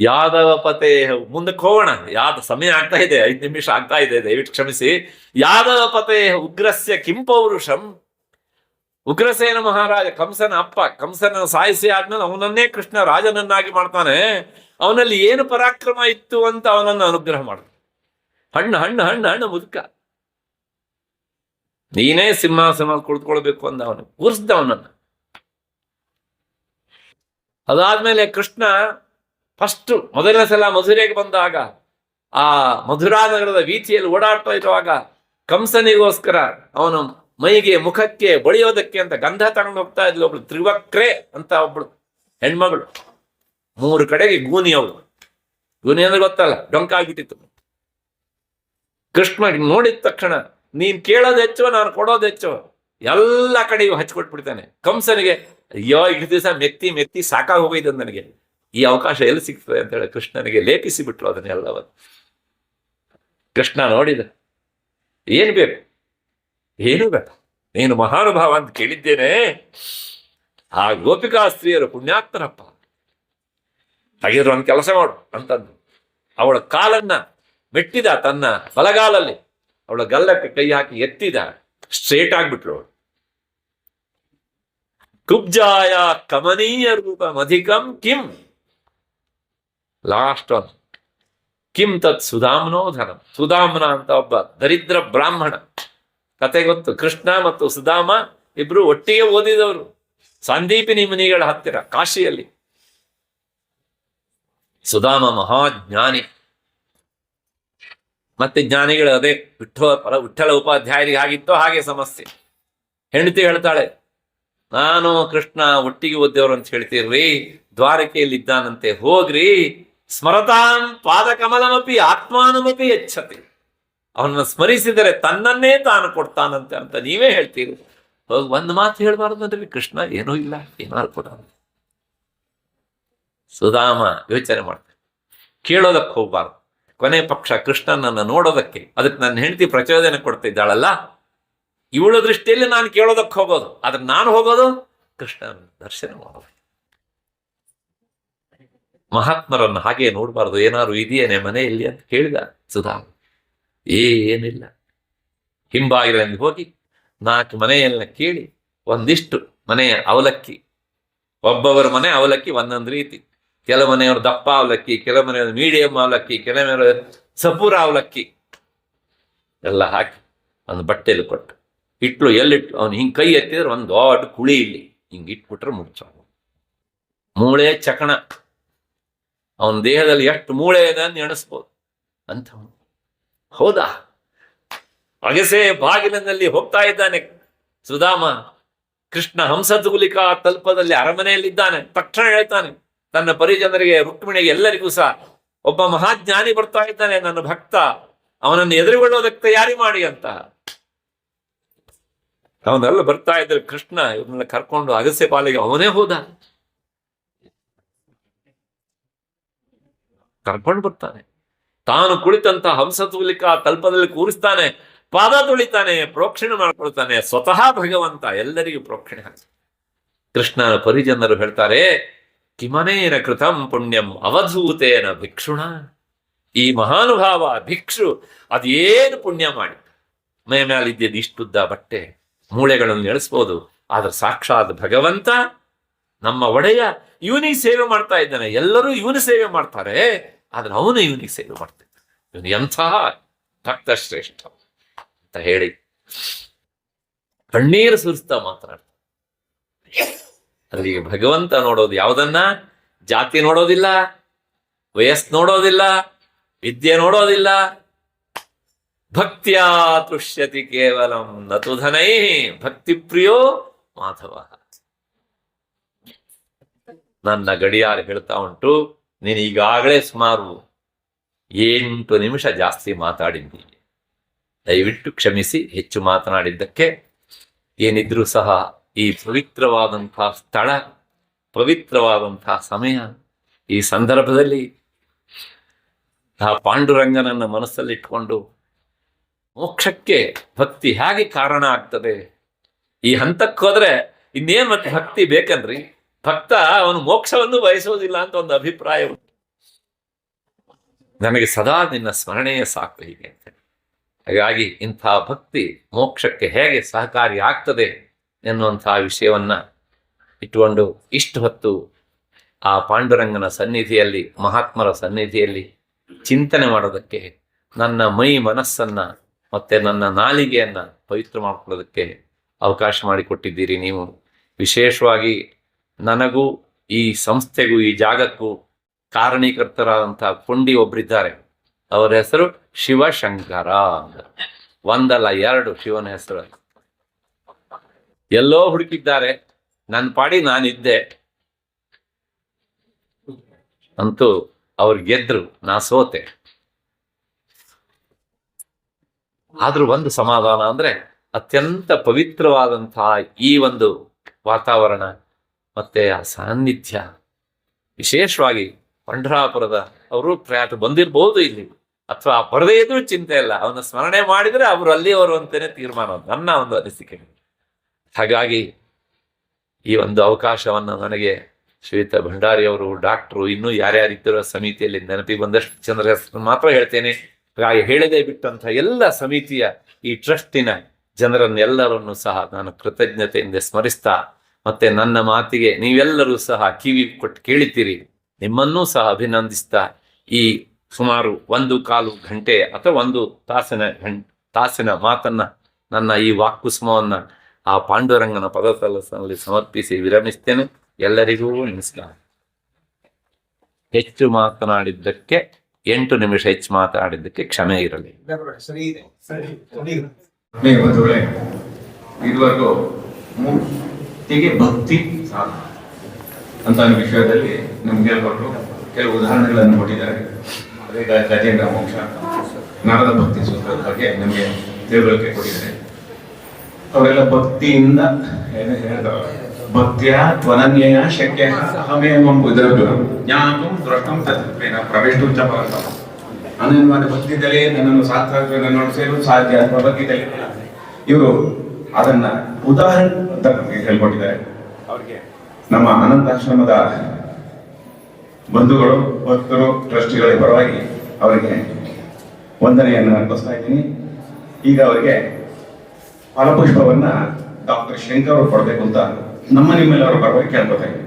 ಯಾದವ ಪತೆ, ಮುಂದಕ್ಕೆ ಹೋಗೋಣ, ಸಮಯ ಆಗ್ತಾ ಇದೆ, 5 ನಿಮಿಷ ಆಗ್ತಾ ಇದೆ, ದಯವಿಟ್ಟು ಕ್ಷಮಿಸಿ. ಯಾದವ ಪತೆ ಉಗ್ರಸ್ಯ ಕಿಂಪೌರುಷಂ. ಉಗ್ರಸೇನ ಮಹಾರಾಜ, ಕಂಸನ ಅಪ್ಪ, ಕಂಸನ ಸಾಯಿಸಿ ಆದ್ಮೇಲೆ ಅವನನ್ನೇ ಕೃಷ್ಣ ರಾಜನನ್ನಾಗಿ ಮಾಡ್ತಾನೆ. ಅವನಲ್ಲಿ ಏನು ಪರಾಕ್ರಮ ಇತ್ತು ಅಂತ ಅವನನ್ನು ಅನುಗ್ರಹ ಮಾಡ. ಹಣ್ಣು ಹಣ್ಣು ಹಣ್ಣು ಹಣ್ಣು ಮುದುಕ, ನೀನೇ ಸಿಂಹಾಸನ ಕುಳಿತುಕೊಳ್ಬೇಕು ಅಂದ ಅವನು, ಕೂರಿಸ್ದ ಅವನನ್ನು. ಅದಾದ್ಮೇಲೆ ಕೃಷ್ಣ ಫಸ್ಟ್ ಮೊದಲನೇ ಸಲ ಮಧುರೆಗೆ ಬಂದಾಗ ಆ ಮಧುರಾ ನಗರದ ವೀಥಿಯಲ್ಲಿ ಓಡಾಡ್ತಾ ಇರುವಾಗ ಕಂಸನಿಗೋಸ್ಕರ ಅವನು ಮೈಗೆ ಮುಖಕ್ಕೆ ಬಳಿಯೋದಕ್ಕೆ ಅಂತ ಗಂಧ ತಗೊಂಡು ಹೋಗ್ತಾ ಇದ್ಲು ಒಬ್ಳು ತ್ರಿವಕ್ರೆ ಅಂತ ಒಬ್ಳು ಹೆಣ್ಮಗಳು. 3 ಕಡೆಗೆ ಗೂನಿ ಅವಳು. ಗೂನಿ ಅಂದ್ರೆ ಗೊತ್ತಲ್ಲ, ಡೊಂಕ ಆಗ್ಬಿಟ್ಟಿತ್ತು. ಕೃಷ್ಣ ನೋಡಿದ ತಕ್ಷಣ ನೀನ್ ಕೇಳೋದು ಹೆಚ್ಚು, ನಾನು ಕೊಡೋದು ಹೆಚ್ಚು, ಎಲ್ಲ ಕಡೆಗೂ ಹಚ್ಕೊಟ್ಬಿಡ್ತಾನೆ. ಕಂಸನಿಗೆ ಅಯ್ಯೋ ಇಷ್ಟು ದಿವಸ ಮೆತ್ತಿ ಮೆತ್ತಿ ಸಾಕಾಗಿ ಹೋಗಿದ್ದು ನನಗೆ, ಈ ಅವಕಾಶ ಎಲ್ಲಿ ಸಿಗ್ತದೆ ಅಂತ ಹೇಳಿ ಕೃಷ್ಣನಿಗೆ ಲೇಪಿಸಿ ಬಿಟ್ಲು ಅದನ್ನೆಲ್ಲವನ್ನು. ಕೃಷ್ಣ ನೋಡಿದ, ಏನು ಬೇಕು, ಏನು ಬೇಡ, ನೀನು ಮಹಾನುಭಾವ ಅಂತ ಕೇಳಿದ್ದೇನೆ. ಆ ಗೋಪಿಕಾ ಸ್ತ್ರೀಯರು ಪುಣ್ಯಾತ್ಮರಪ್ಪ, ಹಾಗಿದ್ರು ಒಂದು ಕೆಲಸ ಮಾಡು ಅಂತಂದು ಅವಳ ಕಾಲನ್ನ ಮೆಟ್ಟಿದ, ತನ್ನ ಬಲಗಾಲಲ್ಲಿ ಅವಳ ಗಲ್ಲಕ್ಕೆ ಕೈ ಹಾಕಿ ಎತ್ತಿದ, ಸ್ಟ್ರೇಟ್ ಆಗ್ಬಿಟ್ರು ಅವಳು. ಕುಬ್ಜಾಯ ಕಮನೀಯ ರೂಪ ಮಧಿಕಂ ಕಿಂ, ಲಾಸ್ಟ್ ಒನ್, ಕಿಂ ತತ್ ಸುಧಾಮ್ನೋಧನಂ. ಸುಧಾಮ್ನ ಅಂತ ಒಬ್ಬ ದರಿದ್ರ ಬ್ರಾಹ್ಮಣ, ಕತೆ ಗೊತ್ತು. ಕೃಷ್ಣ ಮತ್ತು ಸುಧಾಮ ಇಬ್ರು ಒಟ್ಟಿಗೆ ಓದಿದವರು, ಸಂದೀಪಿನಿ ಮುನಿಗಳ ಹತ್ತಿರ ಕಾಶಿಯಲ್ಲಿ. ಸುಧಾಮ ಮಹಾಜ್ಞಾನಿ, ಮತ್ತೆ ಜ್ಞಾನಿಗಳು ಅದೇ ವಿಠ್ಠಲ ಉಪಾಧ್ಯಾಯರಿಗೆ ಆಗಿತ್ತೋ ಹಾಗೆ ಸಮಸ್ಯೆ. ಹೆಂಡತಿ ಹೇಳ್ತಾಳೆ, ನಾನು ಕೃಷ್ಣ ಒಟ್ಟಿಗೆ ಓದ್ದೇವ್ರು ಅಂತ ಹೇಳ್ತೀರ್ರಿ, ದ್ವಾರಕೆಯಲ್ಲಿ ಇದ್ದಾನಂತೆ, ಹೋಗ್ರಿ, ಸ್ಮರತಾಂ ಪಾದಕಮಲಮಪಿ ಆತ್ಮಾನಮಪಿ ಯಚ್ಛತಿ, ಅವನನ್ನು ಸ್ಮರಿಸಿದರೆ ತನ್ನನ್ನೇ ತಾನು ಕೊಡ್ತಾನಂತೆ ಅಂತ ನೀವೇ ಹೇಳ್ತೀರಿ, ಹೋಗಿ ಒಂದು ಮಾತು ಹೇಳ್ಬಾರ್ದಂದ್ರಿ ಕೃಷ್ಣ, ಏನೂ ಇಲ್ಲ, ಏನೋ ಅಲ್ಪಡ. ಸುಧಾಮ ಯೋಚನೆ ಮಾಡ್ತಾರೆ, ಕೇಳೋದಕ್ಕೆ ಹೋಗ್ಬಾರ್ದು, ಕೊನೆ ಪಕ್ಷ ಕೃಷ್ಣನನ್ನು ನೋಡೋದಕ್ಕೆ, ಅದಕ್ಕೆ ನನ್ನ ಹೆಂಡತಿ ಪ್ರಚೋದನೆ ಕೊಡ್ತಿದ್ದಾಳಲ್ಲ, ಇವಳ ದೃಷ್ಟಿಯಲ್ಲಿ ನಾನು ಕೇಳೋದಕ್ಕೆ ಹೋಗೋದು, ಆದ್ರೆ ನಾನು ಹೋಗೋದು ಕೃಷ್ಣನ ದರ್ಶನ ಮಾಡೋದು. ಮಹಾತ್ಮರನ್ನು ಹಾಗೆ ನೋಡಬಾರ್ದು, ಏನಾದ್ರು ಇದೆಯೇನೆ ಮನೆಯಲ್ಲಿ ಅಂತ ಕೇಳಿದ ಸುಧಾಮ. ಏನಿಲ್ಲ, ಹಿಂಬಾಗಿಲಲ್ಲಿ ಹೋಗಿ 4 ಮನೆಯನ್ನ ಕೇಳಿ ಒಂದಿಷ್ಟು ಮನೆಯ ಅವಲಕ್ಕಿ, ಒಬ್ಬೊಬ್ಬರ ಮನೆ ಅವಲಕ್ಕಿ ಒಂದೊಂದು ರೀತಿ, ಕೆಲ ಮನೆಯವರು ದಪ್ಪ ಅವಲಕ್ಕಿ, ಕೆಲ ಮನೆಯವರು ಮೀಡಿಯಂ ಅವಲಕ್ಕಿ, ಕೆಲ ಮನೆಯವರು ಸಪೂರ ಅವಲಕ್ಕಿ ಎಲ್ಲ ಹಾಕಿ ಒಂದು ಬಟ್ಟೆಯಲ್ಲಿ ಕೊಟ್ಟು ಇಟ್ಲು. ಎಲ್ಲಿಟ್ಲು, ಅವನು ಹಿಂಗೆ ಕೈ ಎತ್ತಿದ್ರೆ ಒಂದು ದೊಡ್ಡ ಕುಳಿ ಇಲ್ಲಿ ಹಿಂಗೆ ಇಟ್ಬಿಟ್ರೆ ಮುಚ್ಚ. ಮೂಳೆ ಚಕಣ, ಅವನ ದೇಹದಲ್ಲಿ ಎಷ್ಟು ಮೂಳೆ ಇದೆ ಅಂತ ಎಣಿಸ್ಬೋದು ಅಂತ. ಹೌದಾ, ಅಗಸೆ ಬಾಗಿಲಿನಲ್ಲಿ ಹೋಗ್ತಾ ಇದ್ದಾನೆ ಸುಧಾಮ. ಕೃಷ್ಣ ಹಂಸತುಲಿಕಾ ತಲ್ಪದಲ್ಲಿ ಅರಮನೆಯಲ್ಲಿದ್ದಾನೆ. ತಕ್ಷಣ ಹೇಳ್ತಾನೆ ತನ್ನ ಪರಿಜನರಿಗೆ, ರುಕ್ಮಿಣಿಗೆ, ಎಲ್ಲರಿಗೂ ಸಹ, ಒಬ್ಬ ಮಹಾಜ್ಞಾನಿ ಬರ್ತಾ ಇದ್ದಾನೆ, ನನ್ನ ಭಕ್ತ, ಅವನನ್ನು ಎದುರುಗೊಳ್ಳೋದಕ್ಕೆ ತಯಾರಿ ಮಾಡಿ ಅಂತ. ಅವನೆಲ್ಲ ಬರ್ತಾ ಇದ್ರೆ ಕೃಷ್ಣ ಇವನ್ನೆಲ್ಲ ಕರ್ಕೊಂಡು ಅಗಸೆ ಪಾಲಿಗೆ ಅವನೇ ಹೋದ, ಕರ್ಕೊಂಡು ಬರ್ತಾನೆ. ತಾನು ಕುಳಿತಂತ ಹಂಸತುಲಿಕಾ ತಲ್ಪದಲ್ಲಿ ಕೂರಿಸ್ತಾನೆ, ಪಾದ ತುಳಿತಾನೆ, ಪ್ರೋಕ್ಷಣೆ ಮಾಡ್ಕೊಳ್ತಾನೆ. ಸ್ವತಃ ಭಗವಂತ ಎಲ್ಲರಿಗೂ ಪ್ರೋಕ್ಷಣೆ ಹಾಕ್ತಾನೆ. ಕೃಷ್ಣನ ಪರಿಜನರು ಹೇಳ್ತಾರೆ, ಕಿಮನೇನ ಕೃತಂ ಪುಣ್ಯಂ ಅವಧೂತೇನ ಭಿಕ್ಷುಣ. ಈ ಮಹಾನುಭಾವ ಭಿಕ್ಷು ಅದೇನು ಪುಣ್ಯ ಮಾಡಿ, ಮೈ ಮೇಲಿದ್ದ ಇಷ್ಟುದ್ದ ಬಟ್ಟೆ, ಮೂಳೆಗಳನ್ನು ಎಳಿಸ್ಬೋದು, ಆದ್ರೆ ಸಾಕ್ಷಾತ್ ಭಗವಂತ ನಮ್ಮ ಒಡೆಯ ಇವನಿಗೆ ಸೇವೆ ಮಾಡ್ತಾ ಇದ್ದಾನೆ. ಎಲ್ಲರೂ ಇವನ ಸೇವೆ ಮಾಡ್ತಾರೆ, ಆದ್ರೆ ಅವನು ಇವನಿಗೆ ಸೇವೆ ಮಾಡ್ತಿದ್ದ. ಇವನು ಎಂತಹ ಭಕ್ತ ಶ್ರೇಷ್ಠ ಅಂತ ಹೇಳಿ ಕಣ್ಣೀರು ಸುರಿಸ್ತಾ ಮಾತನಾಡ್ತಾನೆ. ಅಲ್ಲಿಗೆ ಭಗವಂತ ನೋಡೋದು ಯಾವುದನ್ನ? ಜಾತಿ ನೋಡೋದಿಲ್ಲ, ವಯಸ್ಸು ನೋಡೋದಿಲ್ಲ, ವಿದ್ಯೆ ನೋಡೋದಿಲ್ಲ. ಭಕ್ತಿಯಾ ತುಷ್ಯತಿ ಕೇವಲಂ ನತು ಧನೈ ಭಕ್ತಿ ಪ್ರಿಯೋ ಮಾಧವ. ನನ್ನ ಗಡಿಯಾರ ಹೇಳ್ತಾ ಉಂಟು, ನೀನು ಈಗಾಗಲೇ ಸುಮಾರು 8 ನಿಮಿಷ ಜಾಸ್ತಿ ಮಾತಾಡಿದ್ದೀನಿ. ದಯವಿಟ್ಟು ಕ್ಷಮಿಸಿ ಹೆಚ್ಚು ಮಾತನಾಡಿದ್ದಕ್ಕೆ. ಏನಿದ್ರೂ ಸಹ ಈ ಪವಿತ್ರವಾದಂತಹ ಸ್ಥಳ, ಪವಿತ್ರವಾದಂತಹ ಸಮಯ, ಈ ಸಂದರ್ಭದಲ್ಲಿ ಆ ಪಾಂಡುರಂಗನನ್ನ ಮನಸ್ಸಲ್ಲಿಟ್ಕೊಂಡು ಮೋಕ್ಷಕ್ಕೆ ಭಕ್ತಿ ಹೇಗೆ ಕಾರಣ ಆಗ್ತದೆ, ಈ ಹಂತಕ್ಕೆ ಹೋದ್ರೆ ಇನ್ನೇನ್ ಮತ್ತೆ ಭಕ್ತಿ ಬೇಕನ್ರಿ? ಭಕ್ತ ಅವನು ಮೋಕ್ಷವನ್ನು ಬಯಸುವುದಿಲ್ಲ ಅಂತ ಒಂದು ಅಭಿಪ್ರಾಯ ಉಂಟು. ನನಗೆ ಸದಾ ನಿನ್ನ ಸ್ಮರಣೆಯೇ ಸಾಕು ಹೀಗೆ ಅಂತ. ಹಾಗಾಗಿ ಇಂಥ ಭಕ್ತಿ ಮೋಕ್ಷಕ್ಕೆ ಹೇಗೆ ಸಹಕಾರಿ ಆಗ್ತದೆ ಎನ್ನುವಂತಹ ವಿಷಯವನ್ನ ಇಟ್ಟುಕೊಂಡು ಇಷ್ಟು ಹೊತ್ತು ಆ ಪಾಂಡುರಂಗನ ಸನ್ನಿಧಿಯಲ್ಲಿ, ಮಹಾತ್ಮರ ಸನ್ನಿಧಿಯಲ್ಲಿ ಚಿಂತನೆ ಮಾಡೋದಕ್ಕೆ, ನನ್ನ ಮೈ ಮನಸ್ಸನ್ನ ಮತ್ತೆ ನನ್ನ ನಾಲಿಗೆಯನ್ನ ಪವಿತ್ರ ಮಾಡ್ಕೊಳ್ಳೋದಕ್ಕೆ ಅವಕಾಶ ಮಾಡಿಕೊಟ್ಟಿದ್ದೀರಿ ನೀವು. ವಿಶೇಷವಾಗಿ ನನಗೂ ಈ ಸಂಸ್ಥೆಗೂ ಈ ಜಾಗಕ್ಕೂ ಕಾರಣೀಕರ್ತರಾದಂತಹ ಕೊಂಡಿ ಒಬ್ಬರಿದ್ದಾರೆ. ಅವರ ಹೆಸರು ಶಿವಶಂಕರ ಅಂತ. ಒಂದಲ್ಲ ಎರಡು ಶಿವನ ಹೆಸರು. ಎಲ್ಲೋ ಹುಡುಕಿದ್ದಾರೆ, ನನ್ನ ಪಾಡಿ ನಾನಿದ್ದೆ, ಅಂತೂ ಅವ್ರು ಗೆದ್ರು, ನಾ ಸೋತೆ. ಆದ್ರೂ ಒಂದು ಸಮಾಧಾನ ಅಂದ್ರೆ ಅತ್ಯಂತ ಪವಿತ್ರವಾದಂತಹ ಈ ಒಂದು ವಾತಾವರಣ ಮತ್ತೆ ಆ ಸಾನ್ನಿಧ್ಯ, ವಿಶೇಷವಾಗಿ ಪಂಢರಾಪುರದ ಅವರು ಪ್ರಯಾಣ ಬಂದಿರಬಹುದು ಇಲ್ಲಿ, ಅಥವಾ ಬರದೇ ಇದ್ರೂ ಚಿಂತೆ ಇಲ್ಲ, ಅವನ ಸ್ಮರಣೆ ಮಾಡಿದ್ರೆ ಅವರು ಅಲ್ಲಿಯವರು ಅಂತೇನೆ ತೀರ್ಮಾನ, ನನ್ನ ಒಂದು ಅನಿಸಿಕೆ. ಹಾಗಾಗಿ ಈ ಒಂದು ಅವಕಾಶವನ್ನು ನನಗೆ ಶ್ರೀಯುತ ಭಂಡಾರಿ ಅವರು, ಡಾಕ್ಟ್ರು, ಇನ್ನೂ ಯಾರ್ಯಾರಿದ್ದರೋ ಸಮಿತಿಯಲ್ಲಿ ನೆನಪಿಗೆ ಬಂದಷ್ಟು ಜನರ ಹೆಸರು ಮಾತ್ರ ಹೇಳ್ತೇನೆ. ಹಾಗಾಗಿ ಹೇಳದೆ ಬಿಟ್ಟಂಥ ಎಲ್ಲ ಸಮಿತಿಯ ಈ ಟ್ರಸ್ಟಿನ ಜನರನ್ನೆಲ್ಲರನ್ನು ಸಹ ನಾನು ಕೃತಜ್ಞತೆಯಿಂದ ಸ್ಮರಿಸ್ತಾ, ಮತ್ತೆ ನನ್ನ ಮಾತಿಗೆ ನೀವೆಲ್ಲರೂ ಸಹ ಕಿವಿ ಕೊಟ್ಟು ಕೇಳಿತೀರಿ, ನಿಮ್ಮನ್ನೂ ಸಹ ಅಭಿನಂದಿಸ್ತಾ ಈ ಸುಮಾರು 1.25 ಗಂಟೆ ಅಥವಾ 1 ತಾಸಿನ ಮಾತನ್ನ, ನನ್ನ ಈ ವಾಕ್ಕುಸುಮವನ್ನ ಆ ಪಾಂಡುರಂಗನ ಪದತಲದಲ್ಲಿ ಸಮರ್ಪಿಸಿ ವಿರಮಿಸ್ತೇನೆ. ಎಲ್ಲರಿಗೂ ನಮಸ್ಕಾರ. ಹೆಚ್ಚು ಮಾತನಾಡಿದ್ದಕ್ಕೆ 8 ನಿಮಿಷ ಹೆಚ್ಚು ಮಾತಾಡಿದ್ದಕ್ಕೆ ಕ್ಷಮೆ ಇರಲಿ. ಬಂಧುಗಳೇ, ಇದುವರೆಗೂ ಮುಕ್ತಿಗೆ ಭಕ್ತಿ ಸಾಧನ ಅಂತ ವಿಷಯದಲ್ಲಿ ನಮ್ಗೆ ಕೆಲವು ಉದಾಹರಣೆಗಳನ್ನು ಕೊಟ್ಟಿದ್ದಾರೆ. ಅದೇ ಗಜೇಂದ್ರ ಮೋಕ್ಷ, ನಾರದ ಭಕ್ತಿ ಸೂತ್ರದ ಬಗ್ಗೆ ನಮಗೆ ತಿಳುವಳಿಕೆ ಕೊಟ್ಟಿದ್ದಾರೆ. ಅವರೆಲ್ಲ ಭಕ್ತಿಯಿಂದ ಏನು ಹೇಳ್ತಾರೆ, ಭಕ್ತಿಯ ತ್ವನನ್ಯಯ ಶಕ್ಯ ಅಹಮೇವಂ ಬುದ್ಧರು ಜ್ಞಾನಂ ದೃಷ್ಟಂ ತತ್ವೇನ ಪ್ರವೇಶು ಚ ಪರಂತಮ. ಅನನ್ಯವಾದ ಭಕ್ತಿದಲ್ಲಿ ನನ್ನನ್ನು ಸಾರ್ಥಕ ನನ್ನನ್ನು ಸೇರಲು ಸಾಧ್ಯ ಅಥವಾ ಭಕ್ತಿದಲ್ಲಿ ಇವರು ಅದನ್ನ ಉದಾಹರಣೆ ಅಂತ ನಮಗೆ ಹೇಳ್ಕೊಟ್ಟಿದ್ದಾರೆ. ಅವರಿಗೆ ನಮ್ಮ ಅನಂತಾಶ್ರಮದ ಬಂಧುಗಳು, ಭಕ್ತರು, ಟ್ರಸ್ಟಿಗಳ ಪರವಾಗಿ ಅವರಿಗೆ ವಂದನೆಯನ್ನು ಅರ್ಪಿಸ್ತಾ ಇದ್ದೀನಿ. ಈಗ ಅವರಿಗೆ ಫಲಪುಷ್ಪವನ್ನ ಡಾಕ್ಟರ್ ಶಂಕರ್ ಅವರು ಕೊಡಬೇಕು ಅಂತ ನಿಮ್ಮೆಲ್ಲವರ ಪರವಾಗಿ ಕೇಳ್ಕೊತಾ ಇದ್ದೀನಿ.